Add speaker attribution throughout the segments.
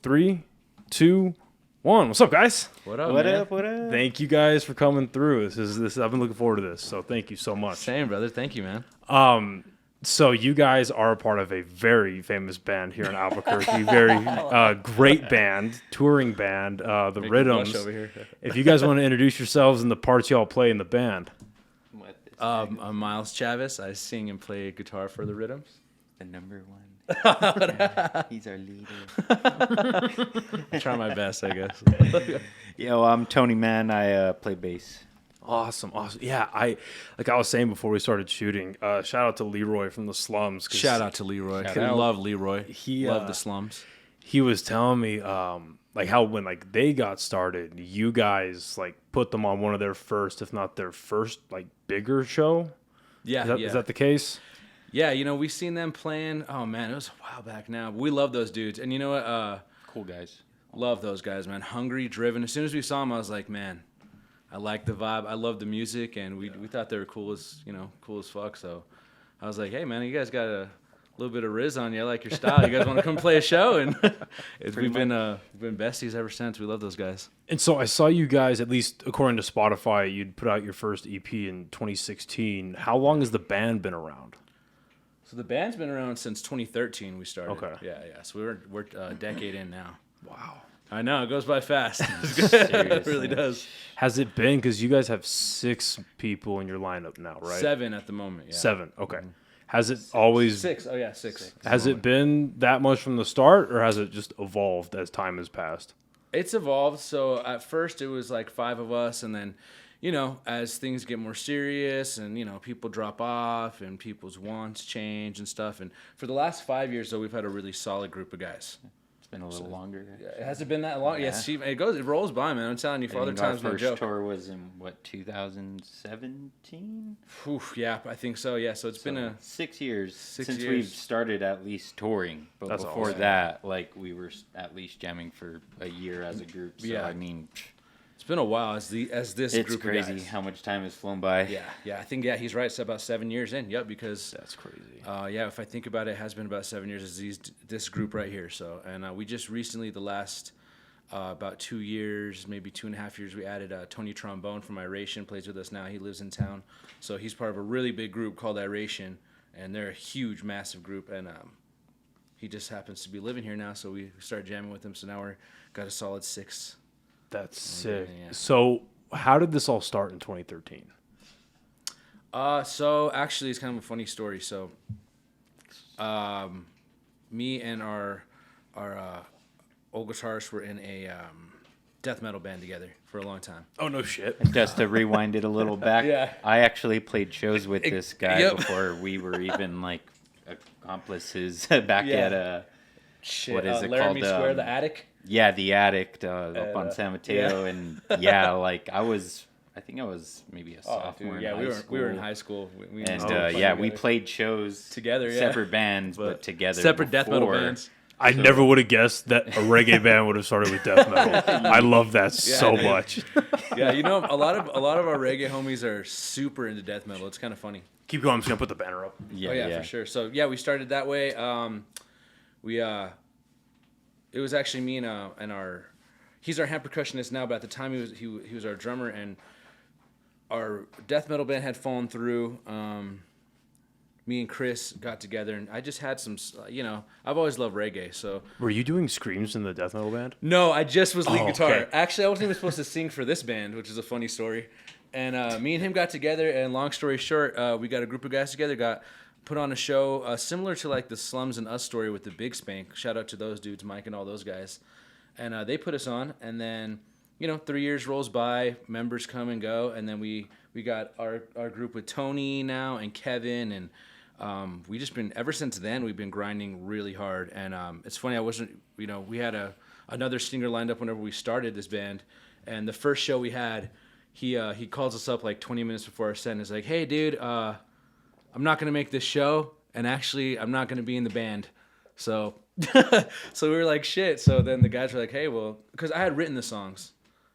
Speaker 1: 3, 2, 1. What's up, guys?
Speaker 2: What up,
Speaker 3: What
Speaker 2: man?
Speaker 3: up? What up?
Speaker 1: Thank you guys for coming through. This I've been looking forward to this, so thank you so much.
Speaker 2: Same, brother. Thank you, man.
Speaker 1: So you guys are a part of a very famous band here in Albuquerque. Very great band, touring band, the
Speaker 2: Make me blush
Speaker 1: Riddims.
Speaker 2: over here.
Speaker 1: If you guys want to introduce yourselves and the parts y'all play in the band.
Speaker 2: I'm Miles Chavez. I sing and play guitar for the Riddims.
Speaker 3: The number one. He's our leader.
Speaker 2: I try my best, I guess.
Speaker 3: Yo, I'm Tony, man. I play bass.
Speaker 1: Awesome. Yeah, I was saying before we started shooting. Shout out to Leroy from the Slums.
Speaker 2: Shout out to Leroy.
Speaker 3: Shout
Speaker 2: I
Speaker 3: out.
Speaker 2: love Leroy.
Speaker 1: He
Speaker 2: love the slums.
Speaker 1: He was telling me how when they got started, you guys put them on one of their first, if not their first, bigger show.
Speaker 2: Yeah,
Speaker 1: Is that the case?
Speaker 2: Yeah, we seen them playing. Oh man, it was a while back now. We love those dudes, and you know what?
Speaker 3: Cool guys.
Speaker 2: Love those guys, man. Hungry, driven. As soon as we saw them, I was like, man, I like the vibe. I love the music, and we thought they were cool as fuck. So I was like, hey man, you guys got a little bit of Riz on you. I like your style. You guys want to come play a show? And we've been besties ever since. We love those guys.
Speaker 1: And so I saw you guys, at least according to Spotify, you'd put out your first EP in 2016. How long has the band been around?
Speaker 2: So the band's been around since 2013. We started.
Speaker 1: Okay.
Speaker 2: Yeah. So we're a decade in now.
Speaker 1: Wow.
Speaker 2: I know it goes by fast. It really does.
Speaker 1: Has it been, because you guys have 6 people in your lineup now, right?
Speaker 2: 7 at the moment. Yeah.
Speaker 1: 7. Okay. Has it always
Speaker 2: 6? Oh yeah, 6.
Speaker 1: Has it been that much from the start, or has it just evolved as time has passed?
Speaker 2: It's evolved. So at first it was like 5 of us, and then, as things get more serious and, people drop off and people's wants change and stuff. And for the last 5 years, though, we've had a really solid group of guys.
Speaker 3: It's been a little longer.
Speaker 2: Has it been that long?
Speaker 3: Yeah.
Speaker 2: Yes, it rolls by, man. I'm telling you, for other times,
Speaker 3: our
Speaker 2: no
Speaker 3: first
Speaker 2: joke.
Speaker 3: tour was in, 2017?
Speaker 2: Yeah, I think so. Yeah, so it's been
Speaker 3: 6 years
Speaker 2: 6
Speaker 3: since
Speaker 2: years.
Speaker 3: we've started at least touring. But
Speaker 1: That's
Speaker 3: before
Speaker 1: awesome.
Speaker 3: that, we were at least jamming for a year as a group. So,
Speaker 2: Yeah.
Speaker 3: I mean,
Speaker 2: It's been a while as this
Speaker 3: it's
Speaker 2: group
Speaker 3: crazy
Speaker 2: of guys.
Speaker 3: how much time has flown by.
Speaker 2: Yeah. I think he's right. It's about 7 years in. Yep, because
Speaker 1: That's crazy.
Speaker 2: if I think about it, it has been about 7 years as this group right here. So, and we just recently, the last about 2 years, maybe 2.5 years, we added Tony Trombone from Iration, plays with us now. He lives in town, so he's part of a really big group called Iration, and they're a huge, massive group. And he just happens to be living here now, so we started jamming with him. So now we're got a solid 6.
Speaker 1: That's sick.
Speaker 2: yeah.
Speaker 1: So how did this all start in 2013?
Speaker 2: So actually, it's kind of a funny story. So, me and our old guitarist were in a death metal band together for a long time.
Speaker 1: Oh, no shit.
Speaker 3: Just to rewind it a little back,
Speaker 2: Yeah.
Speaker 3: I actually played shows with this guy
Speaker 2: Yep.
Speaker 3: before we were even accomplices back
Speaker 2: Yeah.
Speaker 3: at
Speaker 2: Shit,
Speaker 3: What is it
Speaker 2: Laramie
Speaker 3: called,
Speaker 2: Square, the attic.
Speaker 3: the Addict up on San Mateo, and I think I was maybe a sophomore.
Speaker 2: Yeah,
Speaker 3: in
Speaker 2: we
Speaker 3: high
Speaker 2: were
Speaker 3: school.
Speaker 2: in high school. We
Speaker 3: And
Speaker 2: used to have fun
Speaker 3: we
Speaker 2: together.
Speaker 3: played shows
Speaker 2: Together, yeah.
Speaker 3: separate bands, but together.
Speaker 2: separate death metal
Speaker 3: before.
Speaker 2: bands.
Speaker 1: I never would have guessed that a reggae band would have started with death metal. I love that so
Speaker 2: dude.
Speaker 1: much.
Speaker 2: Yeah, a lot of our reggae homies are super into death metal. It's kind of funny.
Speaker 1: Keep going. I'm just going to put the banner up.
Speaker 3: Yeah,
Speaker 2: For sure. So we started that way. It was actually me and our, he's our hand percussionist now, but at the time he was our drummer, and our death metal band had fallen through. Me and Chris got together, and I just had some, I've always loved reggae, so.
Speaker 1: Were you doing screams in the death metal band?
Speaker 2: No, I just was lead guitar.
Speaker 1: okay.
Speaker 2: Actually, I wasn't even supposed to sing for this band, which is a funny story. And me and him got together, and long story short, we got a group of guys together, put on a show similar to the Slums and Us story with the Big Spank. Shout out to those dudes, Mike and all those guys. And they put us on, and then 3 years rolls by, members come and go, and then we got our group with Tony now and Kevin, and we just been, ever since then, we've been grinding really hard. And it's funny, I wasn't, we had another singer lined up whenever we started this band, and the first show we had, he calls us up 20 minutes before our set and is like, hey dude, I'm not going to make this show, and actually I'm not going to be in the band. So so we were like, shit. So then the guys were like, hey, well, because I had written the songs,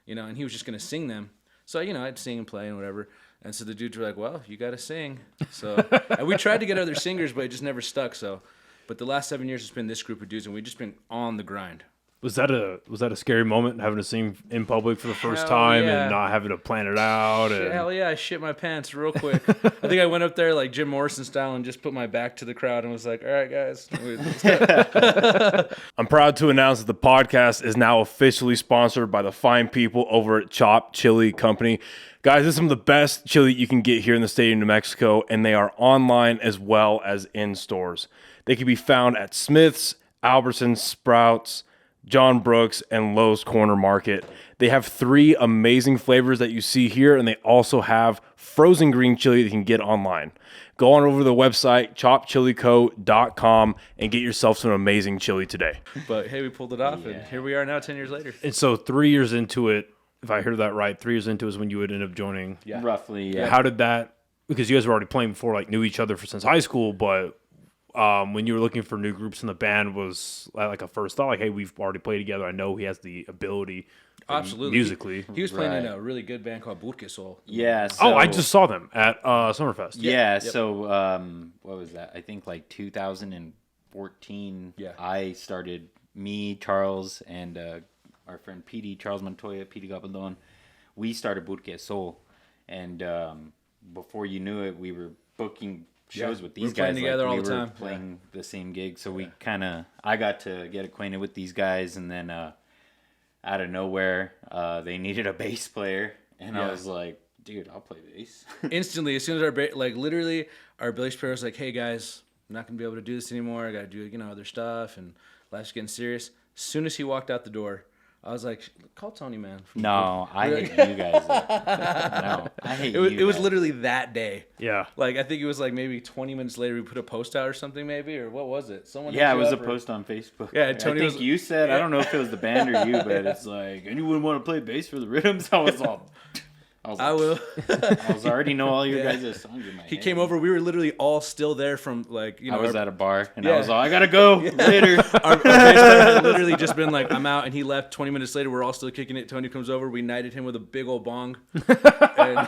Speaker 2: and he was just going to sing them. So, I'd sing and play and whatever. And so the dudes were like, well, you got to sing. So and we tried to get other singers, but it just never stuck. So, but the last 7 years, it's been this group of dudes, and we've just been on the grind.
Speaker 1: Was that a scary moment, having to sing in public for the first
Speaker 2: Hell
Speaker 1: time
Speaker 2: yeah.
Speaker 1: and not having to plan it out? And...
Speaker 2: Hell yeah, I shit my pants real quick. I think I went up there like Jim Morrison style and just put my back to the crowd and was like, all right, guys.
Speaker 1: I'm proud to announce that the podcast is now officially sponsored by the fine people over at Chop Chili Company. Guys, this is some of the best chili you can get here in the state of New Mexico, and they are online as well as in stores. They can be found at Smith's, Albertsons, Sprouts, John Brooks, and Lowe's Corner Market. They have 3 amazing flavors that you see here, and they also have frozen green chili that you can get online. Go on over to the website, chopchilico.com, and get yourself some amazing chili today.
Speaker 2: But hey, we pulled it off, and here we are now 10 years later.
Speaker 1: And so 3 years into it, if I heard that right, 3 years into it is when you would end up joining.
Speaker 2: Yeah.
Speaker 3: Roughly, yeah.
Speaker 1: How did that, because you guys were already playing before, like knew each other since high school, but when you were looking for new groups in the band, was like a first thought, like, hey, we've already played together. I know he has the ability
Speaker 2: Absolutely.
Speaker 1: musically.
Speaker 2: He was playing in a really good band called Burkesol.
Speaker 3: Yeah. So,
Speaker 1: I just saw them at Summerfest.
Speaker 3: Yeah. So, what was that? I think like 2014.
Speaker 2: Yeah.
Speaker 3: I started, me, Charles, and our friend PD, Charles Montoya, PD Gabaldon. We started Burkesol, and before you knew it, we were booking shows with these
Speaker 2: we're
Speaker 3: guys.
Speaker 2: playing together all
Speaker 3: we
Speaker 2: the
Speaker 3: were
Speaker 2: time.
Speaker 3: playing the same gig, so we I got to get acquainted with these guys, and then out of nowhere, they needed a bass player, and I was like, dude, I'll play bass.
Speaker 2: Instantly, as soon as literally our bass player was like, hey guys, I'm not gonna be able to do this anymore. I gotta do other stuff, and life's getting serious. As soon as he walked out the door, I was like, call Tony, man.
Speaker 3: No, I hate you guys. No, I hate you.
Speaker 2: It was literally that day.
Speaker 1: Yeah.
Speaker 2: Like, I think it was like maybe 20 minutes later we put a post out or something, maybe, or what was it? Someone
Speaker 3: Yeah, it was a post on Facebook.
Speaker 2: Yeah, Tony
Speaker 3: I think you said, I don't know if it was the band or you, but it's like, anyone want to play bass for the Riddims? I was
Speaker 2: I will.
Speaker 3: I was already know all your guys' songs in my
Speaker 2: He
Speaker 3: head.
Speaker 2: came over. We were literally all still there from
Speaker 3: I was at a bar and I was all, I gotta go later.
Speaker 2: Our bass player had literally just been like, I'm out, and he left. 20 minutes later, we're all still kicking it. Tony comes over. We knighted him with a big old bong. And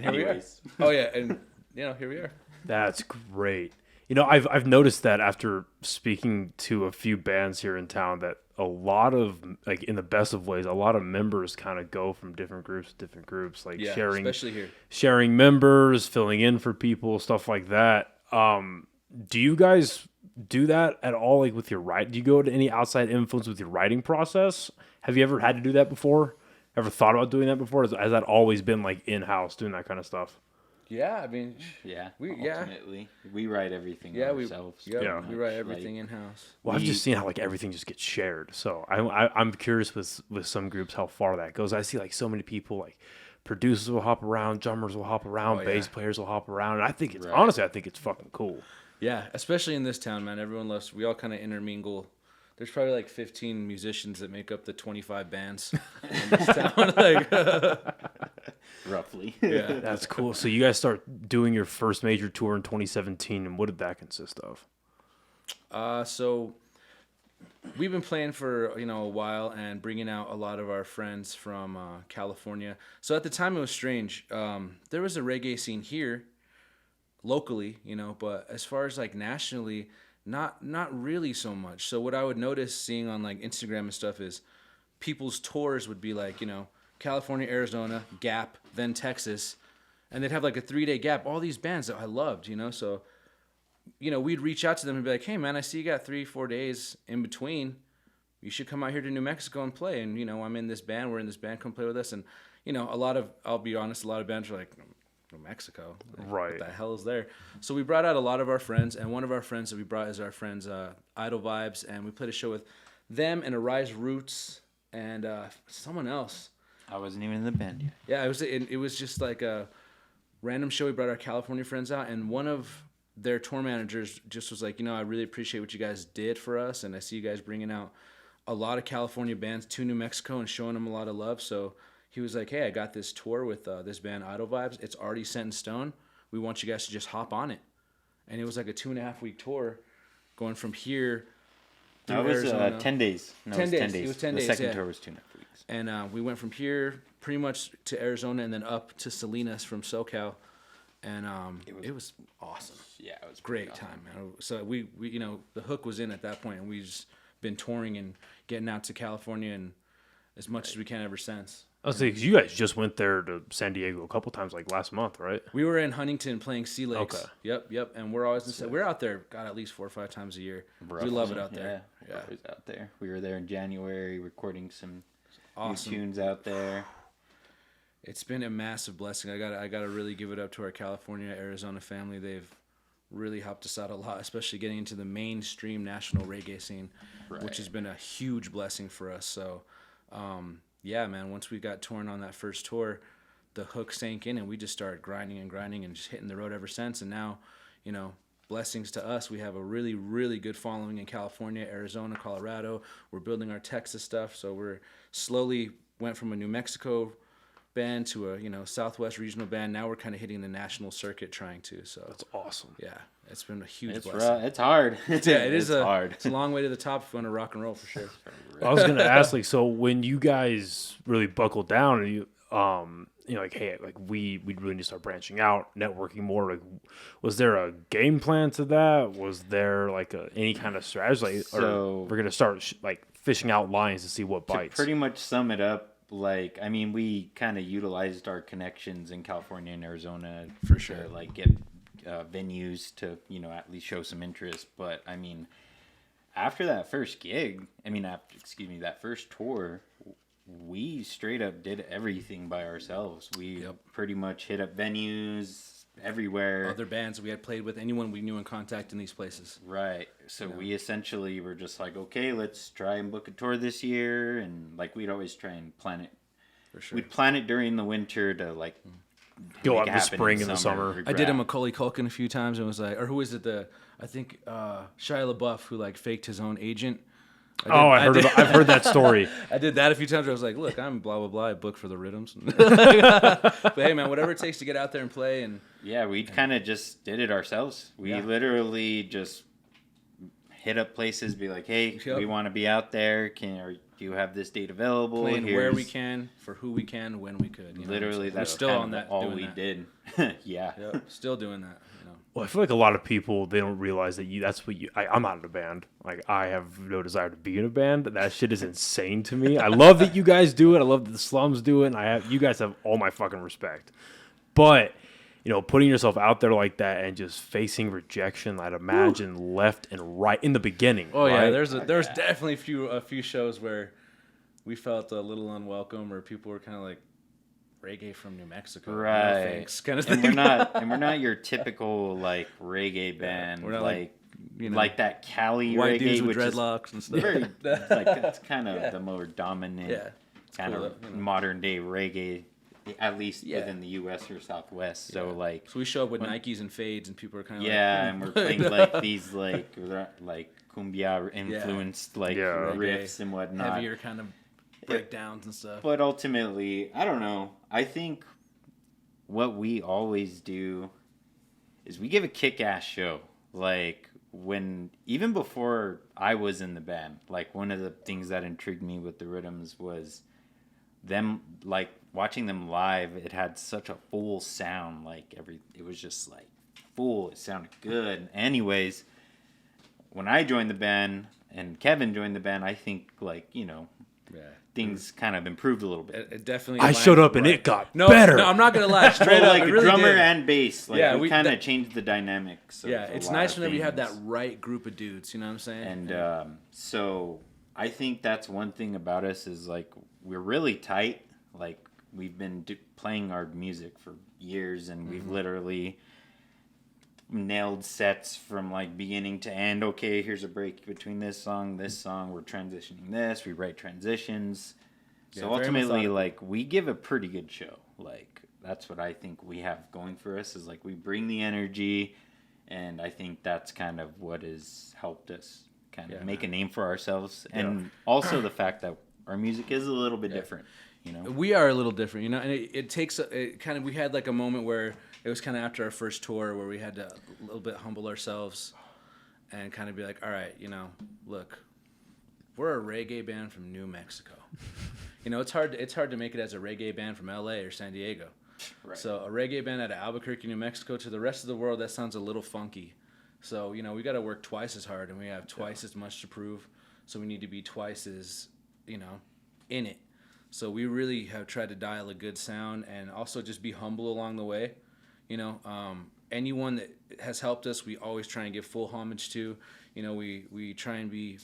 Speaker 2: here we are. Oh yeah, and here we are.
Speaker 1: That's great. I've noticed that after speaking to a few bands here in town that a lot of, like, in the best of ways, a lot of members kind of go from different groups to different groups, like
Speaker 2: especially here.
Speaker 1: sharing members, filling in for people, stuff like that. Do you guys do that at all, like with your writing? Do you go to any outside influence with your writing process? Have you ever had to do that before? Ever thought about doing that before? Has that always been like in-house, doing that kind of stuff?
Speaker 2: Yeah, I mean,
Speaker 3: Ultimately, we write everything ourselves.
Speaker 2: We write everything in house.
Speaker 1: Well, I've just seen how like everything just gets shared. So I'm curious with some groups how far that goes. I see like so many people, like producers will hop around, drummers will hop around, bass players will hop around, and I think it's honestly I think it's fucking cool.
Speaker 2: Yeah, especially in this town, man. Everyone loves. We all kind of intermingle. There's probably like 15 musicians that make up the 25 bands in this town.
Speaker 3: Roughly.
Speaker 2: Yeah,
Speaker 1: That's cool. So you guys start doing your first major tour in 2017, and what did that consist of?
Speaker 2: So we've been playing for a while and bringing out a lot of our friends from California. So at the time it was strange. There was a reggae scene here, locally, but as far as like nationally, not really so much. So what I would notice seeing on like Instagram and stuff is people's tours would be like California, Arizona, Gap, then Texas, and they'd have like a 3-day gap. All these bands that I loved, so. We'd reach out to them and be like, hey, man, I see you got 3-4 days in between. You should come out here to New Mexico and play. And, I'm in this band. We're in this band. Come play with us. And, I'll be honest, a lot of bands are like, New Mexico? Like,
Speaker 1: right.
Speaker 2: What the hell is there? So we brought out a lot of our friends. And one of our friends that we brought is our friends, Idle Vibes. And we played a show with them and Arise Roots and someone else.
Speaker 3: I wasn't even in the band yet.
Speaker 2: Yeah, it was just like a random show. We brought our California friends out. And one of their tour managers just was like, I really appreciate what you guys did for us, and I see you guys bringing out a lot of California bands to New Mexico and showing them a lot of love. So he was like, hey, I got this tour with this band Idle Vibes. It's already set in stone. We want you guys to just hop on it. And it was like a 2.5-week tour going from here through Arizona.
Speaker 3: It was 10 days. No,
Speaker 2: 10 days.
Speaker 3: 10 days.
Speaker 2: It was 10
Speaker 3: the
Speaker 2: days,
Speaker 3: second
Speaker 2: yeah.
Speaker 3: tour was 2.5 weeks.
Speaker 2: And we went from here pretty much to Arizona and then up to Salinas from SoCal. And it was awesome.
Speaker 3: Yeah, it was
Speaker 2: Great
Speaker 3: awesome.
Speaker 2: time, man. So we the hook was in at that point, and we just been touring and getting out to California and as much as we can ever since.
Speaker 1: I was saying, 'cause you guys just went there to San Diego a couple times, like last month, right?
Speaker 2: We were in Huntington playing Sea Lakes.
Speaker 1: Okay.
Speaker 2: Yep. And we're always we're out there, God, at least 4 or 5 times a year. We love it out there.
Speaker 3: Yeah, always out there. We were there in January recording some
Speaker 2: Awesome.
Speaker 3: new tunes out there.
Speaker 2: It's been a massive blessing. I gotta really give it up to our California, Arizona family. They've really helped us out a lot, especially getting into the mainstream national reggae scene, which has been a huge blessing for us. So, yeah, man, once we got touring on that first tour, the hook sank in and we just started grinding and just hitting the road ever since. And now, you know, blessings to us, we have a really, really good following in California, Arizona, Colorado. We're building our Texas stuff. So we're slowly went from a New Mexico band to a, you know, Southwest regional band. Now we're kind of hitting the national circuit trying to. So
Speaker 1: That's awesome.
Speaker 2: yeah, it's been a huge
Speaker 3: It's
Speaker 2: blessing.
Speaker 3: It's hard.
Speaker 2: Yeah, it is
Speaker 3: hard.
Speaker 2: It's a long way to the top if you want to rock and roll for sure.
Speaker 1: I was gonna ask, like, so when you guys really buckled down and you know, like, hey, like we really need to start branching out, networking more. Like, was there a game plan to that? Was there like any kind of strategy? Like,
Speaker 3: So
Speaker 1: or we're gonna start like fishing out lines to see what bites.
Speaker 3: pretty much sum it up, like, I mean, we kind of utilized our connections in California and Arizona
Speaker 2: For sure.
Speaker 3: to, like, get venues to, you know, at least show some interest. But I mean, after that first gig, that first tour, we straight up did everything by ourselves. We pretty much hit up venues everywhere.
Speaker 2: Other bands we had played with, anyone we knew in contact in these places.
Speaker 3: Right. So we essentially were just like, okay, let's try and book a tour this year. And like, we'd always try and plan it.
Speaker 2: For sure.
Speaker 3: We'd plan it during the winter to like
Speaker 1: Go
Speaker 3: make
Speaker 1: out
Speaker 3: it
Speaker 1: in the
Speaker 3: happen
Speaker 1: spring and the summer.
Speaker 2: I did a Macaulay Culkin a few times and was like, or who is it? I think Shia LaBeouf, who like faked his own agent.
Speaker 1: I've heard that story.
Speaker 2: I did that a few times. Where I was like, look, I'm blah blah blah. I booked for the Riddims. But hey, man, whatever it takes to get out there and play. And
Speaker 3: yeah, we kind of just did it ourselves. We literally just hit up places, be like, hey, we want to be out there. Do you have this date available?
Speaker 2: playing where we can, for who we can, when we could. You know
Speaker 3: Literally, that's
Speaker 2: still
Speaker 3: kind
Speaker 2: on
Speaker 3: of
Speaker 2: that.
Speaker 3: all
Speaker 2: doing
Speaker 3: we
Speaker 2: that.
Speaker 3: did. Yeah.
Speaker 2: Yep, still doing that. You know.
Speaker 1: Well, I feel like a lot of people, they don't realize that that's what I'm not in a band. Like, I have no desire to be in a band. That shit is insane to me. I love that you guys do it. I love that the Slums do it. And you guys have all my fucking respect. But, you know, putting yourself out there like that and just facing rejection, I'd imagine left and right in the beginning.
Speaker 2: Oh
Speaker 1: right?
Speaker 2: yeah, there's definitely a few shows where we felt a little unwelcome, or people were kind of like, reggae from New Mexico,
Speaker 3: Right?
Speaker 2: No thanks, kind of
Speaker 3: And
Speaker 2: thing.
Speaker 3: we're not your typical like reggae band.
Speaker 2: we're not
Speaker 3: like
Speaker 2: you know,
Speaker 3: like that Cali
Speaker 2: white
Speaker 3: reggae,
Speaker 2: dudes with
Speaker 3: which
Speaker 2: dreadlocks and
Speaker 3: is
Speaker 2: stuff.
Speaker 3: very like it's kind of the more dominant kind
Speaker 2: cool,
Speaker 3: of modern day reggae, at least within the U.S. or Southwest. So like,
Speaker 2: So we show up with Nikes and fades, and people are kind of
Speaker 3: and we're playing like these like cumbia influenced like riffs and whatnot,
Speaker 2: heavier kind of breakdowns and stuff.
Speaker 3: But ultimately, I don't know. I think what we always do is we give a kick-ass show. Like, even before I was in the band, like, one of the things that intrigued me with the Riddims was them, like, watching them live. It had such a full sound. Like, it was just, like, full. It sounded good. Anyways, when I joined the band and Kevin joined the band, I think, like, you know, things kind of improved a little bit.
Speaker 2: It definitely.
Speaker 1: I showed up and it got
Speaker 2: no,
Speaker 1: better.
Speaker 2: No, I'm not gonna lie. Straight
Speaker 3: Well,
Speaker 2: up,
Speaker 3: like
Speaker 2: it really
Speaker 3: drummer
Speaker 2: did.
Speaker 3: and bass. Like, we kind of
Speaker 2: that-
Speaker 3: changed the dynamics. Of
Speaker 2: Yeah,
Speaker 3: a
Speaker 2: it's
Speaker 3: lot
Speaker 2: nice
Speaker 3: of
Speaker 2: whenever you have that
Speaker 3: things.
Speaker 2: right group of dudes. You know what I'm saying?
Speaker 3: And so I think that's one thing about us is like we're really tight. Like we've been playing our music for years, and we've literally nailed sets from like beginning to end. Okay, here's a break between this song. We're transitioning this. We write transitions.
Speaker 2: Yeah,
Speaker 3: So
Speaker 2: very
Speaker 3: ultimately,
Speaker 2: methodical.
Speaker 3: like we give a pretty good show. Like that's what I think we have going for us is like we bring the energy, and I think that's kind of what has helped us kind of make a name for ourselves, and also the fact that our music is a little bit different. You know,
Speaker 2: we are a little different, you know, and it takes it kind of. We had like a moment where it was kind of after our first tour where we had to a little bit humble ourselves, and kind of be like, all right, you know, look, we're a reggae band from New Mexico. You know, it's hard to make it as a reggae band from LA or San Diego.
Speaker 3: Right.
Speaker 2: So a reggae band out of Albuquerque, New Mexico, to the rest of the world, that sounds a little funky. So, you know, we got to work twice as hard, and we have twice as much to prove. so we need to be twice as, in it. So we really have tried to dial a good sound and also just be humble along the way. Anyone that has helped us, we always try and give full homage to. We try and be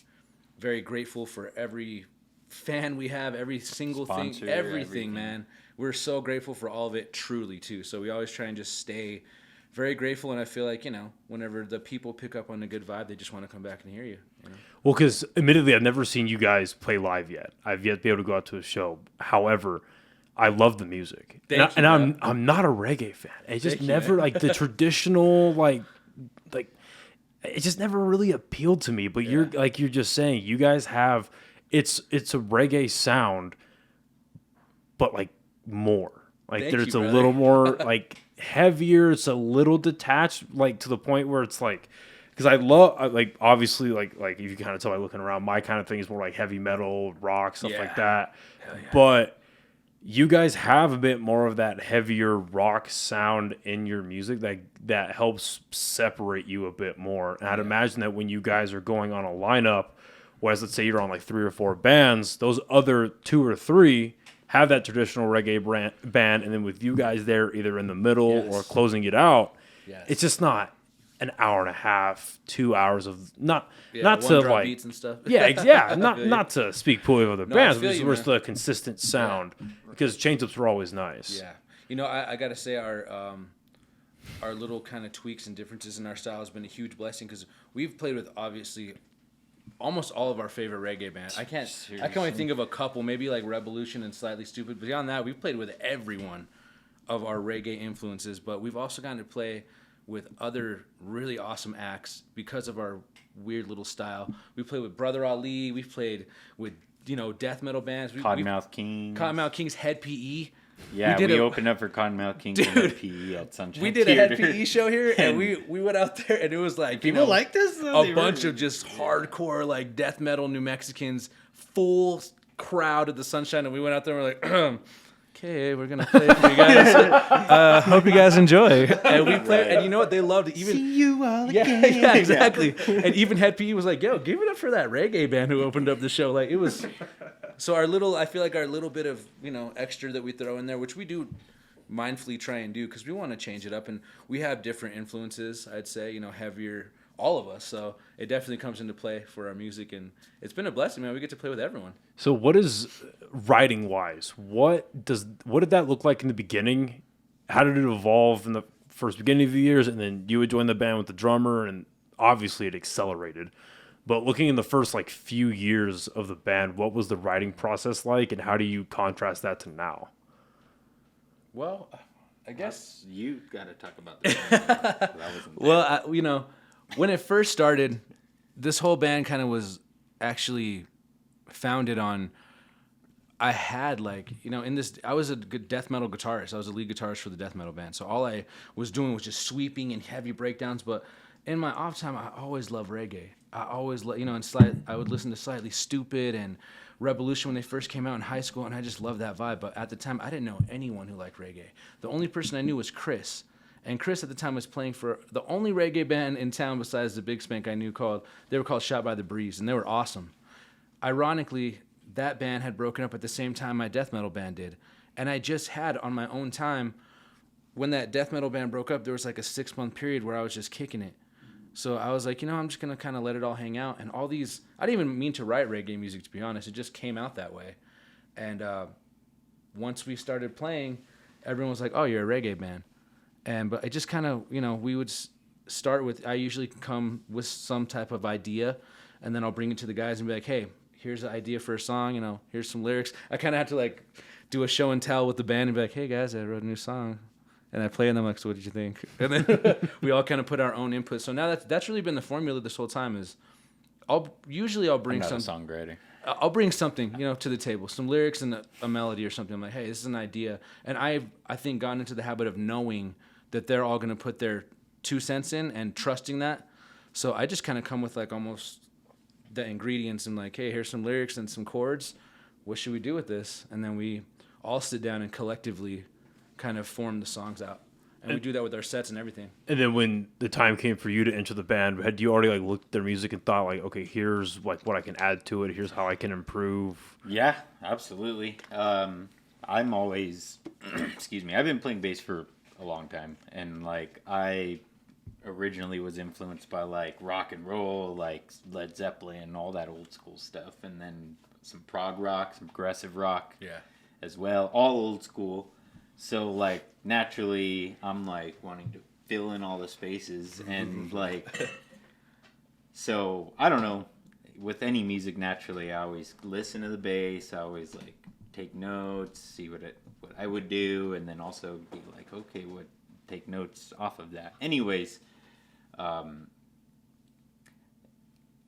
Speaker 2: very grateful for every fan we have, every single
Speaker 3: Sponsor,
Speaker 2: thing, everything, man. We're so grateful for all of it, truly, too. So we always try and just stay very grateful, and I feel like, whenever the people pick up on a good vibe, they just want to come back and hear you.
Speaker 1: Well, because admittedly, I've never seen you guys play live yet. I've yet to be able to go out to a show. However, I love the music, and I'm not a reggae fan. It just never like the traditional like it just never really appealed to me. But you're just saying, you guys have it's a reggae sound, but like more like there's a little more like heavier. It's a little detached, like to the point where it's like. Because I love, like, obviously, like you can kind of tell by looking around, my kind of thing is more like heavy metal, rock, stuff like that. Yeah. But you guys have a bit more of that heavier rock sound in your music that helps separate you a bit more. And I'd imagine that when you guys are going on a lineup, whereas let's say you're on like 3 or 4 bands, those other 2 or 3 have that traditional reggae band, and then with you guys there either in the middle or closing it out, it's just not an hour and a half, 2 hours of not to like
Speaker 2: beats and stuff.
Speaker 1: not to speak poorly of other bands, but just the consistent sound because change ups were always nice.
Speaker 2: Yeah, I gotta say our little kind of tweaks and differences in our style has been a huge blessing because we've played with obviously almost all of our favorite reggae bands. I can only think of a couple, maybe like Revolution and Slightly Stupid, but beyond that, we've played with everyone of our reggae influences. But we've also gotten to play with other really awesome acts because of our weird little style. We played with Brother Ali. We've played with, death metal bands.
Speaker 3: Cottonmouth Kings,
Speaker 2: Head PE.
Speaker 3: Yeah, we opened up for Cottonmouth Kings and Head PE at Sunshine
Speaker 2: We did
Speaker 3: Theater.
Speaker 2: a Head PE show here, and we went out there, and it was like,
Speaker 3: people like this?
Speaker 2: A bunch of just hardcore, like, death metal New Mexicans, full crowd at the Sunshine, and we went out there and we're like, okay, we're gonna play for you guys. Hope you guys enjoy. And we played, and you know what? They loved it. Even
Speaker 3: see you all again.
Speaker 2: Yeah, exactly. And even Head PE was like, "Yo, give it up for that reggae band who opened up the show." Like it was. So I feel like our little bit of extra that we throw in there, which we do mindfully try and do because we want to change it up, and we have different influences. I'd say heavier. All of us, so it definitely comes into play for our music, and it's been a blessing, man. We get to play with everyone.
Speaker 1: So, what is writing wise? What did that look like in the beginning? How did it evolve in the first beginning of the years, and then you would join the band with the drummer, and obviously it accelerated. But looking in the first few years of the band, what was the writing process like, and how do you contrast that to now?
Speaker 2: Well, I guess
Speaker 3: you got to talk about that.
Speaker 2: Well, when it first started, this whole band kind of was actually founded on. I had I was a good death metal guitarist. I was a lead guitarist for the death metal band. So all I was doing was just sweeping and heavy breakdowns. But in my off time, I always loved reggae. I always, I would listen to Slightly Stupid and Revolution when they first came out in high school, and I just loved that vibe. But at the time, I didn't know anyone who liked reggae. The only person I knew was Chris. And Chris at the time was playing for the only reggae band in town besides the Big Spank I knew they were called Shot by the Breeze, and they were awesome. Ironically, that band had broken up at the same time my death metal band did. And I just had on my own time, when that death metal band broke up, there was a 6-month period where I was just kicking it. So I was like, I'm just going to kind of let it all hang out. And all these, I didn't even mean to write reggae music, to be honest. It just came out that way. And once we started playing, everyone was like, oh, you're a reggae band. But it just kind of, we would start with, I usually come with some type of idea, and then I'll bring it to the guys and be like, hey, here's an idea for a song, here's some lyrics. I kind of have to do a show and tell with the band and be like, hey guys, I wrote a new song. And I play, and I'm like, so what did you think? And then we all kind of put our own input. So now that's really been the formula this whole time is I'll bring
Speaker 3: I'm not a songwriter.
Speaker 2: I'll bring something, to the table, some lyrics and a melody or something. I'm like, hey, this is an idea. And I think gotten into the habit of knowing that they're all going to put their 2 cents in and trusting that. So I just kind of come with almost the ingredients and hey, here's some lyrics and some chords. What should we do with this? And then we all sit down and collectively kind of form the songs out. And we do that with our sets and everything.
Speaker 1: And then when the time came for you to enter the band, had you already like looked at their music and thought like, okay, here's like what I can add to it. Here's how I can improve.
Speaker 3: Yeah, absolutely. I'm always, excuse me, I've been playing bass for a long time, and like I originally was influenced by like rock and roll, like Led Zeppelin, all that old school stuff, and then some prog rock, some progressive rock, as well, all old school. So like naturally, I'm like wanting to fill in all the spaces, and like, so I don't know. With any music, naturally, I always listen to the bass. I always like take notes, see what I would do, and then also be like, okay, take notes off of that. Anyways, I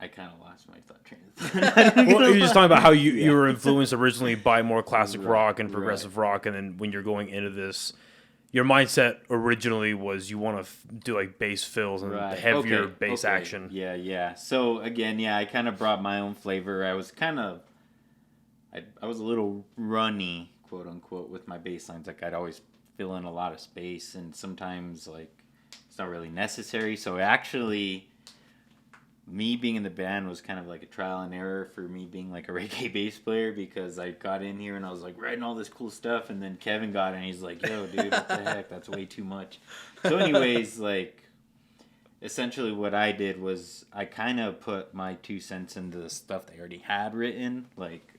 Speaker 3: kind of lost my thought train of thought.
Speaker 1: Well, you're just talking about how you were influenced originally by more classic rock and progressive rock, and then when you're going into this, your mindset originally was you want to do like bass fills and the heavier bass action.
Speaker 3: Yeah. So again, I kind of brought my own flavor. I was I was a little runny, quote unquote, with my bass lines. Like I'd always fill in a lot of space, and sometimes like it's not really necessary. So actually, me being in the band was kind of like a trial and error for me being like a reggae bass player, because I got in here and I was like writing all this cool stuff, and then Kevin got in and he's like, yo dude, what the heck, that's way too much. So anyways, like essentially what I did was I kind of put my 2 cents into the stuff they already had written, like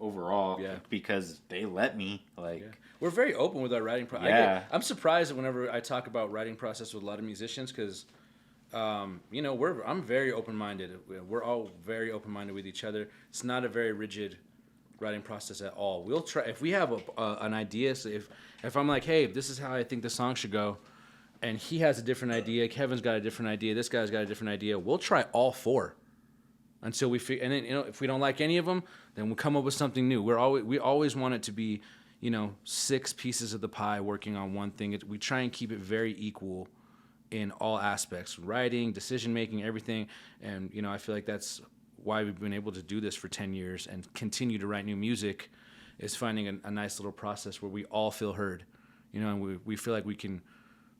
Speaker 3: overall, because they let me, like
Speaker 2: we're very open with our writing process. I'm surprised whenever I talk about writing process with a lot of musicians, because I'm very open-minded. We're all very open-minded with each other. It's not a very rigid writing process at all. We'll try, if we have an idea, so if I'm like, hey, this is how I think the song should go, and he has a different idea, Kevin's got a different idea, this guy's got a different idea, we'll try all 4 until we figure, and then, if we don't like any of them, then we'll come up with something new. We always want it to be, 6 pieces of the pie working on one thing. We try and keep it very equal in all aspects, writing, decision-making, everything. And, I feel like that's why we've been able to do this for 10 years and continue to write new music, is finding a nice little process where we all feel heard, and we feel like we can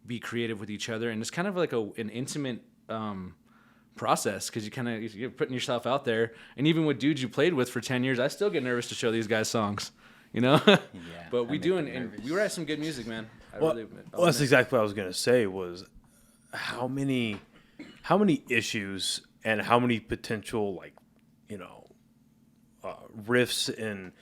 Speaker 2: be creative with each other. And it's kind of like an intimate process, because you're putting yourself out there. And even with dudes you played with for 10 years, I still get nervous to show these guys songs, But we do, and we write some good music, man.
Speaker 1: Well, that's exactly what I was going to say, was how many issues and how many potential riffs in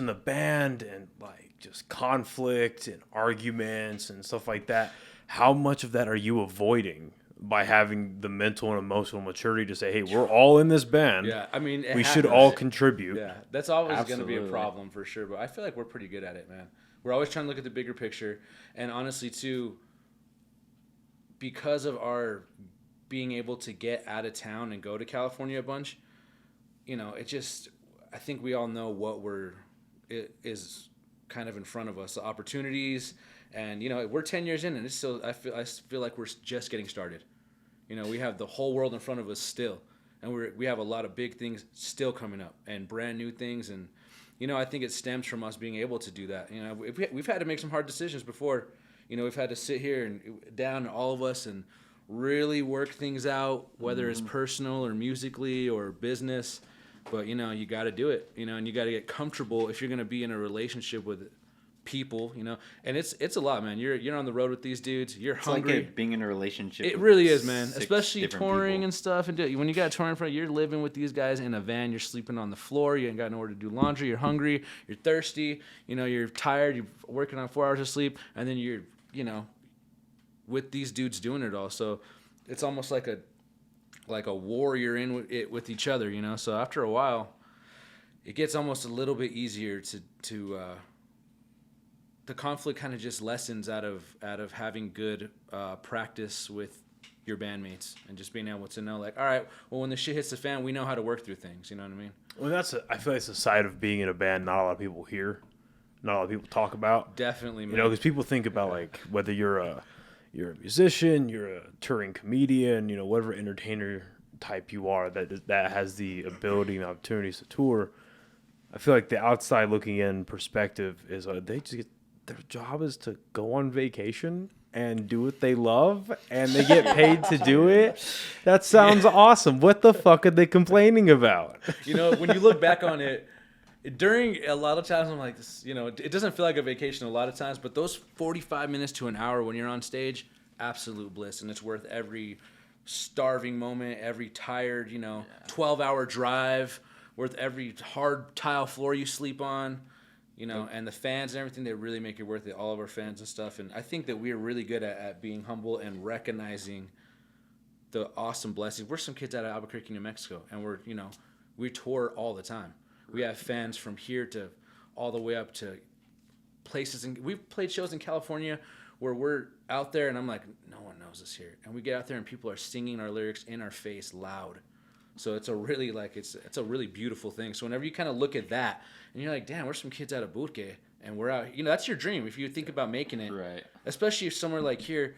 Speaker 1: the band, and like just conflict and arguments and stuff like that. How much of that are you avoiding by having the mental and emotional maturity to say, hey, we're all in this band.
Speaker 2: Yeah, I mean,
Speaker 1: we should all contribute.
Speaker 2: Yeah, that's always going to be a problem for sure. But I feel like we're pretty good at it, man. We're always trying to look at the bigger picture. And honestly, too, because of our being able to get out of town and go to California a bunch, it just, I think we all know what it is kind of in front of us, the opportunities, and we're 10 years in, and it's still, I feel like we're just getting started. We have the whole world in front of us still, and we have a lot of big things still coming up and brand new things, and I think it stems from us being able to do that. We've had to make some hard decisions before. We've had to sit here and down, all of us, and really work things out, whether it's personal or musically or business. But, you got to do it, and you got to get comfortable if you're going to be in a relationship with people, and it's a lot, man. You're on the road with these dudes. You're hungry.
Speaker 3: Like being in a relationship.
Speaker 2: It really is, man. Especially touring and stuff. And when you got touring in front, you're living with these guys in a van. You're sleeping on the floor. You ain't got nowhere to do laundry. You're hungry. You're thirsty. You're tired. You're working on 4 hours of sleep, and then you're with these dudes doing it all. So it's almost like a war you're in with each other. So after a while, it gets almost a little bit easier to the conflict kind of just lessens out of having good practice with your bandmates, and just being able to know, like, all right, well, when the shit hits the fan, we know how to work through things. You know what I mean?
Speaker 1: Well, I feel like it's a side of being in a band not a lot of people hear, not a lot of people talk about.
Speaker 2: Definitely, man.
Speaker 1: Because people think about like whether you're a musician, you're a touring comedian, whatever entertainer type you are that has the ability and opportunities to tour. I feel like the outside looking in perspective is they just get, their job is to go on vacation and do what they love and they get paid to do it. That sounds awesome. What the fuck are they complaining about?
Speaker 2: You know, when you look back on it, during a lot of times I'm like, this, you know, it doesn't feel like a vacation a lot of times, but those 45 minutes to an hour when you're on stage, absolute bliss, and it's worth every starving moment, every tired, 12-hour drive, worth every hard tile floor you sleep on. And the fans and everything, they really make it worth it, all of our fans and stuff. And I think that we're really good at being humble and recognizing the awesome blessings. We're some kids out of Albuquerque, New Mexico, and we tour all the time. We have fans from here to all the way up to places. And we've played shows in California where we're out there, and I'm like, no one knows us here. And we get out there, and people are singing our lyrics in our face loud. So it's a really it's a really beautiful thing. So whenever you kind of look at that and you're like, damn, we're some kids out of Bootke and we're out, that's your dream if you think about making it.
Speaker 3: Right.
Speaker 2: Especially if somewhere like here,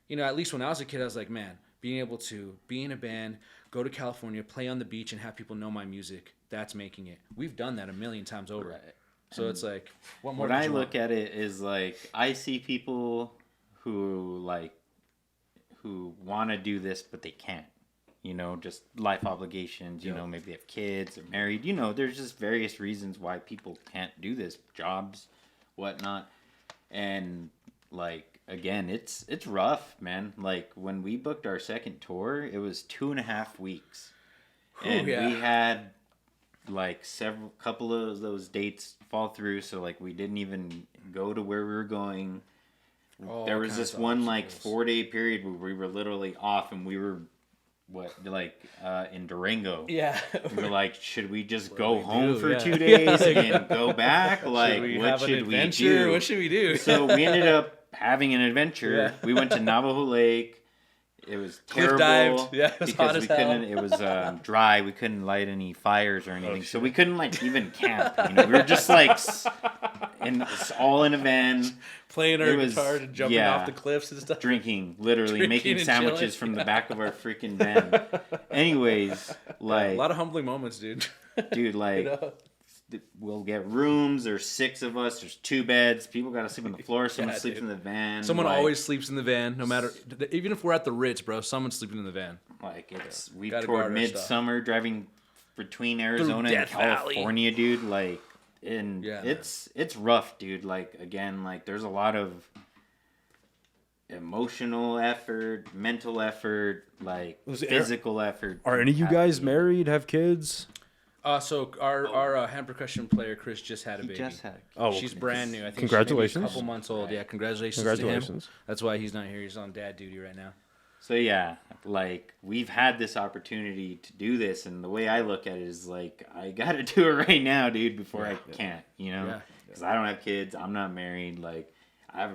Speaker 2: at least when I was a kid, I was like, man, being able to be in a band, go to California, play on the beach and have people know my music, that's making it. We've done that a million times over.
Speaker 3: Right.
Speaker 2: So it's like, what more?
Speaker 3: When I look at it is like, I see people who want to do this, but they can't. Just life obligations, maybe they have kids or married, there's just various reasons why people can't do this, jobs, whatnot. And again, it's rough, man. When we booked our second tour, it was 2.5 weeks. And we had couple of those dates fall through. So we didn't even go to where we were going. There was this one 4-day period where we were literally off and we were in Durango.
Speaker 2: Yeah.
Speaker 3: We were like, should we just go home for 2 days and go back? What should we do?
Speaker 2: What should we do?
Speaker 3: So we ended up having an adventure. Yeah. We went to Navajo Lake. It was terrible.
Speaker 2: Dived. Yeah, it was hot as hell.
Speaker 3: It was dry. We couldn't light any fires or anything. So we couldn't even camp. We were just all in a van.
Speaker 2: Playing our guitar and jumping off the cliffs and stuff.
Speaker 3: Drinking, making sandwiches from the back of our freaking van. Anyways,
Speaker 2: a lot of humbling moments, dude.
Speaker 3: Dude, we'll get rooms. There's 6 of us. There's 2 beds. People got to sleep on the floor. Someone sleeps in the van.
Speaker 2: Someone always sleeps in the van, no matter. Even if we're at the Ritz, bro, someone's sleeping in the van.
Speaker 3: We toured midsummer, driving between Arizona and California, dude. It's rough, dude. Again, there's a lot of emotional effort, mental effort, physical effort.
Speaker 1: Are any of you guys married? Have kids?
Speaker 2: So our hand percussion player Chris just had a baby. She's brand new. I think
Speaker 1: congratulations.
Speaker 2: She's a couple months old. Right. Yeah, congratulations to him. That's why he's not here. He's on dad duty right now.
Speaker 3: So yeah, we've had this opportunity to do this, and the way I look at it is I gotta do it right now, dude, before I can't, because I don't have kids, I'm not married, I have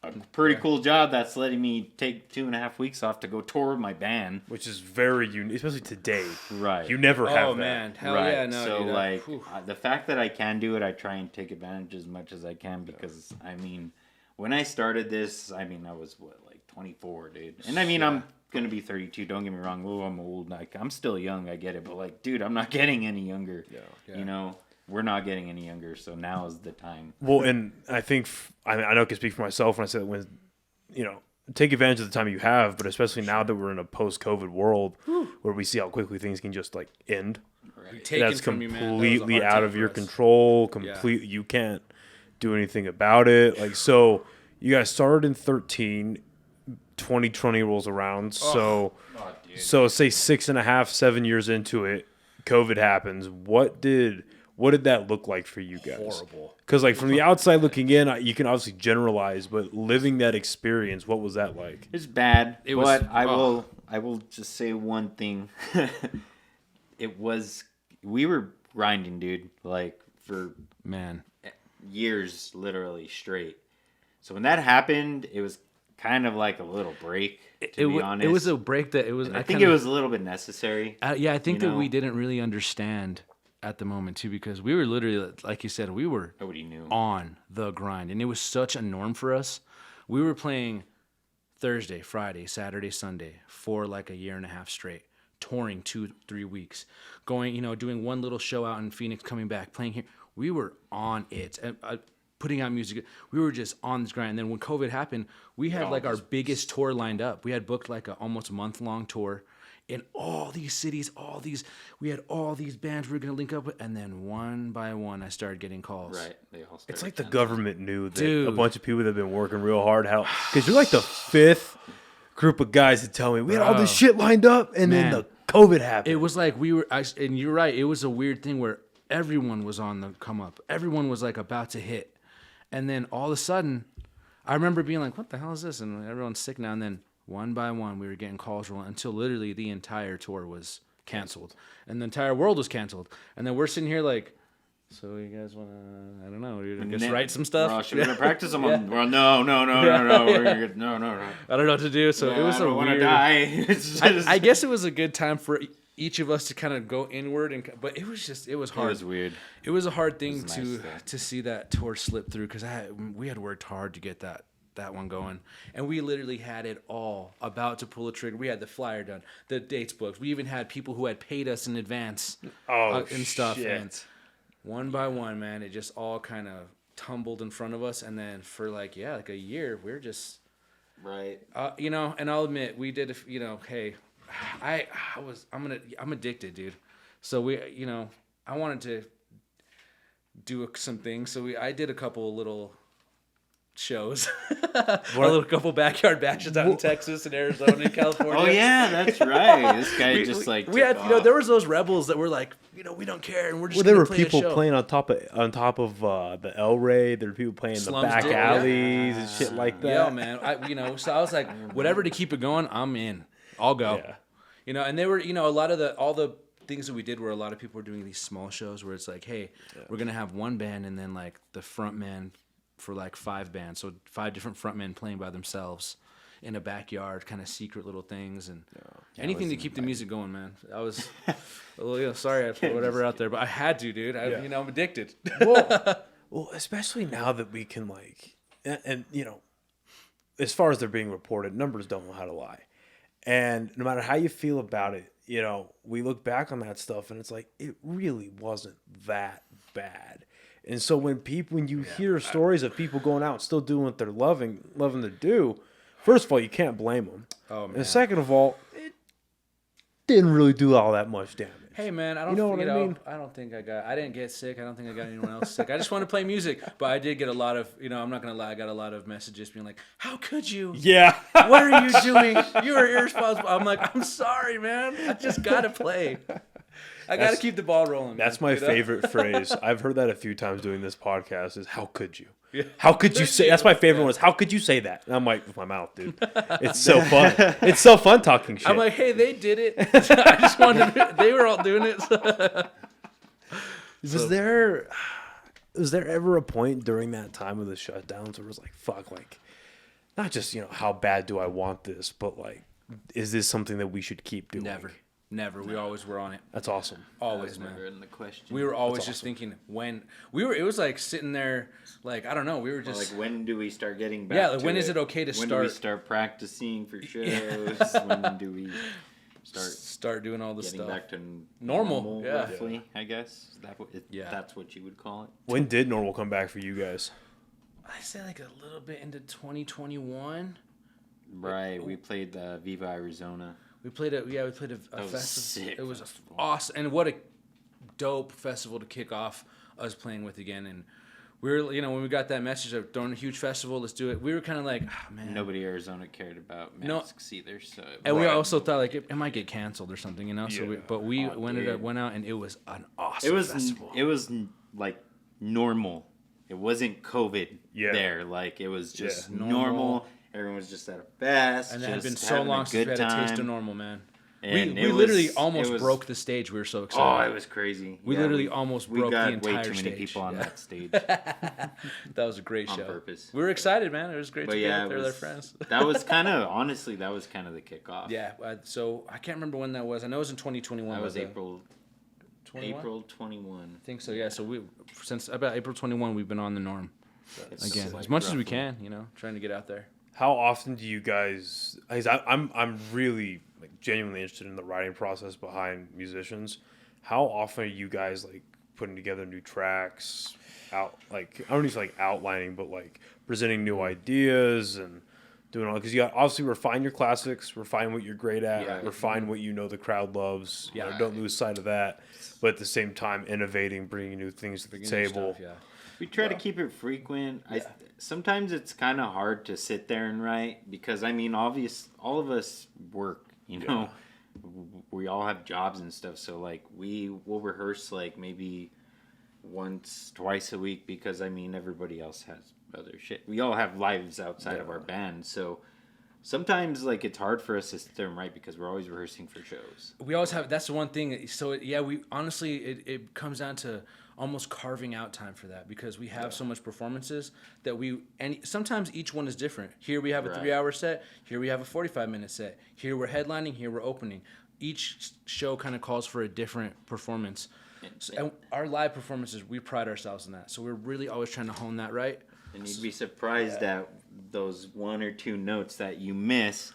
Speaker 3: a pretty cool job that's letting me take 2.5 weeks off to go tour with my band,
Speaker 1: which is very unique, especially today.
Speaker 3: Right.
Speaker 1: You never have that.
Speaker 2: Oh man, hell yeah, no.
Speaker 3: So the fact that I can do it, I try and take advantage as much as I can because when I started this, I was 24, dude. And I'm gonna be 32. Don't get me wrong. Oh, I'm old. I'm still young. I get it. But dude, I'm not getting any younger. Yeah. We're not getting any younger. So now is the time.
Speaker 1: Well, and I think I know I can speak for myself when I say that take advantage of the time you have, but especially now that we're in a post-COVID world where we see how quickly things can just end.
Speaker 2: Right.
Speaker 1: That's completely out of your control. Completely, you can't do anything about it. So you guys started in 13. 2020 rolls around, so say 6.5, 7 years into it, COVID happens. What did that look like for you guys?
Speaker 2: Horrible.
Speaker 1: Because from the outside looking in, you can obviously generalize, but living that experience, what was that like?
Speaker 3: It's bad. I will just say one thing. We were grinding, dude, for years, literally straight. So when that happened, it was kind of like a little break, to be honest.
Speaker 2: It was a break that it was.
Speaker 3: I think it was a little bit necessary.
Speaker 2: I think that we didn't really understand at the moment too, because we were literally, like you said,
Speaker 3: nobody knew
Speaker 2: on the grind, and it was such a norm for us. We were playing Thursday, Friday, Saturday, Sunday for a year and a half straight, touring 2-3 weeks, going, doing one little show out in Phoenix, coming back, playing here. We were on it. And putting out music. We were just on this grind. And then when COVID happened, we had like our biggest tour lined up. We had booked like a almost month-long tour in all these cities, we had all these bands we were going to link up with. And then one by one, I started getting calls.
Speaker 3: Right. They all started.
Speaker 1: It's like the government knew that a bunch of people that have been working real hard. Because you're like the fifth group of guys that tell me we had all this shit lined up, and then the COVID happened.
Speaker 2: It was like and you're right. It was a weird thing where everyone was on the come up. Everyone was like about to hit, and then all of a sudden, I remember being like, "What the hell is this?" And everyone's sick now. And then one by one, we were getting calls rolling until literally the entire tour was canceled, and the entire world was canceled. And then we're sitting here like, so you guys want to, I don't know, just write some stuff?
Speaker 3: Well, should we gonna practice them on? Well, no. We're gonna get, no.
Speaker 2: I don't know what to do. So it was
Speaker 3: I don't want to die.
Speaker 2: I guess it was a good time for each of us to kind of go inward, but it was hard.
Speaker 3: It was weird.
Speaker 2: It was a hard thing to see that tour slip through because we had worked hard to get that one going, and we literally had it all about to pull a trigger. We had the flyer done, the dates booked. We even had people who had paid us in advance and stuff.
Speaker 1: Shit.
Speaker 2: And one by one, man, it just all kind of tumbled in front of us, and then for like a year, we're just
Speaker 3: right.
Speaker 2: And I'll admit we did. Hey, I'm addicted, dude. So I wanted to do some things. So I did a couple little shows, a couple backyard bashes out in Texas and Arizona and California.
Speaker 3: Oh yeah, that's right. This guy
Speaker 2: we had there was those rebels that were like, we don't care and we're just
Speaker 1: there were
Speaker 2: play
Speaker 1: people
Speaker 2: a show.
Speaker 1: playing on top of the El Rey. There were people playing in the back alleys and shit like that.
Speaker 2: Yeah, man. So I was like, whatever to keep it going, I'm in. I'll go. Yeah. And they were, a lot of all the things that we did where a lot of people were doing these small shows where it's like, hey, we're gonna have one band and then like the front man for like 5 bands, so 5 different frontmen playing by themselves in a backyard, kind of secret little things, and anything to keep the music going, man. I was, sorry I put whatever out there, but I had to, dude. I'm addicted.
Speaker 1: well, especially now that we can and as far as they're being reported, numbers don't know how to lie, and no matter how you feel about it, we look back on that stuff and it's like it really wasn't that bad. And so when you hear stories of people going out and still doing what they're loving to do, first of all, you can't blame them. Oh, man. And second of all, it didn't really do all that much damage.
Speaker 2: Hey, man, I don't think I didn't get sick. I don't think I got anyone else sick. I just want to play music. But I did get a lot of, I'm not going to lie, I got a lot of messages being like, how could you?
Speaker 1: Yeah.
Speaker 2: What are you doing? You are irresponsible. I'm like, I'm sorry, man. I just got to play. I got to keep the ball rolling.
Speaker 1: That's my favorite phrase. I've heard that a few times doing this podcast is, how could you? Yeah. How could you say? That's my favorite one is, how could you say that? And I'm like, with my mouth, dude. It's so fun. It's so fun talking shit.
Speaker 2: I'm like, hey, they did it. I just wanted to, they were all doing it.
Speaker 1: Was there ever a point during that time of the shutdowns where it was like, fuck, like, not just, how bad do I want this, but like, is this something that we should keep doing?
Speaker 2: Never. We always were on it.
Speaker 1: That's awesome.
Speaker 2: Always, man.
Speaker 3: Never in the question.
Speaker 2: We were always just thinking when it was like sitting there, like, I don't know. We were just
Speaker 3: like, when do we start getting back?
Speaker 2: Yeah, like, when is it okay to
Speaker 3: start? When do we start practicing for shows? When do we
Speaker 2: start doing all the stuff?
Speaker 3: Getting back to
Speaker 2: normal,
Speaker 3: roughly, I guess. That's what you would call it.
Speaker 1: When did normal come back for you guys?
Speaker 2: I say like a little bit into 2021.
Speaker 3: Right, we played Viva Arizona.
Speaker 2: We played a festival.
Speaker 3: Sick.
Speaker 2: It was awesome, and what a dope festival to kick off us playing with again. And we were, when we got that message of throwing a huge festival, let's do it. We were kind of like, oh, man.
Speaker 3: Nobody in Arizona cared about masks either. So
Speaker 2: and we also thought like it might get canceled or something, So we went out, and it was an awesome festival.
Speaker 3: It was like normal. It wasn't COVID there. Like it was just normal. Everyone was just at a fest.
Speaker 2: And it had been so long since we had a taste of normal, man.
Speaker 3: And
Speaker 2: we literally almost broke the stage. We were so excited.
Speaker 3: Oh, it was crazy.
Speaker 2: We literally almost broke the entire stage.
Speaker 3: We got way too many people on that stage.
Speaker 2: That was a great show.
Speaker 3: On purpose.
Speaker 2: We were excited, man. It was great to be out there with our friends.
Speaker 3: That was kind of, honestly, the kickoff.
Speaker 2: Yeah. So I can't remember when that was. I know it was in 2021.
Speaker 3: That was April 21.
Speaker 2: I think so, yeah. So since about April 21, we've been on the norm. Again, as much as we can, trying to get out there.
Speaker 1: How often do you guys? I'm really genuinely interested in the writing process behind musicians. How often are you guys putting together new tracks, I don't need to like outlining, but like presenting new ideas and doing all, because you got obviously refine your classics, refine what you're great at, refine what you know the crowd loves. Don't lose sight of that. But at the same time, innovating, bringing new things to the table.
Speaker 2: Stuff,
Speaker 3: We try to keep it frequent. Sometimes it's kind of hard to sit there and write because, I mean, all of us work, you know. We all have jobs and stuff, so, like, we'll rehearse, like, maybe once, twice a week because, I mean, everybody else has other shit. We all have lives outside of our band, so sometimes, like, it's hard for us to sit there and write because we're always rehearsing for shows.
Speaker 2: We always have, that's the one thing. So, we honestly, it comes down to almost carving out time for that because we have so much performances that and sometimes each one is different. Here we have a 3-hour set. Here we have a 45-minute set. Here we're headlining. Here we're opening. Each show kind of calls for a different performance. And our live performances, we pride ourselves in that. So we're really always trying to hone that right.
Speaker 3: And you'd be surprised at those 1 or 2 notes that you miss.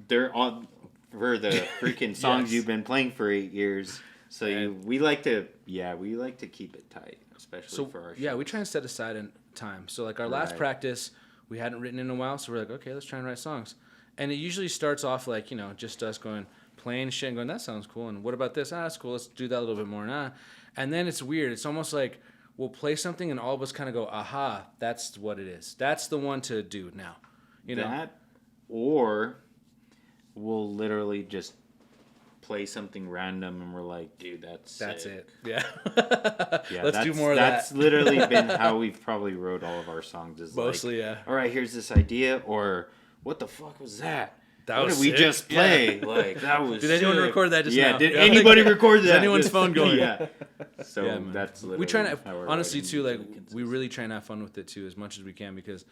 Speaker 3: They're on for the freaking songs you've been playing for 8 years. So we like to keep it tight, especially for our shows.
Speaker 2: Yeah, we try and set aside time. So like our last practice, we hadn't written in a while, so we're like, okay, let's try and write songs. And it usually starts off like, you know, just us playing shit and going, that sounds cool. And what about this? That's cool. Let's do that a little bit more. And then it's weird. It's almost like we'll play something and all of us kind of go, aha, that's what it is. That's the one to do now. You know?
Speaker 3: That, or we'll literally just play something random and we're like, dude, that's
Speaker 2: it. Yeah.
Speaker 3: Let's do more of that. That's literally been how we've probably wrote all of our songs. Is
Speaker 2: mostly,
Speaker 3: all right, here's this idea, or what the fuck was that? What did we
Speaker 2: sick.
Speaker 3: just play? Like, that was
Speaker 2: Did anyone record that just now?
Speaker 3: Did anybody record that?
Speaker 2: Is anyone's phone going?
Speaker 3: So that's literally
Speaker 2: we try to, honestly too, like, we really try and have fun with it too as much as we can because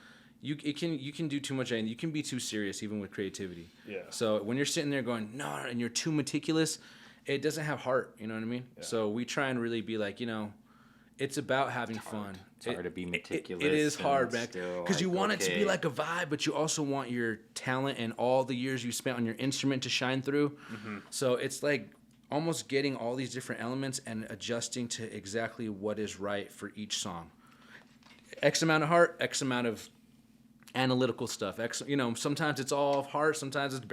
Speaker 2: you can do too much and you can be too serious even with creativity. Yeah. So when you're sitting there going, no, and you're too meticulous, it doesn't have heart, you know what I mean? Yeah. So we try and really be like, you know, it's about having fun.
Speaker 3: It's hard to be meticulous.
Speaker 2: It is hard, man. Because you want it to be like a vibe, but you also want your talent and all the years you spent on your instrument to shine through. Mm-hmm. So it's like almost getting all these different elements and adjusting to exactly what is right for each song. X amount of heart, X amount of analytical stuff. You know, sometimes it's all heart, sometimes it's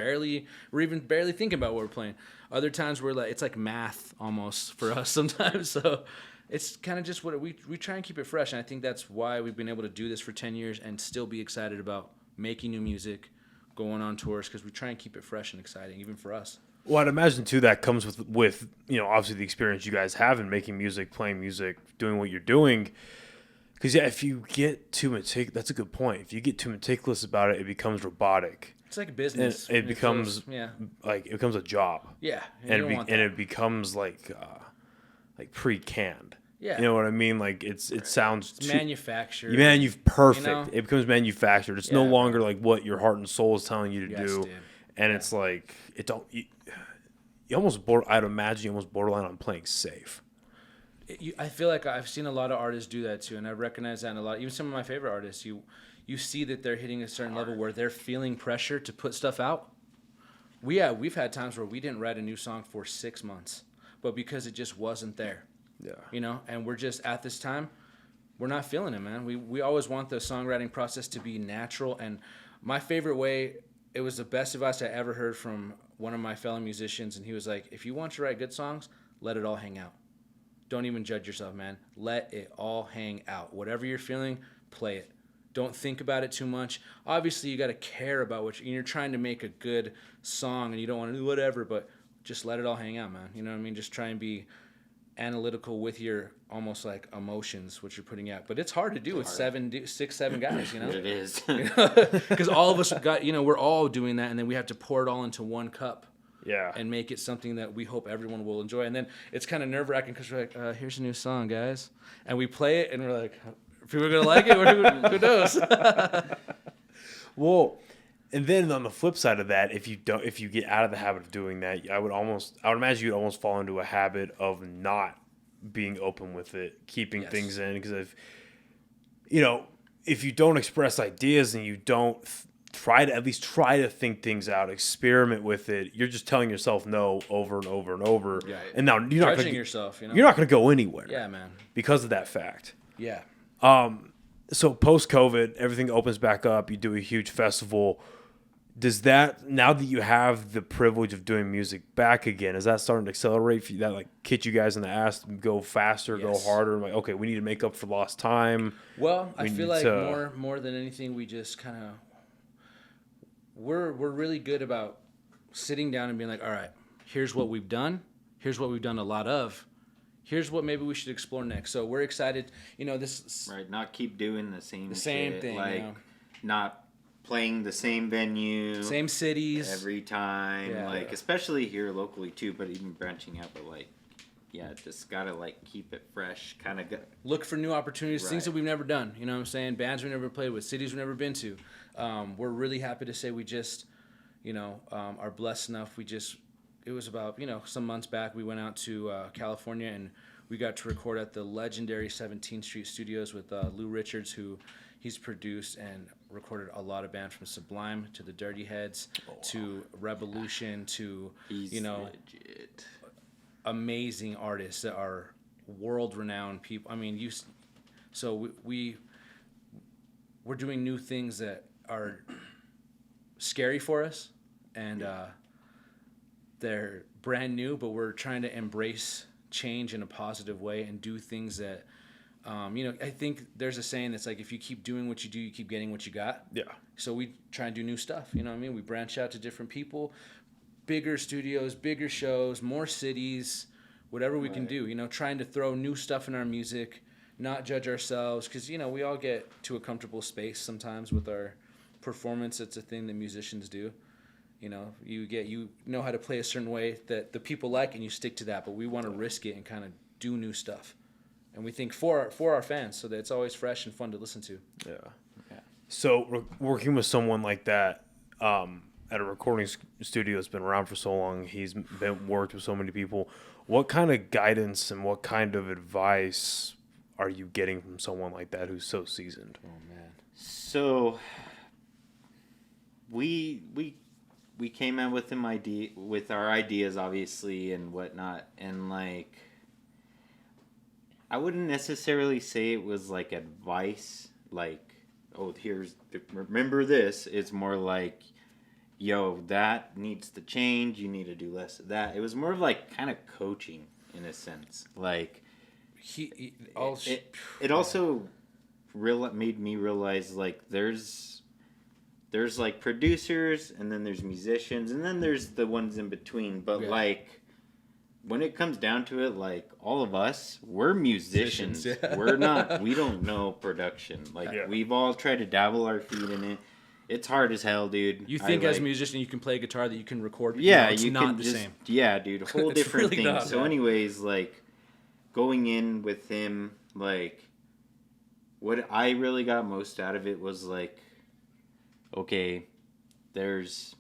Speaker 2: we're even barely thinking about what we're playing. Other times we're like, it's like math almost for us sometimes. So it's kind of just what we try and keep it fresh. And I think that's why we've been able to do this for 10 years and still be excited about making new music, going on tours, because we try and keep it fresh and exciting, even for us.
Speaker 1: Well, I'd imagine too that comes with you know, obviously the experience you guys have in making music, playing music, doing what you're doing. Because if you get too meticulous, that's a good point. If you get too meticulous about it, it becomes robotic.
Speaker 2: It's like a business.
Speaker 1: It becomes like it becomes a job.
Speaker 2: Yeah,
Speaker 1: and it becomes like pre-canned.
Speaker 2: Yeah,
Speaker 1: you know what I mean. Like it sounds
Speaker 2: manufactured.
Speaker 1: Perfect.
Speaker 2: You know?
Speaker 1: It becomes manufactured. It's no longer like what your heart and soul is telling you to do. Dude. And it's like you almost I'd imagine you almost borderline on playing safe.
Speaker 2: I feel like I've seen a lot of artists do that too, and I recognize that in a lot. Even some of my favorite artists, you see that they're hitting a certain level where they're feeling pressure to put stuff out. We've had times where we didn't write a new song for 6 months, but because it just wasn't there. Yeah. You know, and we're just at this time, we're not feeling it, man. We always want the songwriting process to be natural, and my favorite way, it was the best advice I ever heard from one of my fellow musicians, and he was like, if you want to write good songs, let it all hang out. Don't even judge yourself, man. Let it all hang out. Whatever you're feeling, play it. Don't think about it too much. Obviously, you got to care about you're trying to make a good song, and you don't want to do whatever, but just let it all hang out, man. You know what I mean? Just try and be analytical with your almost like emotions, what you're putting out. But it's hard to do with 6, 7 guys, you know?
Speaker 3: It is.
Speaker 2: Because all of us we're all doing that, and then we have to pour it all into one cup.
Speaker 1: Yeah.
Speaker 2: And make it something that we hope everyone will enjoy. And then it's kind of nerve-wracking because we're like, here's a new song, guys. And we play it, and we're like, if people are going to like it, who knows?
Speaker 1: Well, and then on the flip side of that, if you get out of the habit of doing that, I would imagine you'd almost fall into a habit of not being open with it, keeping things in. Because if you don't express ideas and you don't at least try to think things out, experiment with it. You're just telling yourself no over and over and over.
Speaker 2: Yeah.
Speaker 1: And now you're not
Speaker 2: Judging yourself,
Speaker 1: you're not going to go anywhere.
Speaker 2: Yeah, man.
Speaker 1: Because of that fact.
Speaker 2: Yeah.
Speaker 1: So post-COVID, everything opens back up. You do a huge festival. Does that, now that you have the privilege of doing music back again, is that starting to accelerate for you? That like kick you guys in the ass to go faster,
Speaker 2: Yes.
Speaker 1: go harder? Like, okay, we need to make up for lost time.
Speaker 2: Well, I
Speaker 1: We
Speaker 2: feel
Speaker 1: need
Speaker 2: like
Speaker 1: to-
Speaker 2: more than anything, we just kind of we're really good about sitting down and being like, all right, here's what we've done. Here's what we've done a lot of. Here's what maybe we should explore next. So we're excited. You know, this
Speaker 3: Right, not keep doing the same
Speaker 2: same
Speaker 3: shit,
Speaker 2: thing,
Speaker 3: like
Speaker 2: you know?
Speaker 3: not playing the same venue
Speaker 2: same cities.
Speaker 3: every time,
Speaker 2: Yeah,
Speaker 3: like
Speaker 2: yeah.
Speaker 3: especially here locally too, but even branching out, but like yeah, just gotta like keep it fresh, kind of
Speaker 2: Look for new opportunities, things
Speaker 3: Right.
Speaker 2: that we've never done. You know what I'm saying? Bands we've never played with, cities we've never been to. We're really happy to say we just, you know, are blessed enough. It was about, you know, some months back, we went out to California and we got to record at the legendary 17th Street Studios with Lou Richards, who he's produced and recorded a lot of bands from Sublime to the Dirty Heads to Revolution to,
Speaker 3: he's
Speaker 2: you know,
Speaker 3: legit.
Speaker 2: amazing artists that are world-renowned people. I mean, so we're doing new things that are scary for us, and they're brand new, but we're trying to embrace change in a positive way and do things that, you know, I think there's a saying that's like, if you keep doing what you do, you keep getting what you got.
Speaker 1: Yeah.
Speaker 2: So we try and do new stuff, you know what I mean? We branch out to different people, bigger studios, bigger shows, more cities, whatever we can
Speaker 3: Right.
Speaker 2: do, you know, trying to throw new stuff in our music, not judge ourselves, because, you know, we all get to a comfortable space sometimes with our performance. It's a thing that musicians do. You know, you know how to play a certain way that the people like, and you stick to that, but we want to risk it and kind of do new stuff. And we think for our fans, so that it's always fresh and fun to listen to.
Speaker 1: Yeah.
Speaker 3: Yeah.
Speaker 1: So working with someone like that at a recording studio that's been around for so long, he's worked with so many people. What kind of guidance and what kind of advice are you getting from someone like that who's so seasoned?
Speaker 2: Oh man.
Speaker 3: So we came out with our ideas obviously and whatnot, and like I wouldn't necessarily say it was like advice, like, oh, remember this. It's more like, yo, that needs to change. You need to do less of that. It was more of like kind of coaching in a sense. Like it also made me realize like there's like producers, and then there's musicians, and then there's the ones in between. But
Speaker 2: Yeah.
Speaker 3: like when it comes down to it, like all of us, we're musicians.
Speaker 2: Yeah.
Speaker 3: We don't know production. Like
Speaker 1: Yeah.
Speaker 3: we've all tried to dabble our feet in it. It's hard as hell, dude.
Speaker 2: You think as a musician you can play a guitar that you can record? but
Speaker 3: yeah,
Speaker 2: no, it's
Speaker 3: you
Speaker 2: not
Speaker 3: can
Speaker 2: the
Speaker 3: just
Speaker 2: same.
Speaker 3: yeah, dude, a whole
Speaker 2: It's
Speaker 3: different
Speaker 2: really
Speaker 3: thing.
Speaker 2: not,
Speaker 3: So,
Speaker 2: man.
Speaker 3: anyways, like going in with him, like what I really got most out of it was like, okay, there's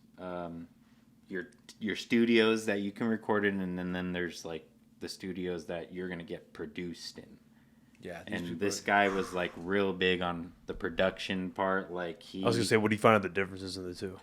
Speaker 3: your studios that you can record in, and then there's like the studios that you're gonna get produced in.
Speaker 2: Yeah,
Speaker 3: And this guy was like real big on the production part. Like
Speaker 1: I was gonna say, what do you find out the differences in the two?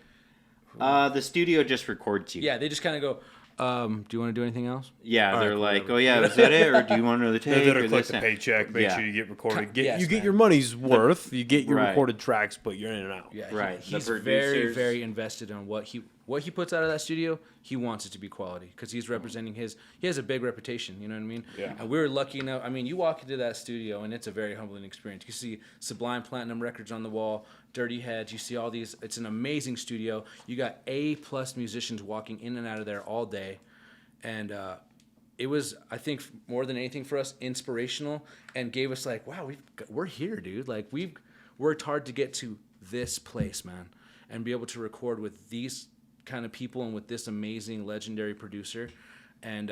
Speaker 3: the studio just records you.
Speaker 2: yeah, they just kind of go, do you want to do anything else?
Speaker 3: Yeah,
Speaker 2: All
Speaker 3: they're
Speaker 2: right,
Speaker 3: like,
Speaker 2: whatever.
Speaker 3: oh yeah, is that it, or do you want another take?
Speaker 1: They're there
Speaker 3: or
Speaker 1: to collect
Speaker 3: this
Speaker 1: the
Speaker 3: and-"
Speaker 1: paycheck, make
Speaker 3: Yeah.
Speaker 1: sure you get recorded.
Speaker 2: Yes,
Speaker 1: You get
Speaker 2: man.
Speaker 1: your money's worth. You get your
Speaker 3: Right.
Speaker 1: recorded tracks, but you're in and out.
Speaker 2: Yeah,
Speaker 3: Right, the
Speaker 2: He's very,
Speaker 3: producers-
Speaker 2: very invested on what he puts out of that studio. He wants it to be quality because he's representing he has a big reputation. You know what I mean?
Speaker 1: Yeah.
Speaker 2: And we were lucky enough. I mean, you walk into that studio and it's a very humbling experience. You see Sublime Platinum records on the wall, Dirty Heads. You see all these. It's an amazing studio. You got A+ musicians walking in and out of there all day, and it was, I think, more than anything for us, inspirational and gave us like, wow, we're here, dude. Like we've worked hard to get to this place, man, and be able to record with these kind of people and with this amazing legendary producer, and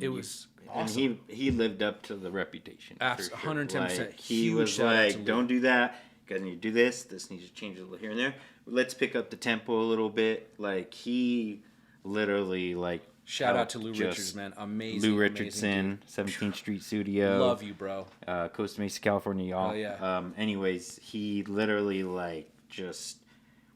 Speaker 2: it was awesome.
Speaker 3: And he lived up to the reputation.
Speaker 2: Absolutely,
Speaker 3: for sure.
Speaker 2: 110%.
Speaker 3: Like, he
Speaker 2: Huge
Speaker 3: was
Speaker 2: shout out to
Speaker 3: like,
Speaker 2: Lou.
Speaker 3: don't do that. You gotta need to do this. This needs to change a little here and there. Let's pick up the tempo a little bit. Like he literally like
Speaker 2: Shout out to
Speaker 3: helped
Speaker 2: Lou
Speaker 3: just-
Speaker 2: Richards, man, amazing.
Speaker 3: Lou
Speaker 2: amazing
Speaker 3: Richardson, 17th Street
Speaker 2: dude.
Speaker 3: Studio.
Speaker 2: Love you, bro.
Speaker 3: Costa Mesa, California, y'all.
Speaker 2: Oh, yeah.
Speaker 3: Anyways, he literally like just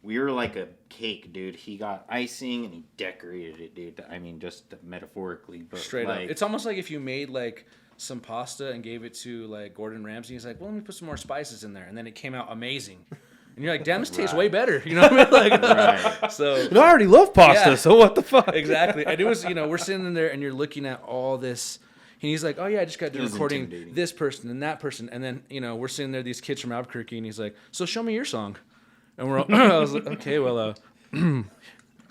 Speaker 3: we were like a cake, dude. He got icing and he decorated it, dude. I mean, just metaphorically, but
Speaker 2: Straight
Speaker 3: like,
Speaker 2: up. It's almost like if you made like some pasta and gave it to like Gordon Ramsay. He's like, well, let me put some more spices in there, and then it came out amazing. And you're like, damn, this tastes way better. You know what I mean? Like,
Speaker 3: right.
Speaker 2: So
Speaker 1: And I already love pasta,
Speaker 2: Yeah.
Speaker 1: so what the fuck?
Speaker 2: exactly. And it was, we're sitting in there and you're looking at all this. And he's like, oh yeah, I just got done
Speaker 3: was
Speaker 2: recording
Speaker 3: intimidating.
Speaker 2: this person and that person. And then, we're sitting there, these kids from Albuquerque, and he's like, so show me your song. And we're all, I was like, okay, well,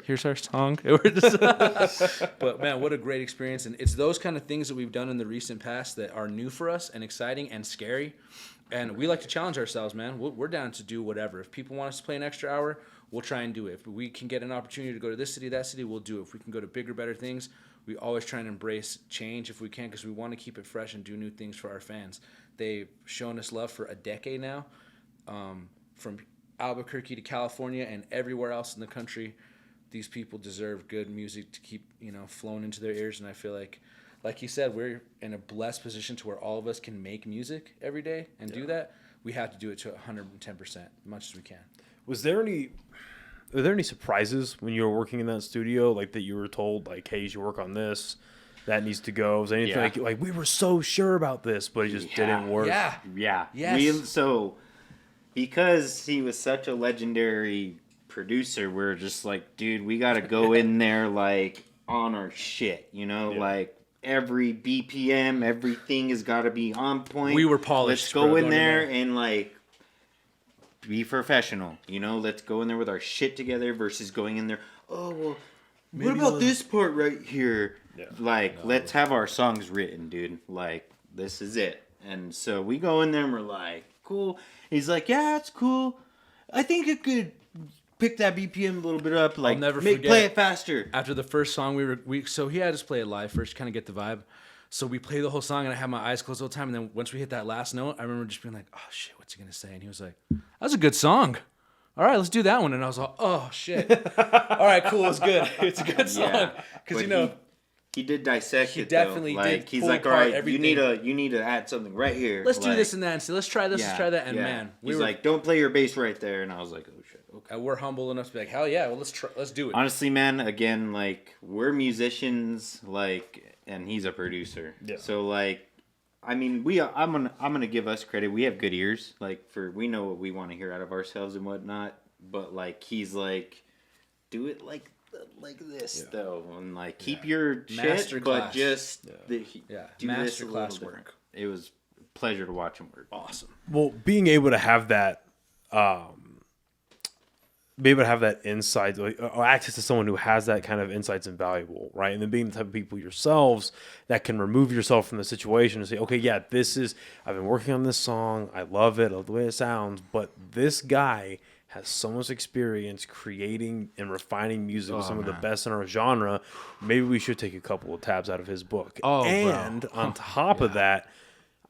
Speaker 2: here's our song. We're just but man, what a great experience. And it's those kind of things that we've done in the recent past that are new for us and exciting and scary. And we like to challenge ourselves, man. We're down to do whatever. If people want us to play an extra hour, we'll try and do it. If we can get an opportunity to go to this city, that city, we'll do it. If we can go to bigger, better things, we always try and embrace change if we can, because we want to keep it fresh and do new things for our fans. They've shown us love for a decade now, from Albuquerque to California and everywhere else in the country. These people deserve good music to keep, flowing into their ears. And I feel like you said, we're in a blessed position to where all of us can make music every day and do that. We have to do it to 110%, as much as we can.
Speaker 1: Were there any surprises when you were working in that studio, like that you were told, like, hey, you should work on this, that needs to go? Was there anything like we were so sure about this, but it just didn't work?
Speaker 2: Yeah.
Speaker 3: Yeah.
Speaker 2: Yes.
Speaker 3: So because he was such a legendary producer, we're just like, dude, we got to go in there like on our shit, like every BPM, everything has got to be on point.
Speaker 2: We were polished.
Speaker 3: Let's go in there and like be professional, let's go in there with our shit together versus going in there, oh, well, what about this part right here? Yeah. Like, let's have our songs written, dude. Like, this is it. And so we go in there and we're like, cool. He's like, yeah, it's cool. I think it could pick that BPM a little bit up. Like,
Speaker 2: never forget
Speaker 3: play it faster.
Speaker 2: After the first song, so he had us play it live first, kind of get the vibe. So we played the whole song, and I had my eyes closed the whole time. And then once we hit that last note, I remember just being like, oh, shit, what's he going to say? And he was like, that was a good song. All right, let's do that one. And I was like, oh, shit. All right, cool, it's good. It's a good song. Because,
Speaker 3: he did dissect
Speaker 2: he
Speaker 3: it,
Speaker 2: definitely
Speaker 3: though. Like,
Speaker 2: did
Speaker 3: he's
Speaker 2: pull
Speaker 3: like, all
Speaker 2: apart
Speaker 3: right,
Speaker 2: everything.
Speaker 3: you need to add something right here.
Speaker 2: let's
Speaker 3: like,
Speaker 2: do this and that. And say, let's try this, let's try that. And man,
Speaker 3: he's like, don't play your bass right there. And I was like, oh, shit. Okay.
Speaker 2: We're humble enough to be like, hell yeah, well, let's do it.
Speaker 3: Honestly, man, again, like, we're musicians, like, and he's a producer. Yeah. So, like, I mean, I'm gonna give us credit. We have good ears, like, we know what we want to hear out of ourselves and whatnot. But like, he's like, do it like this though, and like keep your shit, but just do this a little
Speaker 2: masterclass
Speaker 3: different.
Speaker 2: work.
Speaker 3: It was a pleasure to watch him work.
Speaker 2: Awesome.
Speaker 1: Well, being able to have that, insight, or access to someone who has that kind of insight's invaluable, right? And then being the type of people yourselves that can remove yourself from the situation and say, okay, yeah, I've been working on this song, I love it, I love the way it sounds, but this guy has so much experience creating and refining music with some of the best in our genre. Maybe we should take a couple of tabs out of his book. On top of that,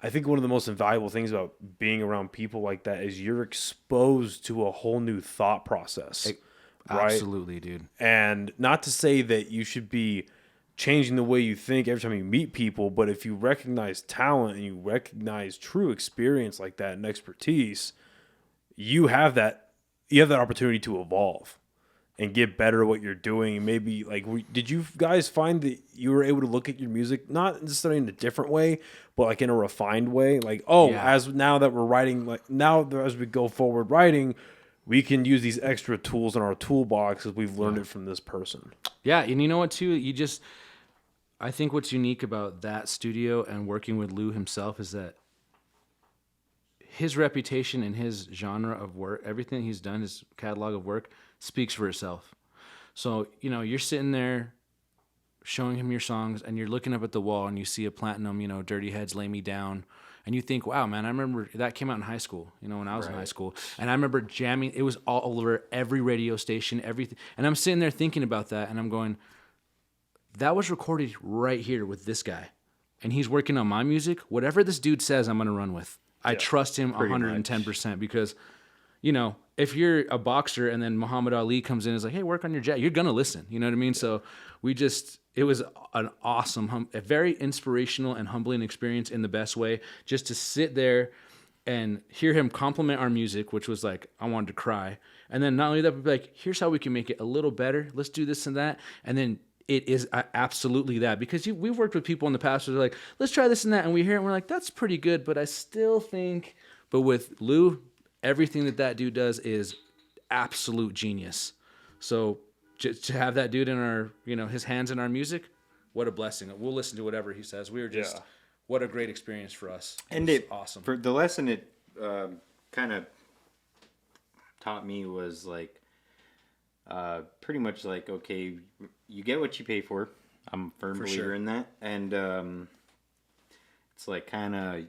Speaker 1: I think one of the most invaluable things about being around people like that is you're exposed to a whole new thought process. Right?
Speaker 2: Absolutely, dude.
Speaker 1: And not to say that you should be changing the way you think every time you meet people, but if you recognize talent and you recognize true experience like that and expertise, you have that opportunity to evolve and get better at what you're doing. And maybe did you guys find that you were able to look at your music not necessarily in a different way, but like in a refined way? Like, as we go forward writing, we can use these extra tools in our toolbox as we've learned it from this person.
Speaker 2: Yeah, and you know what too? I think what's unique about that studio and working with Lou himself is that his reputation and his genre of work, everything he's done, his catalog of work, speaks for itself. So, you're sitting there showing him your songs and you're looking up at the wall and you see a platinum, Dirty Heads, Lay Me Down. And you think, wow, man, I remember that came out in high school, when I was in high school. And I remember jamming. It was all over every radio station, everything. And I'm sitting there thinking about that and I'm going, that was recorded right here with this guy. And he's working on my music. Whatever this dude says, I'm going to run with. I trust him 110% because, if you're a boxer and then Muhammad Ali comes in and is like, hey, work on your jab, you're going to listen. You know what I mean? So it was an awesome, a very inspirational and humbling experience in the best way, just to sit there and hear him compliment our music, which was like, I wanted to cry. And then not only that, but be like, here's how we can make it a little better. Let's do this and that. And then it is absolutely that, because we've worked with people in the past who are like, let's try this and that. And we hear it and we're like, that's pretty good, but I still think, but with Lou, everything that dude does is absolute genius. So just to have that dude in our, his hands in our music, what a blessing. We'll listen to whatever he says. We were just, what a great experience for us.
Speaker 3: And it
Speaker 2: awesome.
Speaker 3: For the lesson it kind of taught me was like, pretty much like, okay, you get what you pay for. I'm a firm believer in that. And it's like kind of,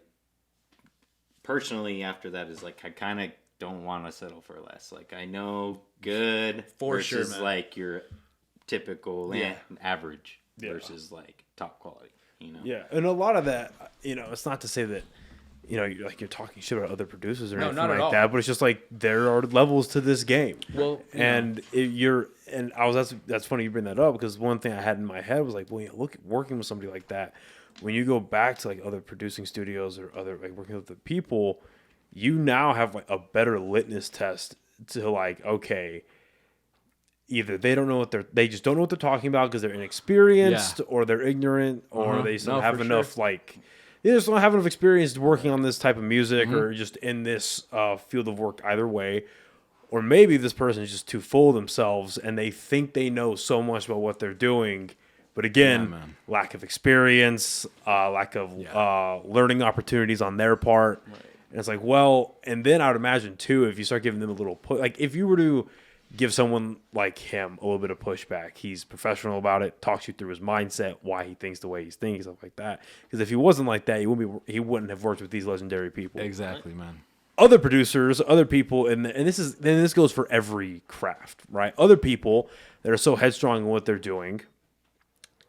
Speaker 3: personally after that is like, I kind of don't want to settle for less. Like, I know good versus like your typical average versus like top quality,
Speaker 1: Yeah, and a lot of that, it's not to say that, you're talking shit about other producers or anything like that, but it's just like there are levels to this game.
Speaker 2: Well,
Speaker 1: that's funny you bring that up, because one thing I had in my head was like, well, look, working with somebody like that, when you go back to like other producing studios or other like working with the people, you now have like a better litmus test to like, okay, either they just don't know what they're talking about because they're inexperienced, or they're ignorant, or they just don't have enough they just don't have enough experience working on this type of music or just in this field of work either way. Or maybe this person is just too full of themselves and they think they know so much about what they're doing. But again, lack of experience, lack of learning opportunities on their part. Right. And it's like, well, and then I would imagine too, if you start giving them a little push, like if you were to give someone like him a little bit of pushback, he's professional about it, talks you through his mindset, why he thinks the way he's thinking, stuff like that. Because if he wasn't like that, he wouldn't have worked with these legendary people.
Speaker 2: Exactly, man.
Speaker 1: Other producers, other people, and this goes for every craft, right? Other people that are so headstrong in what they're doing,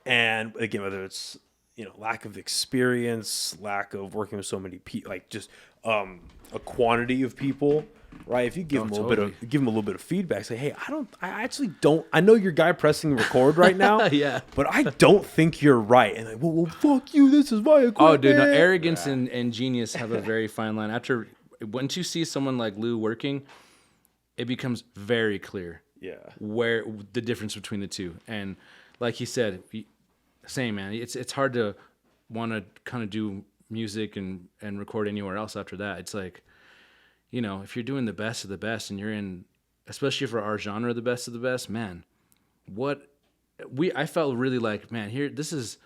Speaker 1: and again, whether it's lack of experience, lack of working with so many people, like just a quantity of people, right? If you give them a little bit of feedback, say, hey, I actually don't. I know your guy pressing record right now, but I don't think you're right. And like, well, fuck you. This is my equipment.
Speaker 2: Oh, dude, no, arrogance and genius have a very fine line. Once you see someone like Lou working, it becomes very clear, where the difference between the two. And like he said, same man. It's hard to want to kind of do music and record anywhere else after that. It's like, if you're doing the best of the best and you're in, especially for our genre, the best of the best, man, I felt really like, man, this is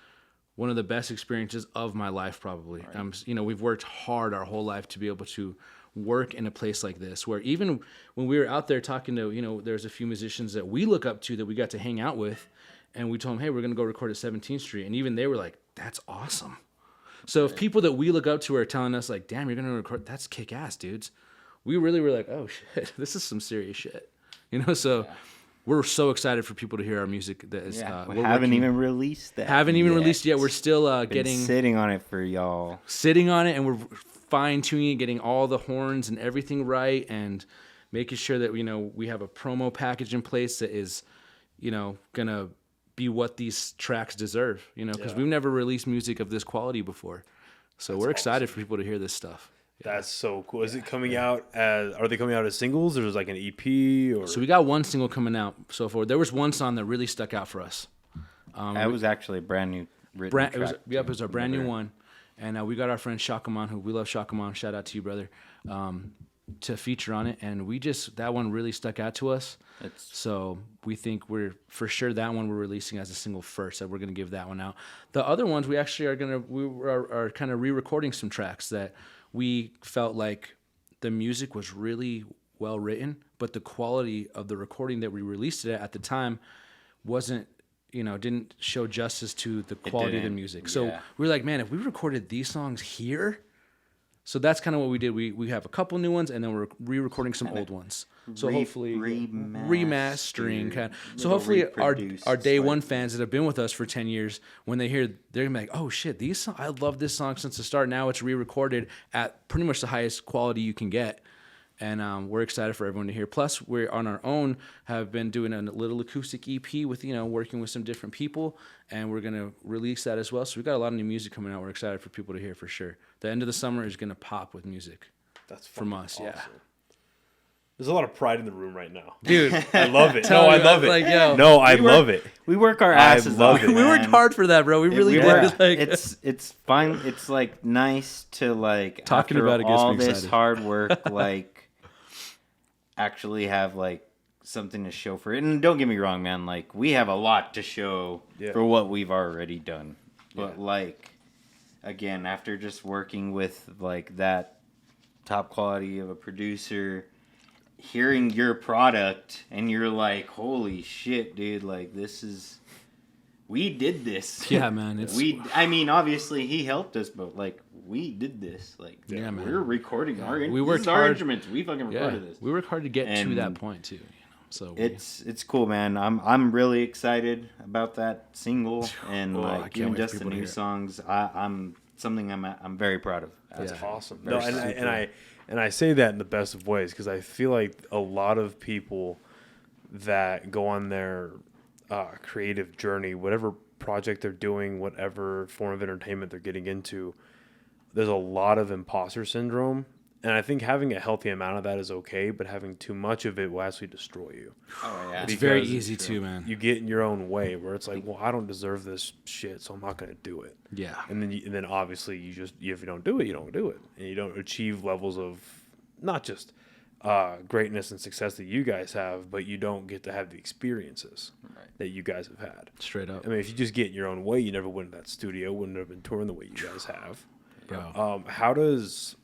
Speaker 2: one of the best experiences of my life, probably. Right. We've worked hard our whole life to be able to work in a place like this, where even when we were out there talking to, there's a few musicians that we look up to that we got to hang out with, and we told them, hey, we're going to go record at 17th Street. And even they were like, that's awesome. So if people that we look up to are telling us like, damn, you're going to record, that's kick ass, dudes. We really were like, oh shit, this is some serious shit. So we're so excited for people to hear our music. That is,
Speaker 3: we haven't even released that.
Speaker 2: Haven't even released yet. We're still
Speaker 3: sitting on it for y'all.
Speaker 2: Sitting on it, and we're fine tuning it, getting all the horns and everything right, and making sure that we have a promo package in place that is, gonna be what these tracks deserve. Because we've never released music of this quality before, so we're excited for people to hear this stuff.
Speaker 1: That's so cool. Is it coming out are they coming out as singles, or is it like an EP? Or?
Speaker 2: So we got one single coming out so far. There was one song that really stuck out for us.
Speaker 3: That was actually a brand new track.
Speaker 2: It was our brand new one. And we got our friend Shakaman, who we love Shakaman. Shout out to you, brother, to feature on it. And that one really stuck out to us. So we think we're we're releasing as a single first. So we're going to give that one out. The other ones we actually are kind of re-recording some tracks that we felt like the music was really well written, but the quality of the recording that we released it at the time wasn't, didn't show justice to the quality of the music. So we were like, man, if we recorded these songs here, so that's kind of what we did. We have a couple new ones, and then we're re-recording some old ones. So hopefully remastering kind of. So hopefully our day one fans that have been with us for 10 years, when they hear, they're gonna be like, oh shit, I love this song since the start. Now it's re-recorded at pretty much the highest quality you can get. And we're excited for everyone to hear. Plus, we're on our own, have been doing a little acoustic EP with, working with some different people, and we're going to release that as well. So we've got a lot of new music coming out. We're excited for people to hear for sure. The end of the summer is going to pop with music.
Speaker 1: That's
Speaker 2: from
Speaker 1: fucking
Speaker 2: us.
Speaker 1: awesome.
Speaker 2: Yeah.
Speaker 1: There's a lot of pride in the room right now.
Speaker 2: Dude,
Speaker 1: I love it. No, I love it.
Speaker 2: Like, yo,
Speaker 1: no, I love it.
Speaker 3: We work our
Speaker 1: I
Speaker 3: asses
Speaker 1: love
Speaker 3: off.
Speaker 1: it.
Speaker 2: we worked hard for that, bro. We really did.
Speaker 3: Yeah.
Speaker 2: Like,
Speaker 3: It's fine. It's like nice to like
Speaker 2: Talking
Speaker 3: after
Speaker 2: about it gets
Speaker 3: all
Speaker 2: me
Speaker 3: this
Speaker 2: excited.
Speaker 3: hard work, like actually have like something to show for it. And don't get me wrong, man. Like we have a lot to show for what we've already done. But like again, after just working with like that top quality of a producer, hearing your product and you're like, holy shit, dude, like this is, we did this.
Speaker 2: yeah, man.
Speaker 3: I mean, obviously he helped us, but like we did this. Like
Speaker 2: Yeah, man.
Speaker 3: we're recording
Speaker 2: We worked
Speaker 3: our
Speaker 2: hard.
Speaker 3: instruments. We fucking recorded this.
Speaker 2: We worked hard to get to
Speaker 3: And
Speaker 2: that point too. So
Speaker 3: It's cool, man. I'm really excited about that single and
Speaker 2: I
Speaker 3: like
Speaker 2: can't
Speaker 3: even
Speaker 2: wait for
Speaker 3: just the
Speaker 2: people to
Speaker 3: new
Speaker 2: hear it.
Speaker 3: songs. I'm very proud of.
Speaker 1: That's
Speaker 2: Yeah.
Speaker 1: awesome.
Speaker 3: Very
Speaker 1: No,
Speaker 3: super.
Speaker 1: and I say that in the best of ways because I feel like a lot of people that go on their creative journey, whatever project they're doing, whatever form of entertainment they're getting into, there's a lot of imposter syndrome. And I think having a healthy amount of that is okay, but having too much of it will actually destroy you.
Speaker 3: Oh yeah.
Speaker 2: it's very
Speaker 1: because
Speaker 2: easy too, man.
Speaker 1: You get in your own way where it's like, well, I don't deserve this shit, so I'm not going to do it.
Speaker 2: Yeah.
Speaker 1: And then obviously if you don't do it, you don't do it, and you don't achieve levels of not just greatness and success that you guys have, but you don't get to have the experiences that you guys have had.
Speaker 2: Straight up.
Speaker 1: I mean, if you just get in your own way, you never went to that studio, wouldn't have been touring the way you guys have.
Speaker 2: Bro.
Speaker 1: How does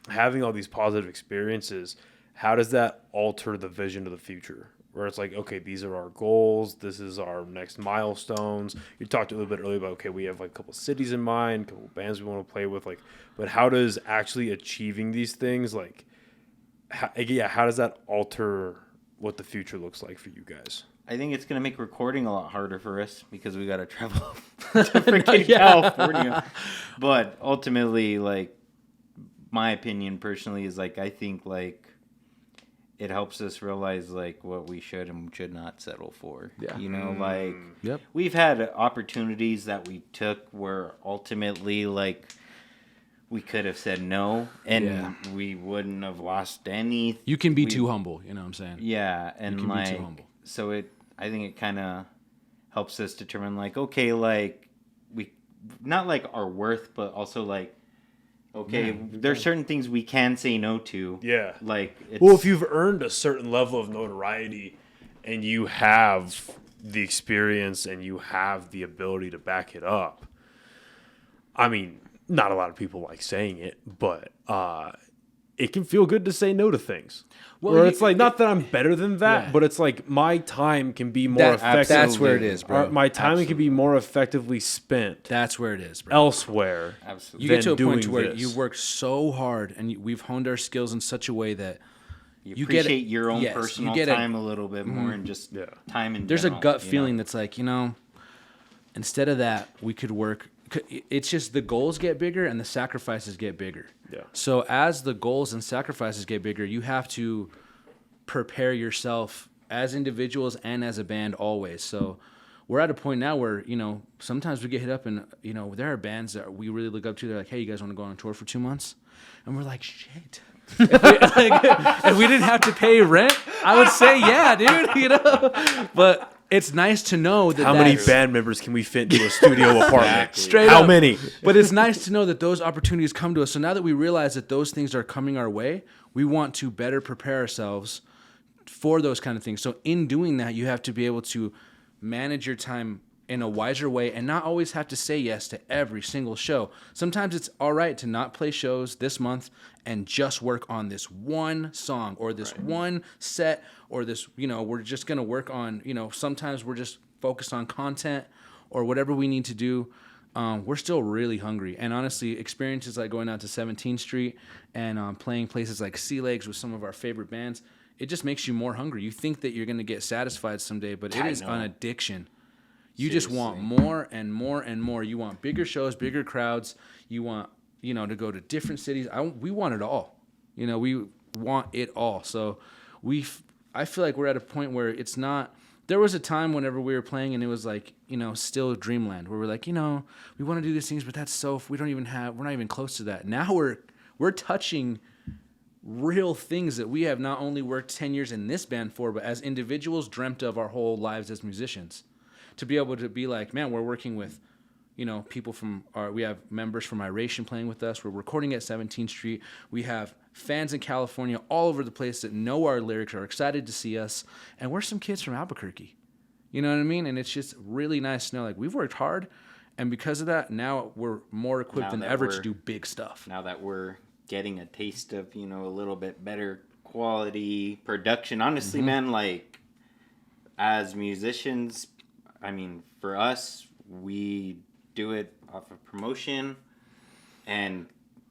Speaker 1: having all these positive experiences, how does that alter the vision of the future? Where it's like, okay, these are our goals. This is our next milestones. You talked a little bit earlier about, okay, we have like a couple cities in mind, a couple bands we want to play with, like, but how does actually achieving these things, like, how does that alter what the future looks like for you guys?
Speaker 3: I think it's gonna make recording a lot harder for us because we gotta travel to freaking California. But ultimately, like, my opinion personally is like I think like it helps us realize like what we should and should not settle for.
Speaker 2: Yeah.
Speaker 3: You know, like
Speaker 2: Yep.
Speaker 3: we've had opportunities that we took where ultimately like we could have said no and we wouldn't have lost any.
Speaker 2: You can be too humble, you know what I'm saying?
Speaker 3: Yeah, and
Speaker 2: can be
Speaker 3: like
Speaker 2: too humble.
Speaker 3: so I think it kind of helps us determine like okay, like we not like our worth, but also like okay, there's certain things we can say no to.
Speaker 1: Yeah.
Speaker 3: Like it's,
Speaker 1: Well, if you've earned a certain level of notoriety and you have the experience and you have the ability to back it up, I mean, not a lot of people like saying it, but it can feel good to say no to things.
Speaker 2: Well,
Speaker 1: Where it's like, not that I'm better than that,
Speaker 2: Yeah.
Speaker 1: but it's like my time can be more effective.
Speaker 2: That's where it is, bro.
Speaker 1: My time can be more effectively spent
Speaker 2: That's where it is, bro.
Speaker 1: elsewhere.
Speaker 3: absolutely.
Speaker 2: You get to a
Speaker 1: than
Speaker 2: point to
Speaker 1: doing
Speaker 2: where
Speaker 1: this.
Speaker 2: you work so hard and we've honed our skills in such a way that
Speaker 3: You
Speaker 2: get
Speaker 3: appreciate
Speaker 2: it-
Speaker 3: your own
Speaker 2: yes, you
Speaker 3: personal
Speaker 2: get it.
Speaker 3: time a little bit more and just time in
Speaker 2: there's
Speaker 3: general,
Speaker 2: a gut
Speaker 3: you know?
Speaker 2: feeling that's like, you know, instead of that, we could work. It's just the goals get bigger and the sacrifices get bigger.
Speaker 1: Yeah.
Speaker 2: So as the goals and sacrifices get bigger, you have to prepare yourself as individuals and as a band always. So we're at a point now where, you know, sometimes we get hit up and, you know, there are bands that we really look up to. They're like, hey, you guys want to go on tour for 2 months? And we're like, shit. If we didn't have to pay rent, I would say, yeah, dude, you know. But it's nice to know that
Speaker 1: How many
Speaker 2: that's-
Speaker 1: band members can we fit into a studio apartment?
Speaker 2: Straight
Speaker 1: How
Speaker 2: up.
Speaker 1: many?
Speaker 2: But it's nice to know that those opportunities come to us. So now that we realize that those things are coming our way, we want to better prepare ourselves for those kind of things. So in doing that, you have to be able to manage your time in a wiser way and not always have to say yes to every single show. Sometimes it's all right to not play shows this month and just work on this one song or this one set or this, you know, we're just going to work on, you know, sometimes we're just focused on content or whatever we need to do. We're still really hungry. And honestly, experiences like going out to 17th Street and playing places like Sea Legs with some of our favorite bands, it just makes you more hungry. You think that you're going to get satisfied someday, but it is an addiction. You just want more and more and more. You want bigger shows, bigger crowds. You want, you know, to go to different cities. We want it all. You know, we want it all. So I feel like we're at a point where it's not. There was a time whenever we were playing and it was like, you know, still dreamland where we're like, you know, we want to do these things, but that's so we're not even close to that. Now we're touching real things that we have not only worked 10 years in this band for, but as individuals dreamt of our whole lives as musicians. To be able to be like, man, we're working with, people we have members from Iration playing with us. We're recording at 17th Street. We have fans in California all over the place that know our lyrics, are excited to see us. And we're some kids from Albuquerque. You know what I mean? And it's just really nice to know, like, we've worked hard. And because of that, now we're more equipped than ever to do big stuff.
Speaker 3: Now that we're getting a taste of, a little bit better quality production. Honestly, man, like, as musicians, I mean, for us, we do it off of promotion and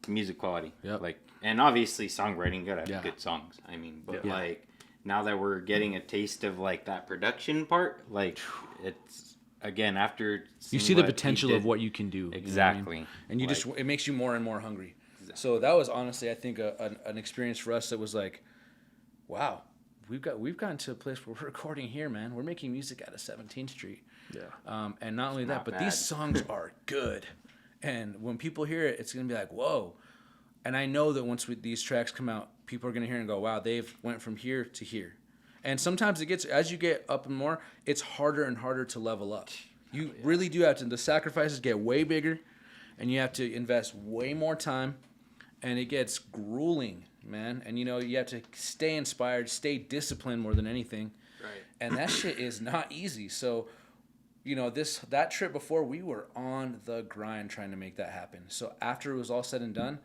Speaker 3: music quality.
Speaker 2: Yep.
Speaker 3: Like, and obviously songwriting, you gotta have good songs. I mean, but like, now that we're getting a taste of like that production part, like, it's, again, after
Speaker 2: you see the potential of what you can do.
Speaker 3: Exactly.
Speaker 2: You know what I mean? And you it makes you more and more hungry. Exactly. So that was honestly, I think, an experience for us that was like, wow, we've gotten to a place where we're recording here, man. We're making music out of 17th Street. Yeah. And not only that, but these songs are good. And when people hear it, it's going to be like, whoa. And I know that once these tracks come out, people are going to hear and go, wow, they've went from here to here. And sometimes it gets, as you get up and more, it's harder and harder to level up. You really do have to, the sacrifices get way bigger, and you have to invest way more time, and it gets grueling, man. And, you have to stay inspired, stay disciplined more than anything. Right. And that shit is not easy. So, that trip before, we were on the grind trying to make that happen. So after it was all said and done,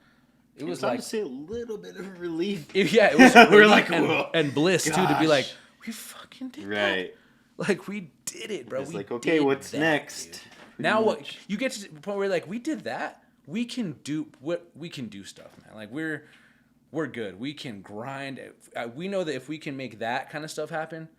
Speaker 2: it was like,
Speaker 3: honestly a little bit of relief.
Speaker 2: It was
Speaker 3: we're like,
Speaker 2: and bliss too, to be like, we fucking did
Speaker 3: right.
Speaker 2: that. Like, we did it, bro.
Speaker 3: It's like, okay, what's next?
Speaker 2: Now what? You get to the point where you're like, we did that. We can do stuff, man. Like, we're good. We can grind. We know that if we can make that kind of stuff happen,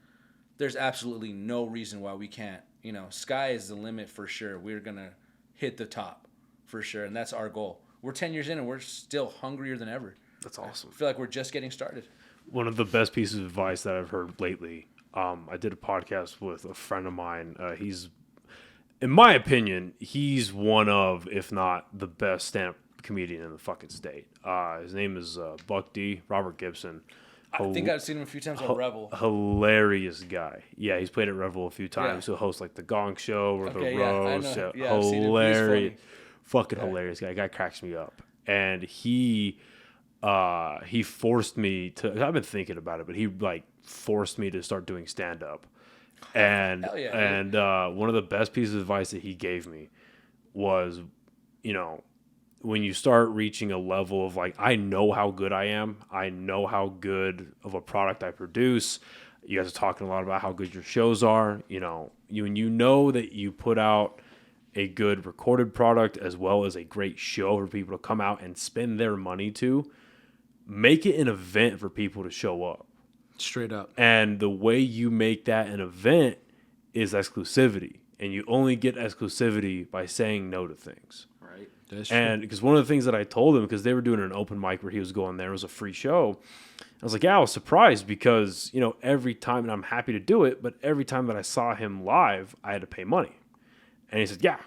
Speaker 2: there's absolutely no reason why we can't. Sky is the limit for sure. We're gonna hit the top for sure, and that's our goal. We're 10 years in, and we're still hungrier than ever.
Speaker 1: That's awesome.
Speaker 2: I feel like we're just getting started.
Speaker 1: One of the best pieces of advice that I've heard lately, I did a podcast with a friend of mine. He's, in my opinion, he's one of, if not the best stand-up comedian in the fucking state. His name is Buck D, Robert Gibson.
Speaker 2: I think I've seen him a few times on Revel.
Speaker 1: Hilarious guy. Yeah, he's played at Revel a few times. He'll host like the Gong Show or the Roast.
Speaker 2: Yeah,
Speaker 1: hilarious. Fucking hilarious guy. Guy cracks me up. And he forced me to, I've been thinking about it, but he like forced me to start doing stand up. And one of the best pieces of advice that he gave me was, when you start reaching a level of like, I know how good I am. I know how good of a product I produce. You guys are talking a lot about how good your shows are. You know that you put out a good recorded product as well as a great show for people to come out and spend their money to. Make it an event for people to show up.
Speaker 2: Straight up.
Speaker 1: And the way you make that an event is exclusivity. And you only get exclusivity by saying no to things.
Speaker 3: Right.
Speaker 1: And because one of the things that I told him, because they were doing an open mic where he was going there, it was a free show. I was like, yeah, I was surprised because, every time, and I'm happy to do it, but every time that I saw him live, I had to pay money. And he said, yeah,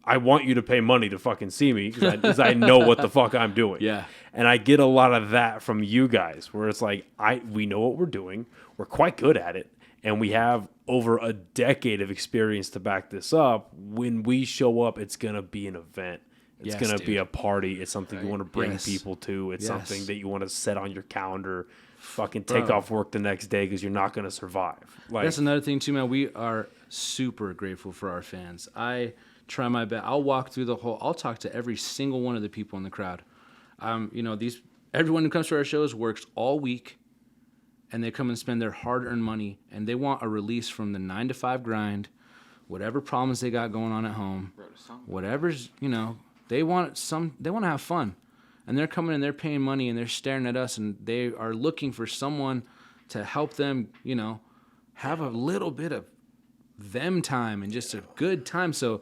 Speaker 1: I want you to pay money to fucking see me because I know what the fuck I'm doing.
Speaker 2: Yeah.
Speaker 1: And I get a lot of that from you guys where it's like, we know what we're doing. We're quite good at it. And we have over a decade of experience to back this up. When we show up, it's going to be an event. It's going to be a party. It's something you want to bring people to. It's something that you want to set on your calendar. Fucking take off work the next day because you're not going to survive. Like,
Speaker 2: that's another thing too, man. We are super grateful for our fans. I try my best. I'll walk through I'll talk to every single one of the people in the crowd. Everyone who comes to our shows works all week, and they come and spend their hard-earned money, and they want a release from the 9-to-5 grind, whatever problems they got going on at home, whatever's, they want to have fun. And they're coming and they're paying money and they're staring at us and they are looking for someone to help them, have a little bit of them time and just a good time. So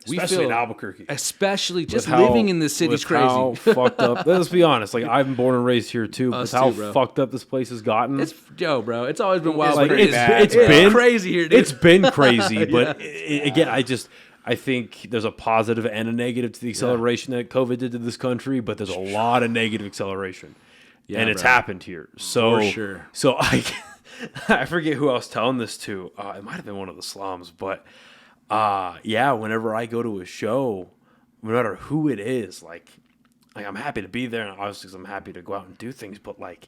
Speaker 1: especially in Albuquerque.
Speaker 2: Especially just living in this city's crazy.
Speaker 1: How fucked up. Let's be honest. Like, I've been born and raised here too. But how fucked up this place has gotten.
Speaker 2: Bro. It's always been wild.
Speaker 1: Like,
Speaker 2: it's been crazy here, dude.
Speaker 1: It's been crazy. But again, I think there's a positive and a negative to the acceleration that COVID did to this country, but there's a lot of negative acceleration.
Speaker 2: Yeah,
Speaker 1: and it's
Speaker 2: bro.
Speaker 1: happened here. So,
Speaker 2: For sure.
Speaker 1: So I forget who I was telling this to. It might have been one of the slums, but yeah, whenever I go to a show, no matter who it is, like I'm happy to be there, and obviously 'cause I'm happy to go out and do things, but like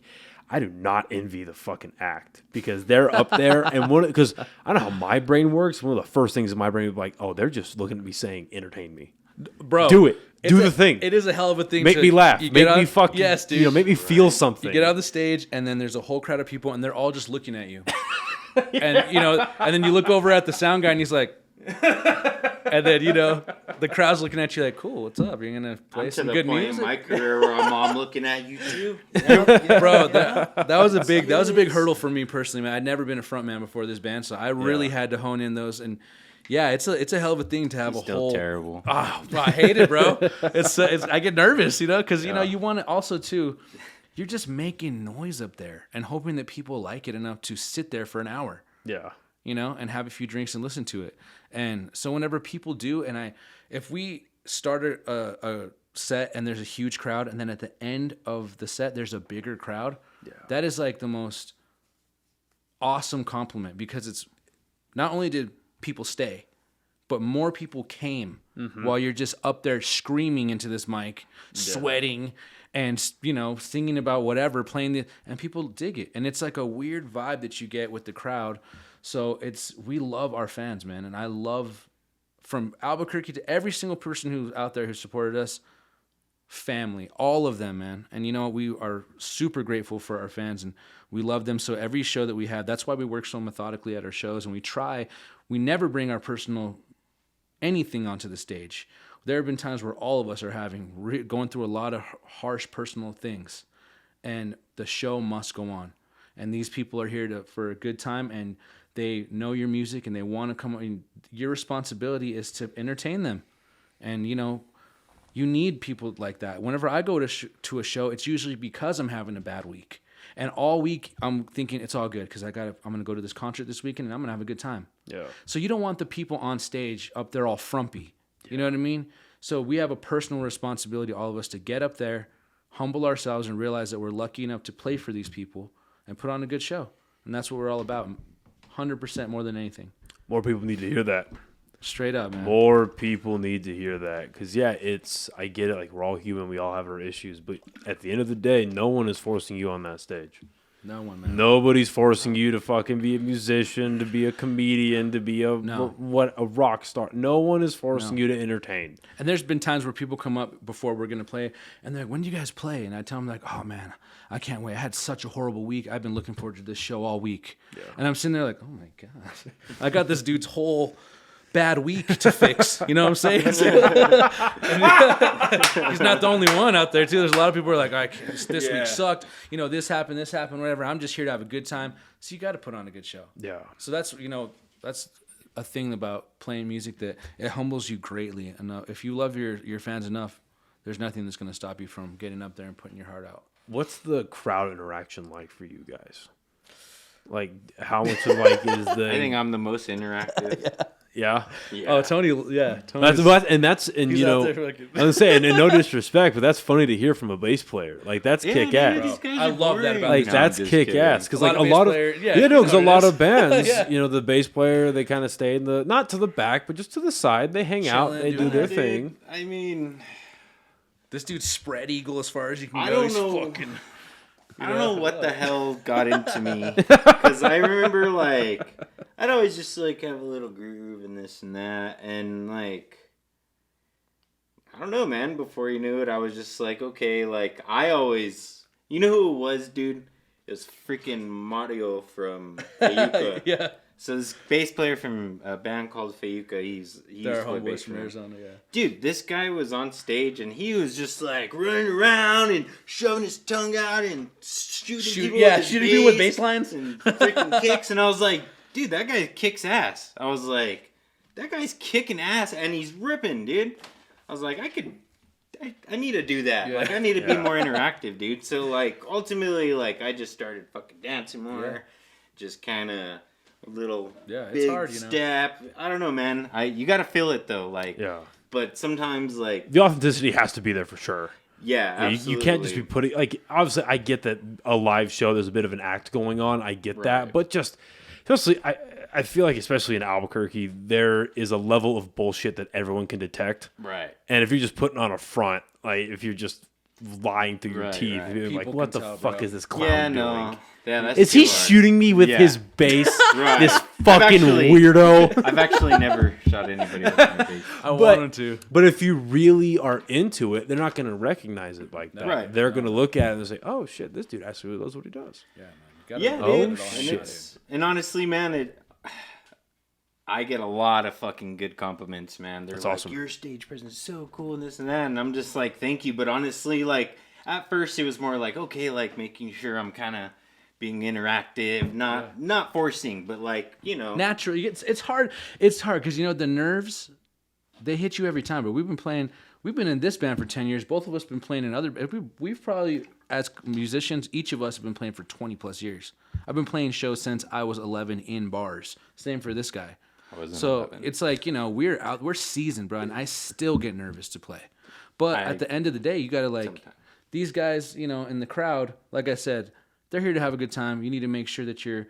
Speaker 1: I do not envy the fucking act because they're up there, and because I know how my brain works. One of the first things in my brain is like, oh, they're just looking at me saying, entertain me.
Speaker 2: Bro,
Speaker 1: Do it. Do the thing.
Speaker 2: It is a hell of a thing.
Speaker 1: Make me laugh. Make me fucking.
Speaker 2: Yes, dude.
Speaker 1: Make me feel something.
Speaker 2: You get on the stage, and then there's a whole crowd of people, and they're all just looking at you. And and then you look over at the sound guy, and he's like, and then the crowd's looking at you like, cool, what's up? You're gonna play some good music?
Speaker 3: In my career where I'm looking at you too,
Speaker 2: bro. That was a big hurdle for me personally, man. I'd never been a front man before this band, so I really had to hone in those. And yeah, it's a hell of a thing to have
Speaker 3: still terrible.
Speaker 2: Oh, I hate it, bro. It's I get nervous, because you want to also too. You're just making noise up there and hoping that people like it enough to sit there for an hour.
Speaker 1: Yeah.
Speaker 2: And have a few drinks and listen to it. And so whenever people do, if we start a set and there's a huge crowd, and then at the end of the set there's a bigger crowd, that is like the most awesome compliment, because it's not only did people stay, but more people came while you're just up there screaming into this mic, sweating, and singing about whatever, and people dig it. And it's like a weird vibe that you get with the crowd. So we love our fans, man. And I love, from Albuquerque to every single person who's out there who supported us, family, all of them, man. And we are super grateful for our fans, and we love them. So every show that we have, that's why we work so methodically at our shows, and we never bring our personal anything onto the stage. There have been times where all of us are going through a lot of harsh personal things, and the show must go on. And these people are here for a good time, and they know your music, and they want to come. And your responsibility is to entertain them, and you need people like that. Whenever I go to a show, it's usually because I'm having a bad week, and all week I'm thinking it's all good because I'm going to go to this concert this weekend, and I'm going to have a good time.
Speaker 1: Yeah.
Speaker 2: So you don't want the people on stage up there all frumpy. You know what I mean? So we have a personal responsibility, all of us, to get up there, humble ourselves, and realize that we're lucky enough to play for these people and put on a good show. And that's what we're all about, 100% more than anything.
Speaker 1: More people need to hear that.
Speaker 2: Straight up, man.
Speaker 1: More people need to hear that. Because, I get it. Like, we're all human. We all have our issues. But at the end of the day, no one is forcing you on that stage.
Speaker 2: No one, man.
Speaker 1: Nobody's forcing you to fucking be a musician, to be a comedian, to be a rock star. No one is forcing you to entertain.
Speaker 2: And there's been times where people come up before we're going to play, and they're like, when do you guys play? And I tell them, like, oh, man, I can't wait. I had such a horrible week. I've been looking forward to this show all week. Yeah. And I'm sitting there like, oh, my God. I got this dude's whole bad week to fix. You know what I'm saying? He's not the only one out there, too. There's a lot of people who are like, this week sucked. This happened, whatever. I'm just here to have a good time. So you got to put on a good show. Yeah. So that's a thing about playing music, that it humbles you greatly. And if you love your fans enough, there's nothing that's going to stop you from getting up there and putting your heart out.
Speaker 1: What's the crowd interaction like for you guys? Like, how much of is the...
Speaker 3: I think I'm the most interactive.
Speaker 1: Yeah.
Speaker 2: Oh, Tony. Yeah.
Speaker 1: And I'm saying, and no disrespect, but that's funny to hear from a bass player. Like, that's kick ass.
Speaker 2: I love that about
Speaker 1: like, that's kick ass. Because a lot of a lot of bands, the bass player, they kind of stay not to the back, but just to the side. They hang out, they do their thing.
Speaker 3: I mean,
Speaker 2: this dude's spread eagle as far as you can
Speaker 3: go. I don't know what the hell got into me, because I remember I'd always just have a little groove and this and that, and I don't know, man. Before you knew it, I was just okay. I always, who it was, dude? It was freaking Mario from Fayuca. Yeah. So this bass player from a band called Fayuca, he's
Speaker 2: our homeboys from Arizona, yeah.
Speaker 3: Dude, this guy was on stage and he was just running around and shoving his tongue out and shooting people with bass lines and freaking kicks. And I was like, dude, that guy kicks ass. I was like, that guy's kicking ass and he's ripping, dude. I was like, I need to do that. Yeah. I need to be more interactive, dude. So ultimately, I just started fucking dancing more. Yeah. Just kind of a little big hard, step. I don't know, man. You got to feel it though. But sometimes
Speaker 1: the authenticity has to be there for sure.
Speaker 3: Yeah, absolutely.
Speaker 1: You can't just be putting like. Obviously, I get that a live show. There's a bit of an act going on. I get that, but just especially, I feel like especially in Albuquerque, there is a level of bullshit that everyone can detect.
Speaker 3: Right.
Speaker 1: And if you're just putting on a front, like if you're just lying through your teeth, you're like, what the fuck is this clown doing?
Speaker 3: Yeah, that's
Speaker 1: is he shooting me with his bass? This fucking weirdo.
Speaker 3: I've actually never shot anybody with my bass.
Speaker 2: I want him to.
Speaker 1: But if you really are into it, they're not going to recognize it like that.
Speaker 3: Right.
Speaker 1: They're going to look at it and say, "Oh shit, this dude actually really knows what he does."
Speaker 2: Yeah, man.
Speaker 3: And honestly, man, I get a lot of fucking good compliments, man. They're like,
Speaker 1: awesome.
Speaker 3: Your stage presence is so cool and this and that. And I'm just like, thank you. But honestly, like, at first it was more like, okay, like making sure I'm kind of being interactive, not forcing, but like, you know.
Speaker 2: Natural. It's hard. It's hard because, you know, the nerves, they hit you every time. But we've been in this band for 10 years. Both of us been playing in other, we've probably, as musicians, each of us have been playing for 20 plus years. I've been playing shows since I was 11 in bars. Same for this guy. So 11. It's like, you know, we're seasoned, bro, and I still get nervous to play. But at the end of the day, you got to like, these guys, you know, in the crowd, like I said, they're here to have a good time. You need to make sure that you're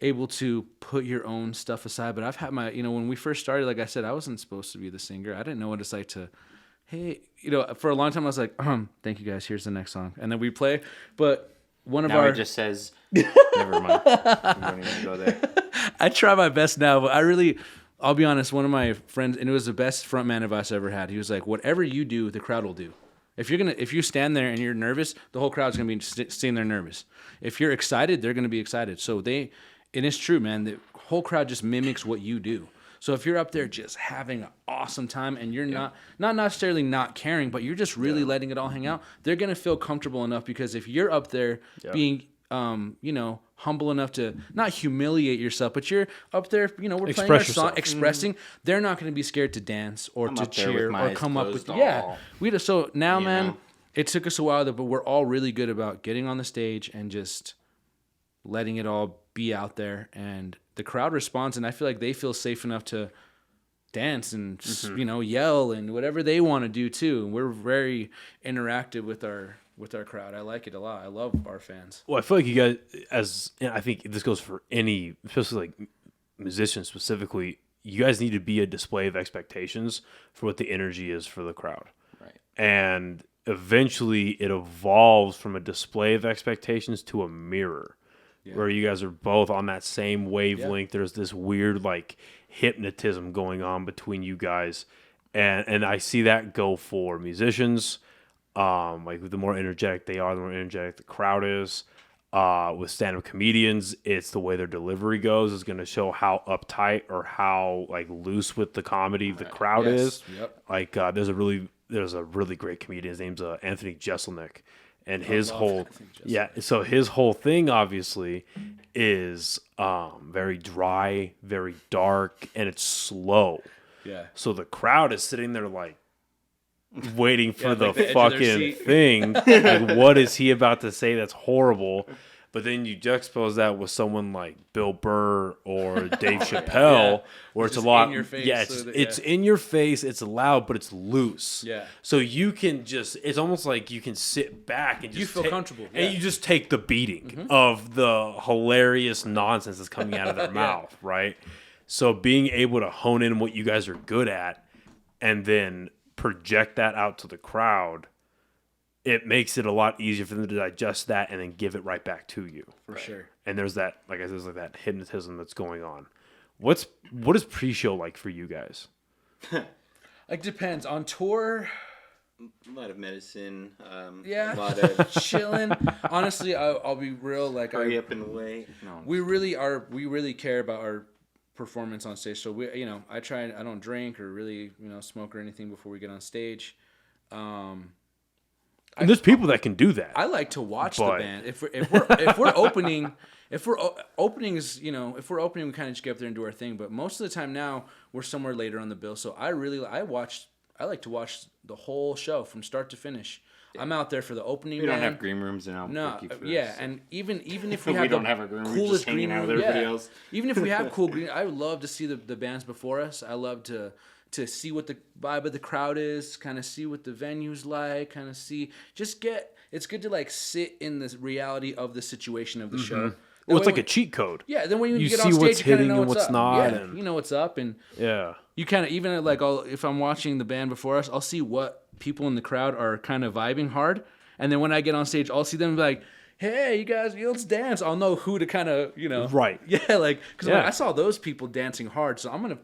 Speaker 2: able to put your own stuff aside. But I've had my, you know, when we first started, like I said, I wasn't supposed to be the singer. I didn't know what it's like to, hey, you know, for a long time I was like, thank you guys, here's the next song. And then we play. But one of
Speaker 3: now it just says, never mind. We don't even go there.
Speaker 2: I try my best now, but I'll be honest, one of my friends, and it was the best frontman advice I ever had. He was like, whatever you do, the crowd will do. If you stand there and you're nervous, the whole crowd's gonna be sitting there nervous. If you're excited, they're gonna be excited. So and it's true, man. The whole crowd just mimics what you do. So if you're up there just having an awesome time and you're not necessarily not caring, but you're just really letting it all hang out, they're gonna feel comfortable enough because if you're up there being you know, humble enough to not humiliate yourself, but you're up there, you know, we're playing our song, expressing. They're not going to be scared to dance or to cheer or come up with. So now, man, it took us a while, but we're all really good about getting on the stage and just letting it all be out there, and the crowd responds, and I feel like they feel safe enough to dance and you know, yell and whatever they want to do too. We're very interactive with our crowd. I like it a lot. I love our fans.
Speaker 1: Well, I feel like you guys, I think this goes for any, especially like musicians specifically, you guys need to be a display of expectations for what the energy is for the crowd.
Speaker 3: Right.
Speaker 1: And eventually it evolves from a display of expectations to a mirror where you guys are both on that same wavelength. There's this weird like hypnotism going on between you guys. And I see that go for musicians. Like the more energetic they are, the more energetic the crowd is. With stand-up comedians, it's the way their delivery goes is going to show how uptight or how like loose with the comedy the crowd is. Yep. Like there's a really great comedian. His name's Anthony Jeselnik, and his whole so his whole thing obviously is very dry, very dark, and it's slow. Yeah. So the crowd is sitting there like waiting for the fucking thing. Like, what is he about to say that's horrible? But then you juxtapose that with someone like Bill Burr or Dave Chappelle, where it's a lot. In your face, it's in your face. It's loud, but it's loose. Yeah. So you can it's almost like you can sit back and just
Speaker 2: you feel comfortable,
Speaker 1: and you just take the beating of the hilarious nonsense that's coming out of their mouth, right? So being able to hone in what you guys are good at, and then project that out to the crowd, it makes it a lot easier for them to digest that and then give it right back to you.
Speaker 2: For sure.
Speaker 1: And there's that, like I said, there's like that hypnotism that's going on. What is pre-show like for you guys?
Speaker 2: Like depends on tour.
Speaker 3: A lot of medicine. A
Speaker 2: lot of chilling. Honestly, I'll be real. Like
Speaker 3: hurry up and wait. No,
Speaker 2: we really care about our performance on stage. So I don't drink or really, smoke or anything before we get on stage.
Speaker 1: And there's people that can do that.
Speaker 2: I like to watch the band. If we're opening, if we're opening, we kind of just get up there and do our thing. But most of the time now we're somewhere later on the bill. So I like to watch the whole show from start to finish. I'm out there for the opening.
Speaker 3: We don't have green rooms in Albuquerque.
Speaker 2: No, yeah, and even if we have
Speaker 3: don't have a green room, just hanging out with everybody else.
Speaker 2: Even if we have cool green, I would love to see the bands before us. I love to to see what the vibe of the crowd is, kind of see what the venue's like, kind of see, it's good to like sit in the reality of the situation of the show.
Speaker 1: Well, it's like a cheat code.
Speaker 2: Yeah, then when you get
Speaker 1: see
Speaker 2: on stage,
Speaker 1: what's
Speaker 2: you kind of
Speaker 1: hitting
Speaker 2: know
Speaker 1: and what's
Speaker 2: up.
Speaker 1: not,
Speaker 2: Yeah,
Speaker 1: and-
Speaker 2: you know what's up, and
Speaker 1: Yeah.
Speaker 2: you kind of even like if I'm watching the band before us, I'll see what people in the crowd are kind of vibing hard, and then when I get on stage, I'll see them be like, "Hey, you guys, let's dance." I'll know who to kind of
Speaker 1: Right.
Speaker 2: Yeah, like because
Speaker 1: Yeah.
Speaker 2: I saw those people dancing hard, so I'm gonna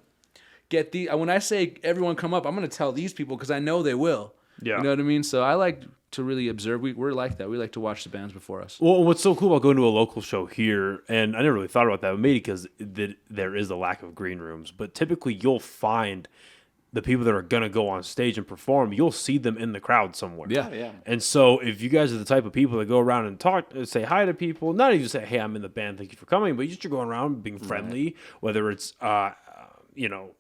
Speaker 2: get when I say everyone come up, I'm gonna tell these people because I know they will.
Speaker 1: Yeah.
Speaker 2: You know what I mean? So I like to really observe. We're like that. We like to watch the bands before us.
Speaker 1: Well, what's so cool about going to a local show here, and I never really thought about that, but maybe because there is a lack of green rooms, but typically you'll find the people that are going to go on stage and perform, you'll see them in the crowd somewhere.
Speaker 2: Yeah.
Speaker 3: Oh, yeah.
Speaker 1: And so if you guys are the type of people that go around and talk, say hi to people, not even say, hey, I'm in the band, thank you for coming, but you just going around being friendly, whether it's,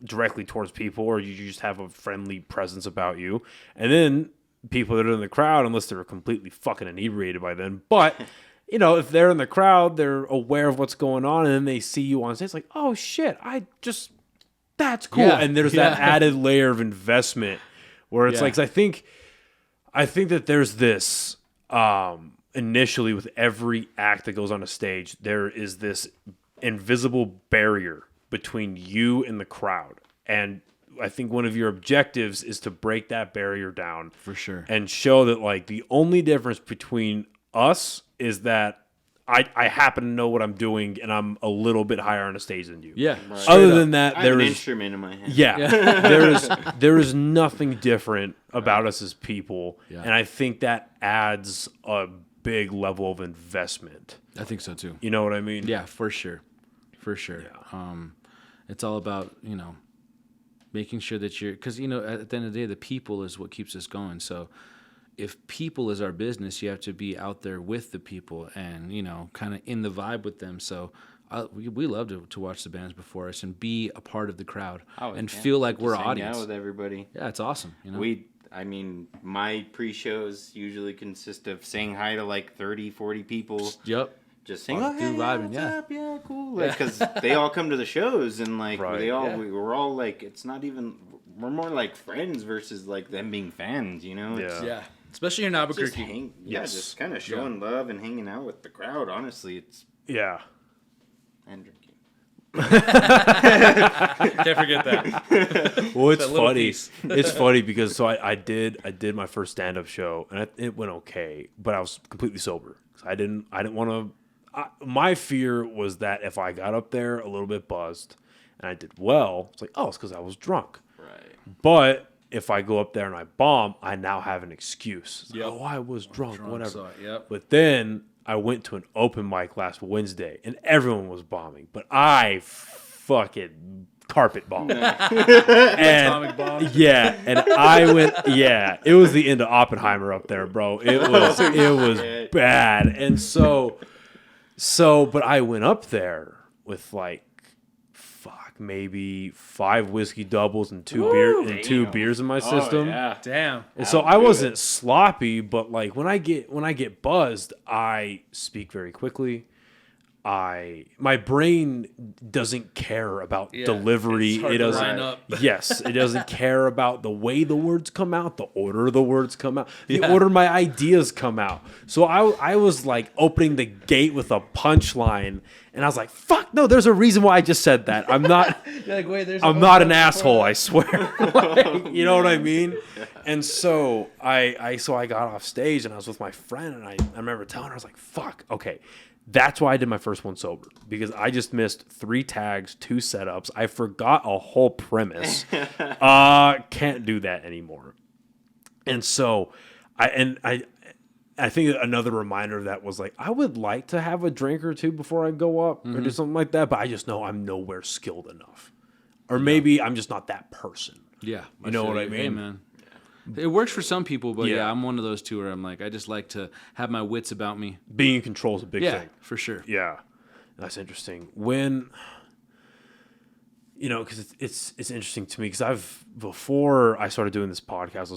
Speaker 1: directly towards people or you just have a friendly presence about you. And then people that are in the crowd, unless they're completely fucking inebriated by then, but... if they're in the crowd, they're aware of what's going on, and then they see you on stage, it's like, oh shit, that's cool.
Speaker 2: Yeah,
Speaker 1: And there's that added layer of investment where it's like, 'cause I think that there's this, initially with every act that goes on a stage, there is this invisible barrier between you and the crowd. And I think one of your objectives is to break that barrier down.
Speaker 2: For sure.
Speaker 1: And show that like the only difference between us is that I happen to know what I'm doing and I'm a little bit higher on a stage than you.
Speaker 2: Yeah.
Speaker 1: Other than that,
Speaker 3: I have
Speaker 1: there
Speaker 3: an
Speaker 1: is
Speaker 3: instrument in my hand.
Speaker 1: there is nothing different about us as people,
Speaker 2: Yeah.
Speaker 1: and I think that adds a big level of investment.
Speaker 2: I think so too.
Speaker 1: You know what I mean?
Speaker 2: Yeah, for sure. For sure. It's all about, making sure that because, at the end of the day, the people is what keeps us going. So if people is our business, you have to be out there with the people and, kind of in the vibe with them. So we love to watch the bands before us and be a part of the crowd and feel like we're
Speaker 3: Just hang
Speaker 2: audience.
Speaker 3: out with everybody.
Speaker 2: Yeah, it's awesome.
Speaker 3: My pre-shows usually consist of saying hi to like 30, 40 people.
Speaker 2: Yep.
Speaker 3: Just saying,
Speaker 2: Walk through vibing,
Speaker 3: what's
Speaker 2: yeah.
Speaker 3: up? Yeah, cool. Because they all come to the shows and like
Speaker 1: Right.
Speaker 3: we're all like, it's not even, we're more like friends versus like them being fans, It's
Speaker 1: Yeah.
Speaker 2: Especially in
Speaker 3: just
Speaker 2: Albuquerque.
Speaker 3: just kind of showing love and hanging out with the crowd. Honestly, it's
Speaker 1: Yeah.
Speaker 3: and drinking.
Speaker 2: Can't forget that.
Speaker 1: Well, it's
Speaker 2: That little
Speaker 1: funny.
Speaker 2: piece.
Speaker 1: It's funny because I did my first stand up show and it went okay, but I was completely sober. So I didn't want to. My fear was that if I got up there a little bit buzzed and I did well, it's like, oh, it's because I was drunk.
Speaker 3: Right.
Speaker 1: But if I go up there and I bomb, I now have an excuse. It's like,
Speaker 2: Yep.
Speaker 1: oh, I was drunk, whatever.
Speaker 2: so, yep.
Speaker 1: But then I went to an open mic last Wednesday and everyone was bombing, but I fucking carpet bombed. And
Speaker 2: Atomic bomb.
Speaker 1: yeah, and I went. Yeah, it was the end of Oppenheimer up there, bro. It was bad, and so, but I went up there with like, maybe 5 whiskey doubles and two beers in my system.
Speaker 3: Oh, yeah.
Speaker 2: Damn.
Speaker 1: And so I wasn't sloppy, but like when I get buzzed, I speak very quickly. My brain doesn't care about delivery.
Speaker 2: it's hard
Speaker 1: It
Speaker 2: to
Speaker 1: doesn't.
Speaker 2: line up.
Speaker 1: Yes, it doesn't care about the way the words come out, the order the words come out, the order my ideas come out. So I was like opening the gate with a punchline, and I was like, "Fuck no!" There's a reason why I just said that. I'm not.
Speaker 2: You're like, wait, there's
Speaker 1: I'm not an asshole, I swear. Like, you know what I mean? And so I got off stage and I was with my friend and I remember telling her, I was like, fuck, okay. That's why I did my first one sober, because I just missed 3 tags, 2 setups. I forgot a whole premise. Can't do that anymore. And so I think another reminder of that was like, I would like to have a drink or two before I go up or do something like that, but I just know I'm nowhere skilled enough. Or maybe I'm just not that person.
Speaker 2: Yeah.
Speaker 1: You know
Speaker 2: feel
Speaker 1: what I
Speaker 2: you.
Speaker 1: mean?
Speaker 2: Hey, man. It works for some people, but
Speaker 1: Yeah.
Speaker 2: yeah, I'm one of those two where I'm like, I just like to have my wits about me.
Speaker 1: Being in control is a big
Speaker 2: Yeah,
Speaker 1: thing.
Speaker 2: for sure.
Speaker 1: Yeah, that's interesting. When, because it's interesting to me because before I started doing this podcast,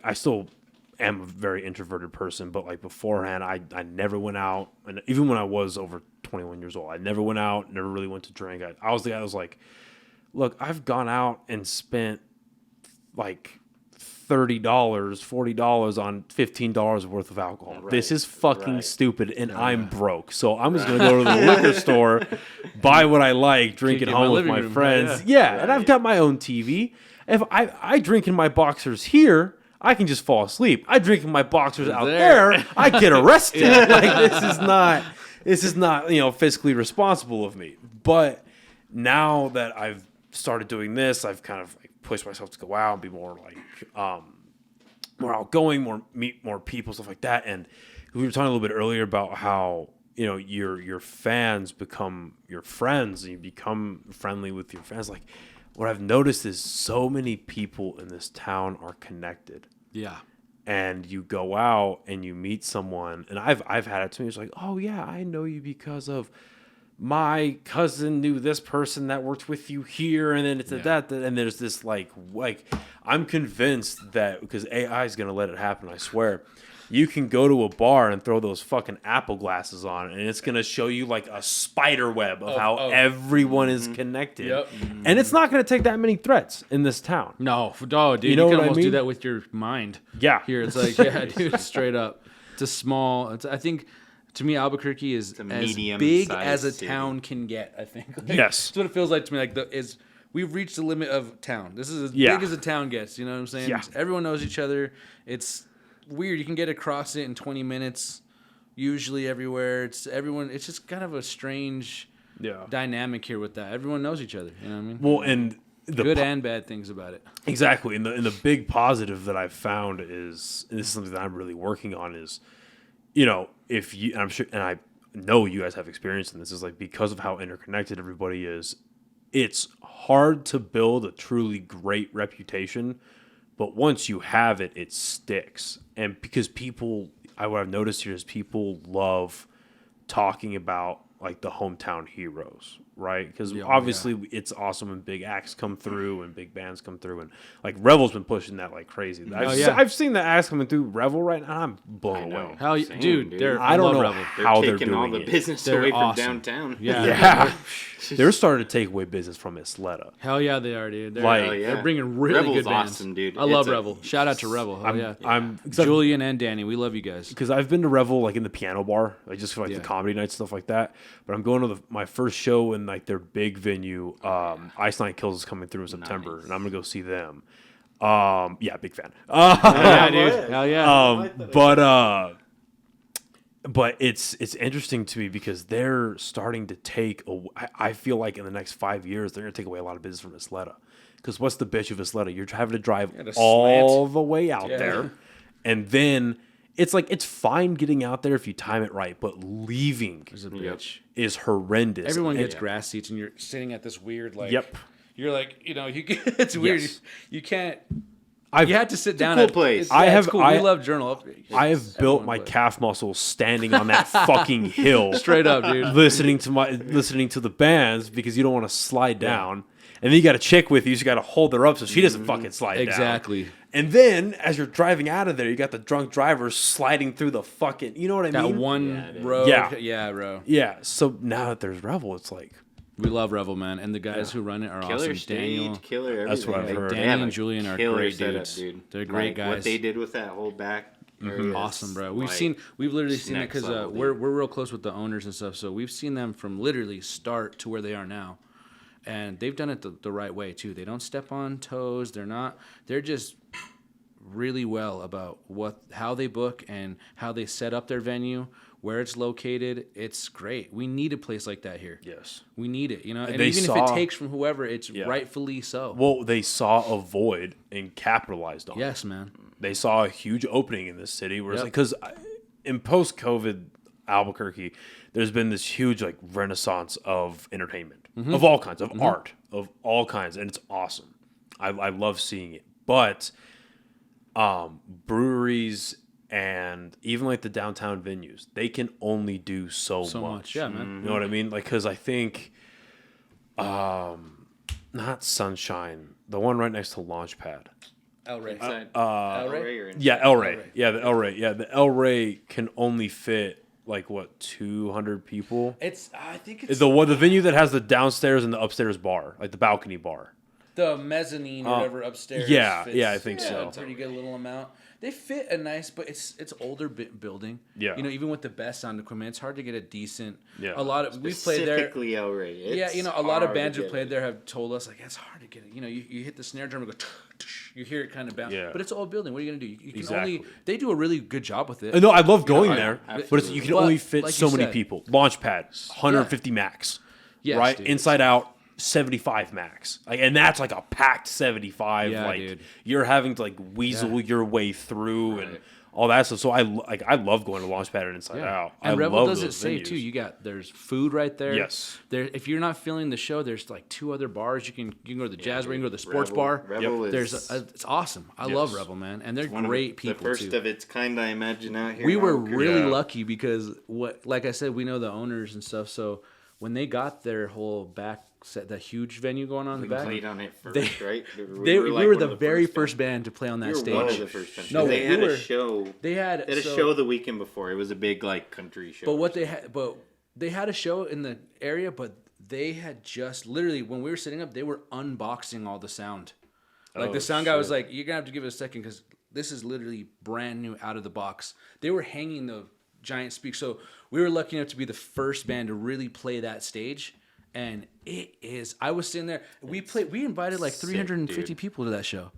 Speaker 1: I still am a very introverted person, but like beforehand, I never went out, and even when I was over 21 years old, I never went out, never really went to drink. I was the guy that was like,
Speaker 4: look, I've gone out and spent like $30, $40 on $15 worth of alcohol.
Speaker 3: Right.
Speaker 4: This is fucking
Speaker 3: Right.
Speaker 4: stupid, and I'm broke. So I'm just gonna go to the liquor store, buy what I like, drink
Speaker 2: Kick
Speaker 4: at
Speaker 2: it in my
Speaker 4: home with
Speaker 2: living
Speaker 4: my
Speaker 2: room,
Speaker 4: friends.
Speaker 2: yeah.
Speaker 4: Yeah, and I've got my own TV. If I drink in my boxers here, I can just fall asleep. I drink in my boxers out there, I get arrested. Like this is not fiscally responsible of me. But now that I've started doing this, I've kind of pushed myself to go out and be more like more outgoing, meet more people, stuff like that. And we were talking a little bit earlier about how your fans become your friends and you become friendly with your fans. Like what I've noticed is so many people in this town are connected.
Speaker 2: Yeah.
Speaker 4: And you go out and you meet someone, and I've had it to me. It's like, oh yeah, I know you because of my cousin knew this person that worked with you here, and then it's that, and there's this like I'm convinced that because AI is gonna let it happen. I swear, you can go to a bar and throw those fucking Apple glasses on, and it's gonna show you like a spider web of how everyone is connected.
Speaker 2: Yep.
Speaker 4: And it's not gonna take that many threats in this town.
Speaker 2: No, dude,
Speaker 4: You know
Speaker 2: you can
Speaker 4: what I
Speaker 2: almost do
Speaker 4: mean?
Speaker 2: that with your mind.
Speaker 4: Yeah.
Speaker 2: Here it's like, yeah, dude, straight up. It's a small. I think to me, Albuquerque is
Speaker 3: a
Speaker 2: as
Speaker 3: medium
Speaker 2: big
Speaker 3: sized
Speaker 2: as a
Speaker 3: city.
Speaker 2: town can get. I think. Like,
Speaker 4: Yes.
Speaker 2: that's what it feels like to me. Like we've reached the limit of town. This is as
Speaker 4: Yeah.
Speaker 2: big as a town gets. You know what I'm saying?
Speaker 4: Yeah.
Speaker 2: Everyone knows each other. It's weird. You can get across it in 20 minutes. Usually everywhere. It's just kind of a strange dynamic here with that. Everyone knows each other. You know what I mean?
Speaker 4: Well, and the
Speaker 2: Good and bad things about it.
Speaker 4: exactly, and the big positive that I've found is, and this is something that I'm really working on, is if you, and I'm sure, and I know you guys have experience in this, is like because of how interconnected everybody is, it's hard to build a truly great reputation, but once you have it, it sticks. And because what I've noticed here is people love talking about like the hometown heroes, right? Because obviously it's awesome when big acts come through and big bands come through, and like Revel's been pushing that like crazy. I've seen the acts coming through Revel right now. I'm blown away.
Speaker 2: Hell,
Speaker 3: Same,
Speaker 2: dude,
Speaker 4: I don't know
Speaker 2: Revel.
Speaker 4: how they're
Speaker 3: taking
Speaker 4: doing
Speaker 3: all the
Speaker 4: it.
Speaker 3: business
Speaker 2: They're
Speaker 3: away
Speaker 2: awesome.
Speaker 3: from downtown.
Speaker 4: Yeah, they're starting to take away business from Isleta.
Speaker 2: Hell yeah, they are, dude. They're,
Speaker 4: Like-
Speaker 3: Hell yeah.
Speaker 2: they're bringing really
Speaker 3: Revel's
Speaker 2: good bands.
Speaker 3: awesome, dude.
Speaker 2: I love
Speaker 3: It's
Speaker 2: Revel. Shout out to Revel. Hell yeah.
Speaker 4: I'm
Speaker 2: Julian and Danny, we love you guys.
Speaker 4: because I've been to Revel like in the piano bar, like just for like
Speaker 2: Yeah.
Speaker 4: the comedy nights, stuff like that. But I'm going to my first show in like their big venue. Ice Nine Kills is coming through in September, and I'm gonna go see them. Yeah, big fan.
Speaker 2: Yeah, dude. Hell yeah.
Speaker 4: But it's interesting to me because they're starting to take. I feel like in the next 5 years they're gonna take away a lot of business from Isleta. Because what's the bitch of Isleta? You're having to drive
Speaker 2: the
Speaker 4: all
Speaker 2: slant.
Speaker 4: the way out
Speaker 2: Yeah.
Speaker 4: there, and then it's like it's fine getting out there if you time it right, but leaving
Speaker 2: There's a bitch.
Speaker 4: is horrendous.
Speaker 2: Everyone
Speaker 4: And-
Speaker 2: gets grass seats, and you're sitting at this weird like.
Speaker 4: Yep.
Speaker 2: You're like, it's weird.
Speaker 4: Yes.
Speaker 2: You can't.
Speaker 4: I've-
Speaker 2: You have to sit down.
Speaker 3: cool
Speaker 2: at,
Speaker 3: place.
Speaker 2: It's,
Speaker 4: I
Speaker 2: yeah,
Speaker 4: have-
Speaker 2: It's cool.
Speaker 4: I-
Speaker 2: we love Journal.
Speaker 4: I have built my calf muscles standing on that fucking hill,
Speaker 2: Straight up, dude.
Speaker 4: listening to the bands because you don't want to slide down. And then you got a chick with you, so you got to hold her up so she doesn't fucking slide down.
Speaker 2: Exactly.
Speaker 4: And then as you're driving out of there, you got the drunk driver sliding through the fucking, you know what I
Speaker 2: That
Speaker 4: mean?
Speaker 2: one
Speaker 3: dude.
Speaker 2: road.
Speaker 4: Yeah.
Speaker 2: Yeah, bro.
Speaker 4: Yeah. So now that there's Revel, it's like,
Speaker 2: We love Revel, man, and the guys who run it are
Speaker 3: Killer
Speaker 2: awesome.
Speaker 3: stage,
Speaker 2: Daniel,
Speaker 3: killer everything.
Speaker 4: That's what I've
Speaker 3: Like,
Speaker 4: heard.
Speaker 3: they
Speaker 2: Danny
Speaker 3: have
Speaker 2: and
Speaker 3: a
Speaker 2: Julian are
Speaker 3: killer
Speaker 2: great
Speaker 3: setup,
Speaker 2: dudes.
Speaker 3: dude.
Speaker 2: They're great
Speaker 3: Like,
Speaker 2: guys.
Speaker 3: What they did with that whole back area is,
Speaker 2: Awesome, bro. We've
Speaker 3: like,
Speaker 2: literally seen it
Speaker 3: next
Speaker 2: because
Speaker 3: level,
Speaker 2: we're
Speaker 3: dude.
Speaker 2: real close with the owners and stuff. So we've seen them from literally start to where they are now, and they've done it the right way too. They don't step on toes. They're just really well about how they book and how they set up their venue, where it's located. It's great. We need a place like that here.
Speaker 4: yes.
Speaker 2: We need it, and
Speaker 4: They
Speaker 2: even if
Speaker 4: saw-
Speaker 2: it takes from whoever, it's rightfully so.
Speaker 4: Well, they saw a void and capitalized on it.
Speaker 2: Yes, man.
Speaker 4: They saw a huge opening in this city where it's
Speaker 2: Yep.
Speaker 4: like, because in post-COVID Albuquerque, there's been this huge like renaissance of entertainment of all kinds, of art, of all kinds, and it's awesome. I love seeing it. But breweries and even like the downtown venues, they can only do so much.
Speaker 2: Yeah, man.
Speaker 4: You know what I mean? Like, because I think, not Sunshine, the one right next to Launchpad.
Speaker 2: El Rey.
Speaker 3: Inside.
Speaker 2: El
Speaker 3: El
Speaker 2: Rey?
Speaker 3: Rey or
Speaker 4: Yeah,
Speaker 3: inside?
Speaker 4: El Rey. Yeah, the El Rey. Yeah, the El Rey can only fit like what 200 people.
Speaker 2: I think it's
Speaker 4: The venue that has the downstairs and the upstairs bar, like the balcony bar.
Speaker 2: the mezzanine or whatever upstairs.
Speaker 4: yeah,
Speaker 2: fits,
Speaker 4: yeah, I think so.
Speaker 2: A pretty good little amount. They fit a nice, but it's older building.
Speaker 4: Yeah.
Speaker 2: You know, even with the best sound equipment, it's hard to get a decent.
Speaker 4: Yeah.
Speaker 2: A lot of we've played there.
Speaker 3: Specifically outright.
Speaker 2: Yeah, you know, a lot of bands who played there have told us like it's hard to get it. You know, you hit the snare drum and go, you hear it kind of bounce.
Speaker 4: Yeah.
Speaker 2: But it's an old building. What are you gonna do? You can
Speaker 4: Exactly.
Speaker 2: only. They do a really good job with it.
Speaker 4: No, I love going
Speaker 2: I-
Speaker 4: there,
Speaker 2: absolutely.
Speaker 4: but you can
Speaker 2: But,
Speaker 4: only fit
Speaker 2: like
Speaker 4: so
Speaker 2: you
Speaker 4: many
Speaker 2: said-
Speaker 4: people. Launchpad, 150 max.
Speaker 2: Yes,
Speaker 4: right?
Speaker 2: dude.
Speaker 4: Inside out, 75 max. Like, and that's like a packed 75.
Speaker 2: Yeah,
Speaker 4: like
Speaker 2: dude.
Speaker 4: you're having to like weasel your way through and all that stuff. So I love going to Launchpad and Inside Out.
Speaker 2: And
Speaker 4: I
Speaker 2: Rebel
Speaker 4: love
Speaker 2: does it
Speaker 4: those
Speaker 2: safe
Speaker 4: venues.
Speaker 2: too. There's food right there.
Speaker 4: Yes.
Speaker 2: There, if you're not feeling the show, there's like 2 other bars. You can go to the jazz bar, you can go to the sports bar.
Speaker 3: Rebel is
Speaker 2: It's awesome. I love Rebel, man, and they're
Speaker 3: one of
Speaker 2: great people
Speaker 3: the first
Speaker 2: too.
Speaker 3: of its kind, I imagine, out here.
Speaker 2: We were
Speaker 3: Albuquerque.
Speaker 2: really lucky because like I said, we know the owners and stuff. So when they got their whole back set, the huge venue going on in
Speaker 3: We
Speaker 2: the back,
Speaker 3: played on it first,
Speaker 2: they-
Speaker 3: right?
Speaker 2: we
Speaker 3: like
Speaker 2: were
Speaker 3: one
Speaker 2: the
Speaker 3: of
Speaker 2: very
Speaker 3: bands.
Speaker 2: first band to play on that
Speaker 3: We were
Speaker 2: stage.
Speaker 3: one of the first bands.
Speaker 2: No,
Speaker 3: they
Speaker 2: we
Speaker 3: had
Speaker 2: were-
Speaker 3: a show.
Speaker 2: They had
Speaker 3: They had a show the weekend before. It was a big like country show.
Speaker 2: But what they had a show in the area, but they had just literally when we were sitting up, they were unboxing all the sound. Like
Speaker 4: Oh,
Speaker 2: the sound guy was
Speaker 4: shit.
Speaker 2: like, "You're gonna have to give it a second because this is literally brand new out of the box." They were hanging the giant speak, so we were lucky enough to be the first band to really play that stage. And it is. I was sitting there. We invited like 350
Speaker 3: dude.
Speaker 2: people to that show.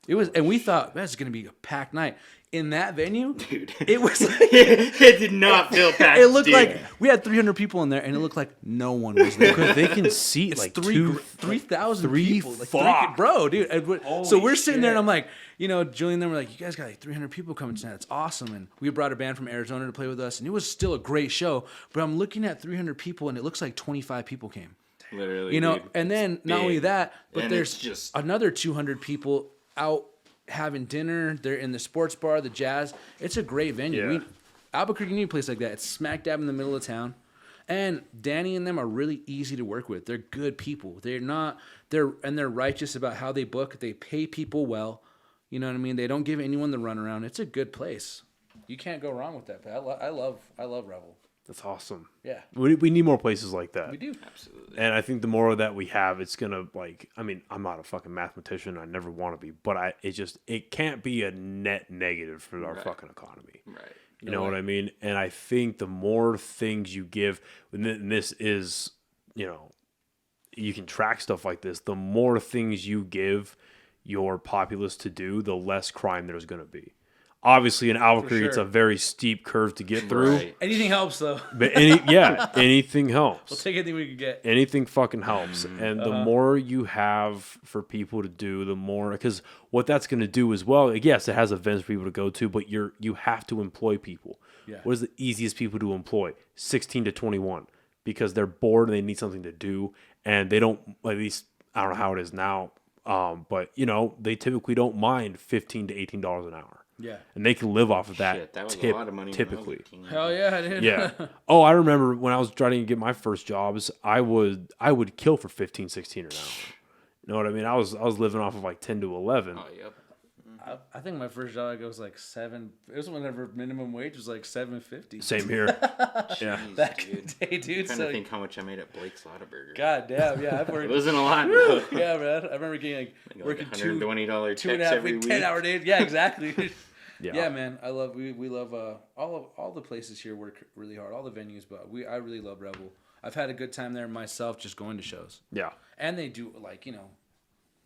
Speaker 2: It was, and we thought that's gonna be a packed night. In that venue,
Speaker 3: Dude.
Speaker 2: it was like
Speaker 3: it did not feel packed.
Speaker 2: it looked
Speaker 3: dude.
Speaker 2: like we had 300 people in there, and it looked like no one was there.
Speaker 4: Because they can seat like
Speaker 2: 3,000 people. Like
Speaker 4: fuck.
Speaker 2: bro, dude. So we're sitting there, and
Speaker 4: shit.
Speaker 2: I'm like, you know, Julian, and them were like, you guys got like 300 people coming tonight. It's awesome. And we brought a band from Arizona to play with us, and it was still a great show. But I'm looking at 300 people, and it looks like 25 people came.
Speaker 3: Literally,
Speaker 2: You know,
Speaker 3: dude.
Speaker 2: and then
Speaker 3: It's
Speaker 2: not only
Speaker 3: big.
Speaker 2: that, but
Speaker 3: And
Speaker 2: there's
Speaker 3: it's just
Speaker 2: another 200 people out having dinner. They're in the sports bar, the jazz. It's a great venue.
Speaker 4: Yeah.
Speaker 2: Albuquerque need a place like that. It's smack dab in the middle of town. And Danny and them are really easy to work with. They're good people. They're righteous about how they book. They pay people well. You know what I mean? They don't give anyone the runaround. It's a good place. You can't go wrong with that. I love Revel.
Speaker 4: That's awesome.
Speaker 2: Yeah.
Speaker 4: We need more places like that.
Speaker 2: We do.
Speaker 3: absolutely.
Speaker 4: And I think the more that we have, it's gonna like. I mean, I'm not a fucking mathematician. I never want to be, but it can't be a net negative for our fucking economy.
Speaker 3: Right.
Speaker 4: You know what I mean? And I think the more things you give, and this is, you know, you can track stuff like this. The more things you give your populace to do, the less crime there's going to be. Obviously, in Albuquerque, it's
Speaker 2: sure.
Speaker 4: a very steep curve to get through.
Speaker 3: Right.
Speaker 2: Anything helps, though.
Speaker 4: But anything helps.
Speaker 2: We'll take anything we can get.
Speaker 4: Anything fucking helps. And the more you have for people to do, the more, because what that's going to do as well, yes, it has events for people to go to, but you have to employ people.
Speaker 2: Yeah.
Speaker 4: What is the easiest people to employ? 16 to 21, because they're bored and they need something to do, and they don't, at least I don't know how it is now, but you know, they typically don't mind $15 to $18 an hour.
Speaker 2: Yeah.
Speaker 4: And they can live off of that.
Speaker 3: Shit, that was
Speaker 4: tip,
Speaker 3: a lot of money.
Speaker 4: typically.
Speaker 2: Hell yeah, dude.
Speaker 4: Yeah. Oh, I remember when I was trying to get my first jobs, I would kill for 15, 16 an hour. You know what I mean? I was living off of like 10 to 11.
Speaker 3: Oh, yep.
Speaker 2: I think my first job was like $7. It was whenever minimum wage was like $7.50.
Speaker 4: Same here. Yeah.
Speaker 2: Back in the day, dude.
Speaker 3: I'm trying
Speaker 2: So
Speaker 3: to think how much I made at Blake's Lotaburger.
Speaker 2: God damn, yeah, I've
Speaker 3: It
Speaker 2: worked.
Speaker 3: wasn't a lot. though.
Speaker 2: Yeah, man. I remember getting
Speaker 3: Like
Speaker 2: working
Speaker 3: $120
Speaker 2: two and a
Speaker 3: checks
Speaker 2: half
Speaker 3: every
Speaker 2: week,
Speaker 3: week.
Speaker 2: 10-hour days. Yeah, exactly.
Speaker 4: Yeah.
Speaker 2: Yeah, man. We love all the places here work really hard, all the venues, but I really love Rebel. I've had a good time there myself, just going to shows.
Speaker 4: Yeah.
Speaker 2: And they do like, you know,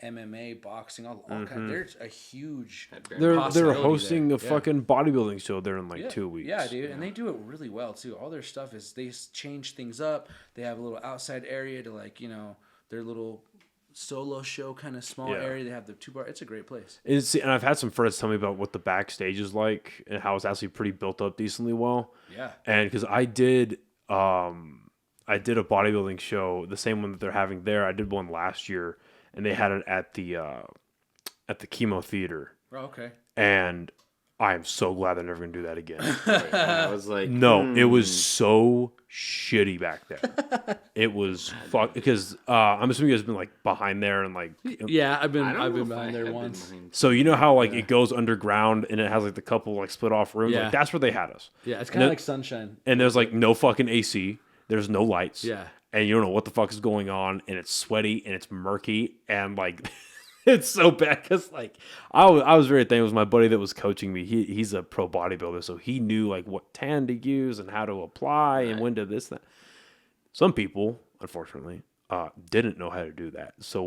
Speaker 2: MMA, boxing, all kind. There's a huge.
Speaker 4: They're
Speaker 2: possibility
Speaker 4: hosting
Speaker 2: there.
Speaker 4: a
Speaker 2: Yeah.
Speaker 4: fucking bodybuilding show there in like
Speaker 2: Yeah.
Speaker 4: 2 weeks.
Speaker 2: Yeah, dude, and they do it really well too. All their stuff is they change things up. They have a little outside area to like, you know, their little solo show kind of small
Speaker 4: Yeah.
Speaker 2: area. They have the 2 bar. It's a great place.
Speaker 4: And I've had some friends tell me about what the backstage is like and how it's actually pretty built up decently well.
Speaker 2: Yeah.
Speaker 4: And because I did a bodybuilding show, the same one that they're having there. I did one last year, and they had it at the Chemo Theater.
Speaker 2: Oh, okay.
Speaker 4: And I am so glad they're never gonna do that again.
Speaker 3: I was like,
Speaker 4: No, it was so shitty back there. It was fuck because I'm assuming you guys been like behind there and like
Speaker 2: Yeah, I've been
Speaker 3: I don't know if
Speaker 2: behind
Speaker 3: I
Speaker 2: there
Speaker 3: have been
Speaker 2: once.
Speaker 3: behind-
Speaker 4: so you know how like it goes underground and it has like the couple like split off rooms.
Speaker 2: Yeah.
Speaker 4: Like that's where they had us.
Speaker 2: Yeah, it's kind
Speaker 4: No-
Speaker 2: of like Sunshine.
Speaker 4: And there's like no fucking AC. There's no lights.
Speaker 2: Yeah.
Speaker 4: And you don't know what the fuck is going on, and it's sweaty and it's murky and like it's so bad because like I was very thankful. It was my buddy that was coaching me. He's a pro bodybuilder, so he knew like what tan to use and how to apply and when to this that. Some people, unfortunately, didn't know how to do that. So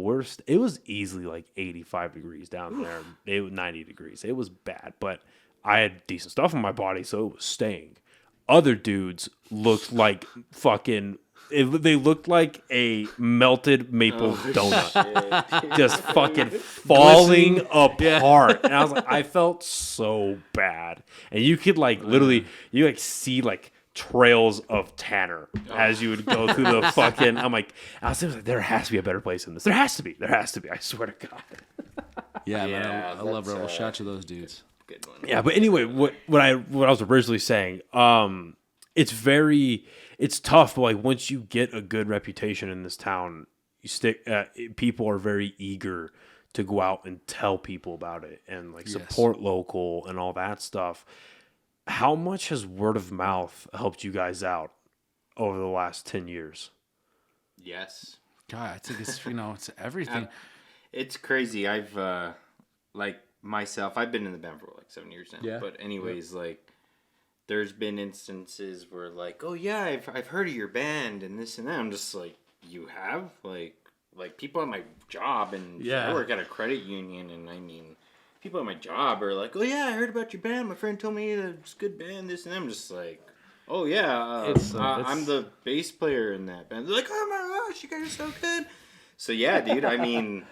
Speaker 4: it was easily like 85 degrees down there. It was 90 degrees. It was bad, but I had decent stuff on my body, so it was staying. Other dudes looked like fucking. They looked like a melted maple donut, just fucking falling apart. And I was like, I felt so bad. And you could like literally, you like see like trails of tanner as you would go through the fucking. I was like, there has to be a better place than this. There has to be. I swear to God.
Speaker 2: Yeah,
Speaker 3: Yeah,
Speaker 2: man, I love
Speaker 3: that's,
Speaker 2: Rebel. Shout out to those dudes.
Speaker 3: Good one.
Speaker 4: Yeah, but anyway, what I was originally saying, it's tough. But like once you get a good reputation in this town, people are very eager to go out and tell people about it and like support local and all that stuff. How much has word of mouth helped you guys out over the last 10 years?
Speaker 3: Yes.
Speaker 2: God, I think it's it's everything.
Speaker 3: It's crazy. I've like myself, I've been in the band for like 7 years now.
Speaker 2: Yeah.
Speaker 3: But anyways, like there's been instances where like, oh yeah, I've heard of your band and this and that. I'm just like, you have like people at my job and I work at a credit union and I mean people at my job are like, oh yeah, I heard about your band. My friend told me it's a good band. This and that. I'm just like, oh yeah, I'm the bass player in that band. They're like, oh my gosh, you guys are so good. So yeah, dude. I mean,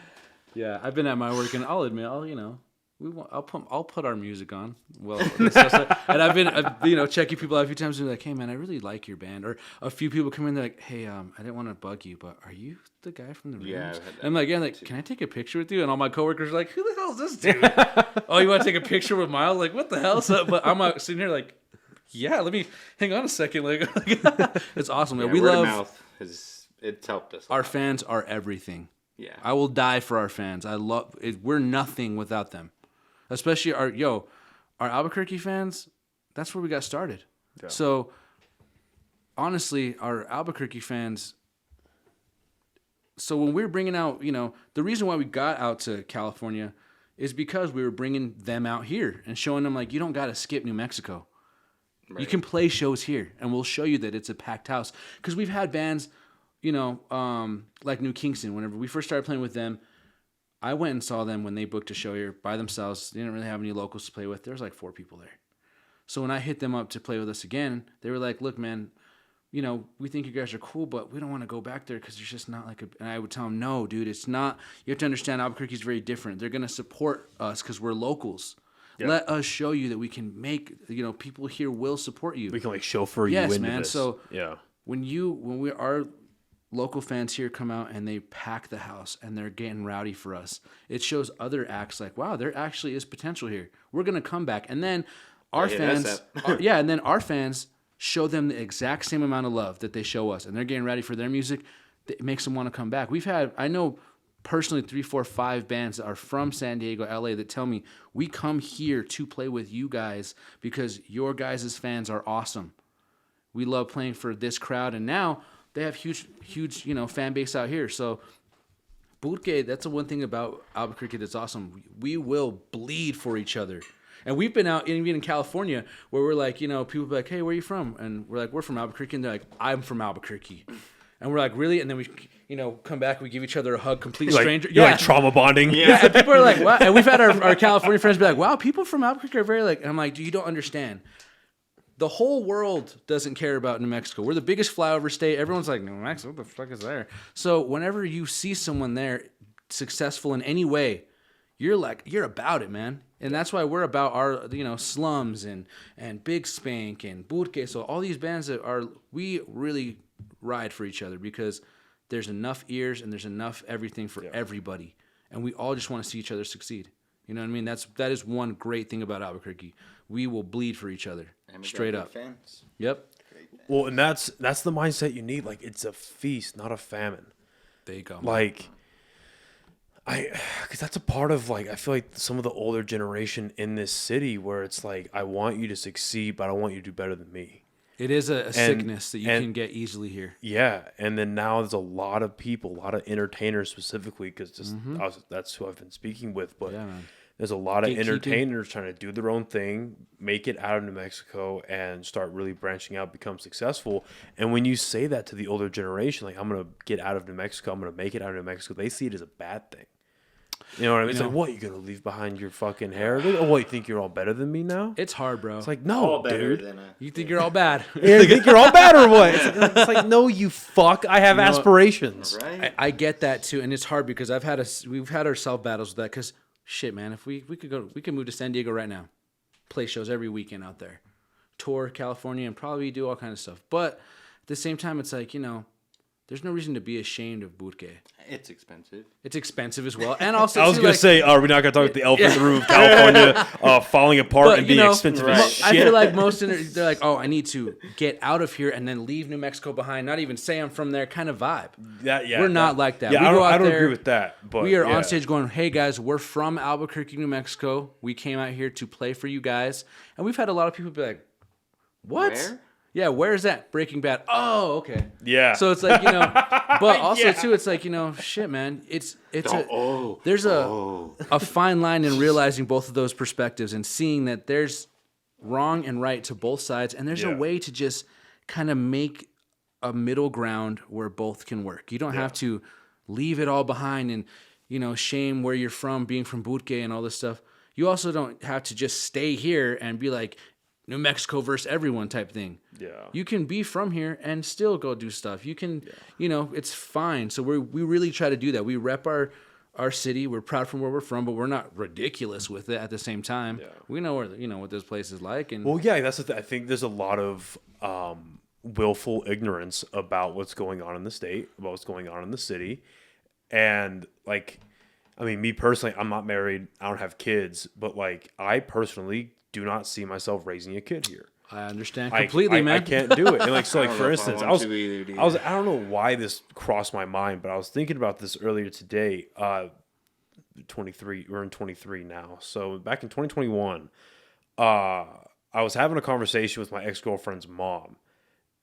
Speaker 2: Yeah, I've been at my work and I'll admit, I'll put our music on. Well, and I've checking people out a few times and be like, hey man, I really like your band. Or a few people come in, they're like, hey, I didn't want to bug you, but are you the guy from the Riddims?
Speaker 3: Yeah, I've had that
Speaker 2: I'm like, can I take a picture with you? And all my coworkers are like, who the hell is this dude? Oh, you want to take a picture with Miles? Like, what the hell? So, but I'm sitting here like, yeah, let me hang on a second. Like, it's awesome, man.
Speaker 3: yeah,
Speaker 2: We
Speaker 3: word of
Speaker 2: love
Speaker 3: mouth it's helped us.
Speaker 2: our fans are everything.
Speaker 3: Yeah.
Speaker 2: I will die for our fans. I love it. We're nothing without them. Especially our Albuquerque fans, that's where we got started. Yeah. So honestly, our Albuquerque fans, so when we were bringing out, the reason why we got out to California is because we were bringing them out here and showing them like, you don't got to skip New Mexico. Right. You can play shows here and we'll show you that it's a packed house. Because we've had bands, like New Kingston, whenever we first started playing with them, I went and saw them when they booked a show here by themselves. They didn't really have any locals to play with. There was like 4 people there. So when I hit them up to play with us again, they were like, look, man, we think you guys are cool, but we don't want to go back there because there's just not like and I would tell them, no, dude, it's not. You have to understand Albuquerque's very different. They're going to support us because we're locals. Yep. Let us show you that we can make, people here will support you.
Speaker 4: We can like chauffeur you into
Speaker 2: man.
Speaker 4: this.
Speaker 2: So
Speaker 4: yeah,
Speaker 2: when we are local fans here come out and they pack the house and they're getting rowdy for us, it shows other acts like, wow, there actually is potential here. We're going to come back. And then our fans, and then our fans show them the exact same amount of love that they show us and they're getting ready for their music. It makes them want to come back. I know personally 3, 4, 5 bands that are from San Diego, LA that tell me we come here to play with you guys because your guys' fans are awesome. We love playing for this crowd. And now they have huge, fan base out here. So, Burke, that's the one thing about Albuquerque that's awesome. We will bleed for each other. And we've been out, even in California, where we're like, people be like, hey, where are you from? And we're like, we're from Albuquerque. And they're like, I'm from Albuquerque. And we're like, really? And then we, come back, we give each other a hug, complete stranger.
Speaker 4: You're like trauma bonding.
Speaker 2: Yeah, and people are like, wow. And we've had our California friends be like, wow, people from Albuquerque are very like, and I'm like, you don't understand. The whole world doesn't care about New Mexico. We're the biggest flyover state. Everyone's like, New Mexico, what the fuck is there? So whenever you see someone there successful in any way, you're about it, man. And that's why we're about our, Slums and Big Spank and Burke. So all these bands we really ride for each other because there's enough ears and there's enough everything for everybody. And we all just want to see each other succeed. You know what I mean? That is one great thing about Albuquerque. We will bleed for each other,
Speaker 3: And we
Speaker 2: straight
Speaker 3: got
Speaker 2: up.
Speaker 3: good fans.
Speaker 2: Yep.
Speaker 4: Well, and that's the mindset you need. Like, it's a feast, not a famine.
Speaker 2: There you go.
Speaker 4: Like, because that's a part of, like, I feel like some of the older generation in this city where it's like, I want you to succeed, but I want you to do better than me.
Speaker 2: It is a sickness that you can get easily here.
Speaker 4: Yeah, and then now there's a lot of people, a lot of entertainers specifically, because that's who I've been speaking with. But
Speaker 2: Yeah, man.
Speaker 4: there's a lot of
Speaker 2: Gatekeeping.
Speaker 4: entertainers trying to do their own thing, make it out of New Mexico, and start really branching out, become successful. And when you say that to the older generation, like, I'm gonna get out of New Mexico, I'm gonna make it out of New Mexico, they see it as a bad thing. You know what I mean? It's like, what, you gonna leave behind your fucking heritage? Oh, what, you think you're all better than me now?
Speaker 2: It's hard, bro.
Speaker 4: It's like, no,
Speaker 3: All better
Speaker 4: dude.
Speaker 3: than a...
Speaker 2: You think you're all bad.
Speaker 4: You think you're all bad or what? It's like, no, you fuck. I have aspirations.
Speaker 3: Right?
Speaker 2: I get that too, and it's hard because we've had our self battles with that. Because shit, man, if we could move to San Diego right now, play shows every weekend out there, tour California, and probably do all kinds of stuff. But at the same time, it's like, there's no reason to be ashamed of Burque.
Speaker 3: It's expensive.
Speaker 2: It's expensive as well, and also
Speaker 4: I was
Speaker 2: too,
Speaker 4: gonna
Speaker 2: like,
Speaker 4: say, are we not gonna talk about the elephant in the room, California, falling apart
Speaker 2: But,
Speaker 4: and being expensive
Speaker 3: right.
Speaker 4: as shit?
Speaker 2: I feel like they're like, oh, I need to get out of here and then leave New Mexico behind. Not even say I'm from there, kind of vibe. We're not like that.
Speaker 4: Yeah,
Speaker 2: We go out
Speaker 4: I don't
Speaker 2: there,
Speaker 4: agree with that. But
Speaker 2: we are
Speaker 4: yeah.
Speaker 2: on stage going, hey guys, we're from Albuquerque, New Mexico. We came out here to play for you guys, and we've had a lot of people be like, what?
Speaker 3: Where?
Speaker 2: Yeah, where is that? Breaking Bad. Oh, okay.
Speaker 4: Yeah.
Speaker 2: So it's like, but also too, it's like, shit, man. There's a fine line in realizing both of those perspectives and seeing that there's wrong and right to both sides, and there's a way to just kind of make a middle ground where both can work. You don't have to leave it all behind and shame where you're from, being from Burque and all this stuff. You also don't have to just stay here and be like New Mexico versus everyone type thing.
Speaker 4: Yeah.
Speaker 2: You can be from here and still go do stuff. You can, it's fine. So we really try to do that. We rep our city. We're proud from where we're from, but we're not ridiculous with it at the same time.
Speaker 4: Yeah.
Speaker 2: We know what this place is like. And
Speaker 4: Well, yeah, that's the thing. I think there's a lot of willful ignorance about what's going on in the state, about what's going on in the city. And, like, I mean, me personally, I'm not married. I don't have kids. But, like, I personally do not see myself raising a kid here.
Speaker 2: I understand completely, man.
Speaker 4: I can't do it. And, like, so, like, for instance, I don't know why this crossed my mind, but I was thinking about this earlier today. 23, we're in 23 now. So back in 2021, I was having a conversation with my ex-girlfriend's mom,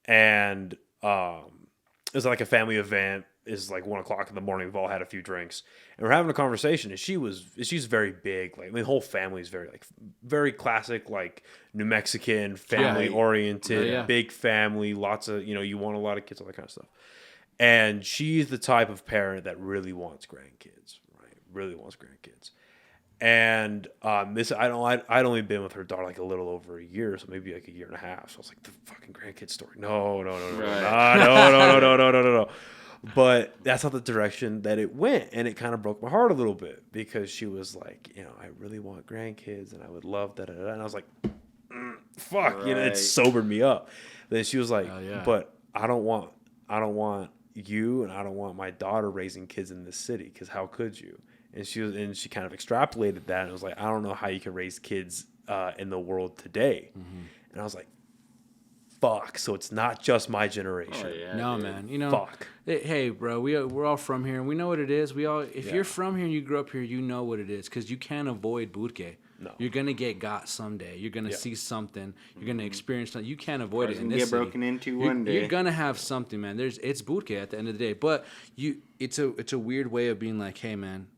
Speaker 4: and it was like a family event. It's like 1:00 in the morning. We've all had a few drinks, and we're having a conversation. And she's very big. Like, the whole family is very classic, like New Mexican, family oriented, big family. Lots of you want a lot of kids, all that kind of stuff. And she's the type of parent that really wants grandkids, right? Really wants grandkids. And I'd only been with her daughter like a little over a year, so maybe like a year and a half. So I was like, the fucking grandkid story. No. But that's not the direction that it went, and it kind of broke my heart a little bit because she was like, I really want grandkids, and I would love that. And I was like, fuck,
Speaker 3: right.
Speaker 4: It sobered me up. Then she was like,
Speaker 2: yeah.
Speaker 4: but I don't want you, and I don't want my daughter raising kids in this city, because how could you? And she kind of extrapolated that, and I was like, I don't know how you can raise kids in the world today. Mm-hmm. And I was like, fuck, so it's not just my generation.
Speaker 3: Oh, yeah,
Speaker 2: no,
Speaker 3: dude.
Speaker 2: man.
Speaker 4: Fuck.
Speaker 2: Hey, bro, we're all from here, and we know what it is. If you're from here and you grew up here, you know what it is, because you can't avoid Burque.
Speaker 4: No.
Speaker 2: You're gonna get got someday. You're gonna see something. You're gonna experience something. You can't avoid it in
Speaker 3: Get
Speaker 2: this city.
Speaker 3: broken into one day.
Speaker 2: You're gonna have something, man. It's Burque at the end of the day, but it's a weird way of being like, hey, man.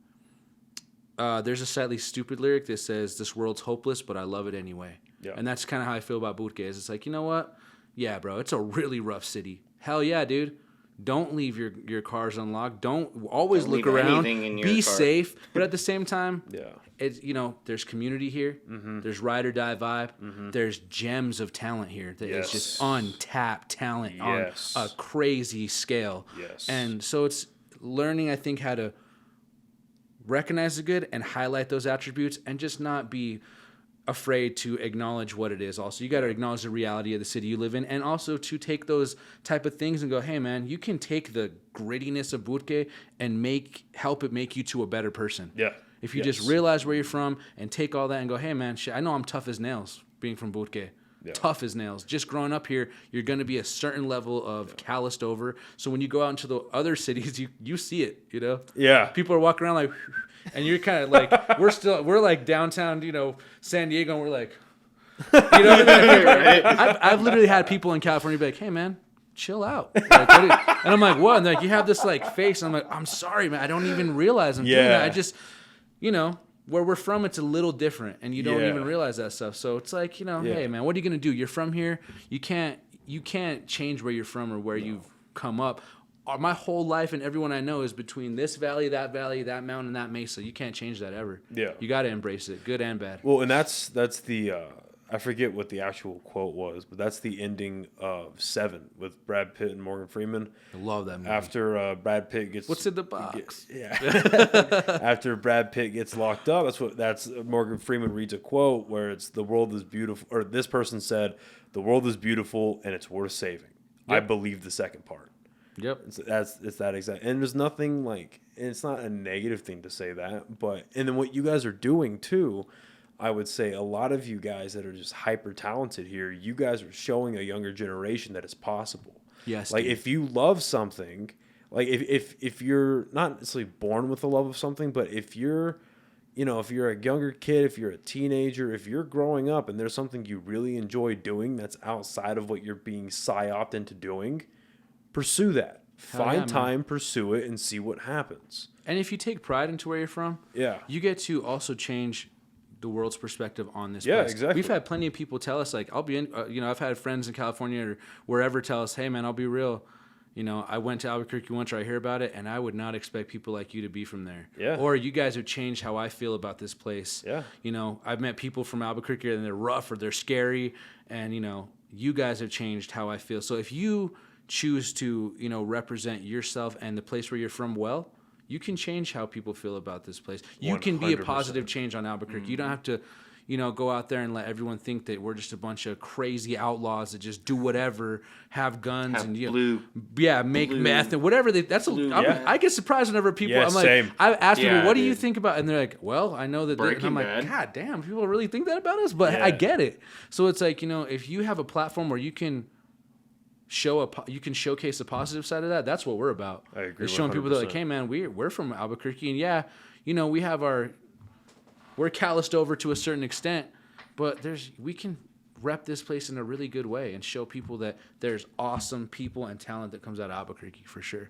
Speaker 2: There's a slightly stupid lyric that says, "This world's hopeless, but I love it anyway."
Speaker 4: Yeah. And
Speaker 2: And that's kind of how I feel about Burque. It's like, you know what? Yeah, bro, it's a really rough city. Hell yeah, dude. Don't leave your cars unlocked. Don't always
Speaker 3: Don't
Speaker 2: look
Speaker 3: leave
Speaker 2: around.
Speaker 3: anything in your
Speaker 2: Be
Speaker 3: car.
Speaker 2: safe. But at the same time,
Speaker 4: Yeah.
Speaker 2: it's there's community here. Mm-hmm. There's ride or die vibe. Mm-hmm. There's gems of talent here that is just untapped talent on a crazy scale.
Speaker 4: Yes.
Speaker 2: And so it's learning, I think, how to recognize the good and highlight those attributes and just not be afraid to acknowledge what it is. Also, you got to acknowledge the reality of the city you live in, and also to take those type of things and go, hey man, you can take the grittiness of Burque and help it make you to a better person.
Speaker 4: Yeah.
Speaker 2: If you just realize where you're from and take all that and go, hey, man, shit, I know I'm tough as nails being from Butke. Yeah. Tough as nails. Just growing up here, you're going to be a certain level of calloused over. So when you go out into the other cities, you see it, you know?
Speaker 1: Yeah.
Speaker 2: People are walking around like, and you're kind of like, we're like downtown, you know, San Diego, and we're like, you know what I mean? I've literally had people in California be like, hey, man, chill out. Like, and I'm like, what? And they're like, you have this like face. And I'm like, I'm sorry, man. I don't even realize I'm doing that. I just, you know, where we're from, it's a little different, and you don't even realize that stuff. So it's like, you know, hey, man, what are you gonna do? You're from here. You can't change where you're from or where you've come up. My whole life and everyone I know is between this valley, that mountain, that mesa. You can't change that ever.
Speaker 1: Yeah,
Speaker 2: you got to embrace it, good and bad.
Speaker 1: Well, and that's the. I forget what the actual quote was, but that's the ending of Seven with Brad Pitt and Morgan Freeman.
Speaker 2: I love that movie.
Speaker 1: After Brad Pitt gets
Speaker 2: what's in the box?
Speaker 1: After Brad Pitt gets locked up, that's Morgan Freeman reads a quote where it's the world is beautiful, or this person said the world is beautiful and it's worth saving. Yep. I believe the second part.
Speaker 2: Yep,
Speaker 1: it's that exact, and there's nothing like, it's not a negative thing to say that, but and then what you guys are doing too. I would say a lot of you guys that are just hyper talented here, you guys are showing a younger generation that it's possible.
Speaker 2: Yes.
Speaker 1: Like if you love something, like if you're not necessarily born with the love of something, but if you're, you know, if you're a younger kid, if you're a teenager, if you're growing up and there's something you really enjoy doing that's outside of what you're being psyoped into doing, pursue that. Find time, pursue it, and see what happens.
Speaker 2: And if you take pride into where you're from, you get to also change the world's perspective on this place.
Speaker 1: Yeah, exactly.
Speaker 2: We've had plenty of people tell us, like, I'll be in, you know, I've had friends in California or wherever tell us, hey, man, I'll be real. You know, I went to Albuquerque once, or I hear about it, and I would not expect people like you to be from there.
Speaker 1: Yeah.
Speaker 2: Or you guys have changed how I feel about this place.
Speaker 1: Yeah.
Speaker 2: You know, I've met people from Albuquerque and they're rough or they're scary, and, you know, you guys have changed how I feel. So if you choose to, you know, represent yourself and the place where you're from well, you can change how people feel about this place. You 100%. Can be a positive change on Albuquerque. Mm-hmm. You don't have to, you know, go out there and let everyone think that we're just a bunch of crazy outlaws that just do whatever, have guns, and make meth and whatever. I get surprised whenever people.
Speaker 1: Yeah,
Speaker 2: I'm like,
Speaker 1: same.
Speaker 2: I ask people, what do you think about? And they're like, well, I know that. And I'm like, God damn, people really think that about us, but I get it. So it's like, you know, if you have a platform where you can showcase the positive side of that. That's what we're about.
Speaker 1: I agree.
Speaker 2: It's showing 100%. People that are like, hey man, we're from Albuquerque, and you know, we're calloused over to a certain extent, but we can rep this place in a really good way and show people that there's awesome people and talent that comes out of Albuquerque for sure.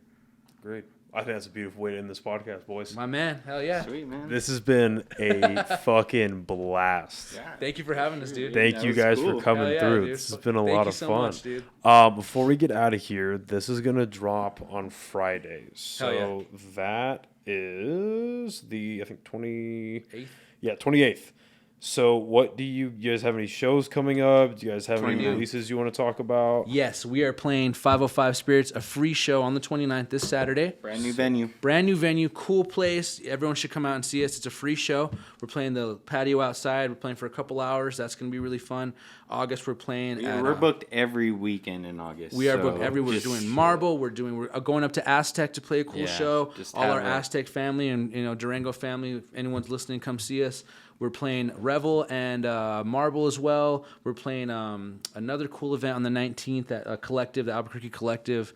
Speaker 1: Great. I think that's a beautiful way to end this podcast, boys.
Speaker 2: My man, hell yeah.
Speaker 3: Sweet, man.
Speaker 1: This has been a fucking blast.
Speaker 2: Yeah. Thank you for having us, dude.
Speaker 1: Thank you guys for coming through. Dude. This has been a lot of fun.
Speaker 2: Much, dude.
Speaker 1: Before we get out of here, this is going to drop on Fridays. So that is I think 28th. Yeah, 28th. So what do you guys have any shows coming up? Do you guys have any releases you want to talk about?
Speaker 2: Yes, we are playing 505 Spirits, a free show on the 29th this Saturday.
Speaker 3: Brand new venue.
Speaker 2: Brand new venue, cool place. Everyone should come out and see us. It's a free show. We're playing the patio outside. We're playing for a couple hours. That's going to be really fun. August, we're playing
Speaker 3: we're booked every weekend in August.
Speaker 2: We are booked everywhere. We're doing Marble. We're going up to Aztec to play a cool show. All our Aztec family and, you know, Durango family, if anyone's listening, come see us. We're playing Revel and Marble as well. We're playing another cool event on the 19th at Collective, the Albuquerque Collective.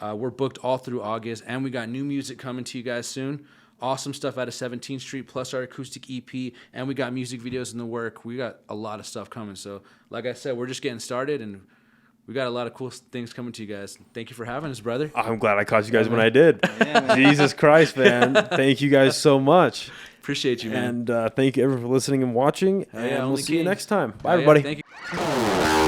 Speaker 2: We're booked all through August, and we got new music coming to you guys soon. Awesome stuff out of 17th Street, plus our acoustic EP, and we got music videos in the work. We got a lot of stuff coming. So, like I said, we're just getting started, and we got a lot of cool things coming to you guys. Thank you for having us, brother.
Speaker 1: I'm glad I caught you guys when I did. Jesus Christ, man. Thank you guys so much.
Speaker 2: Appreciate you, man.
Speaker 1: And thank you everyone for listening and watching. And we'll see you next time. Bye, everybody.
Speaker 2: Thank you.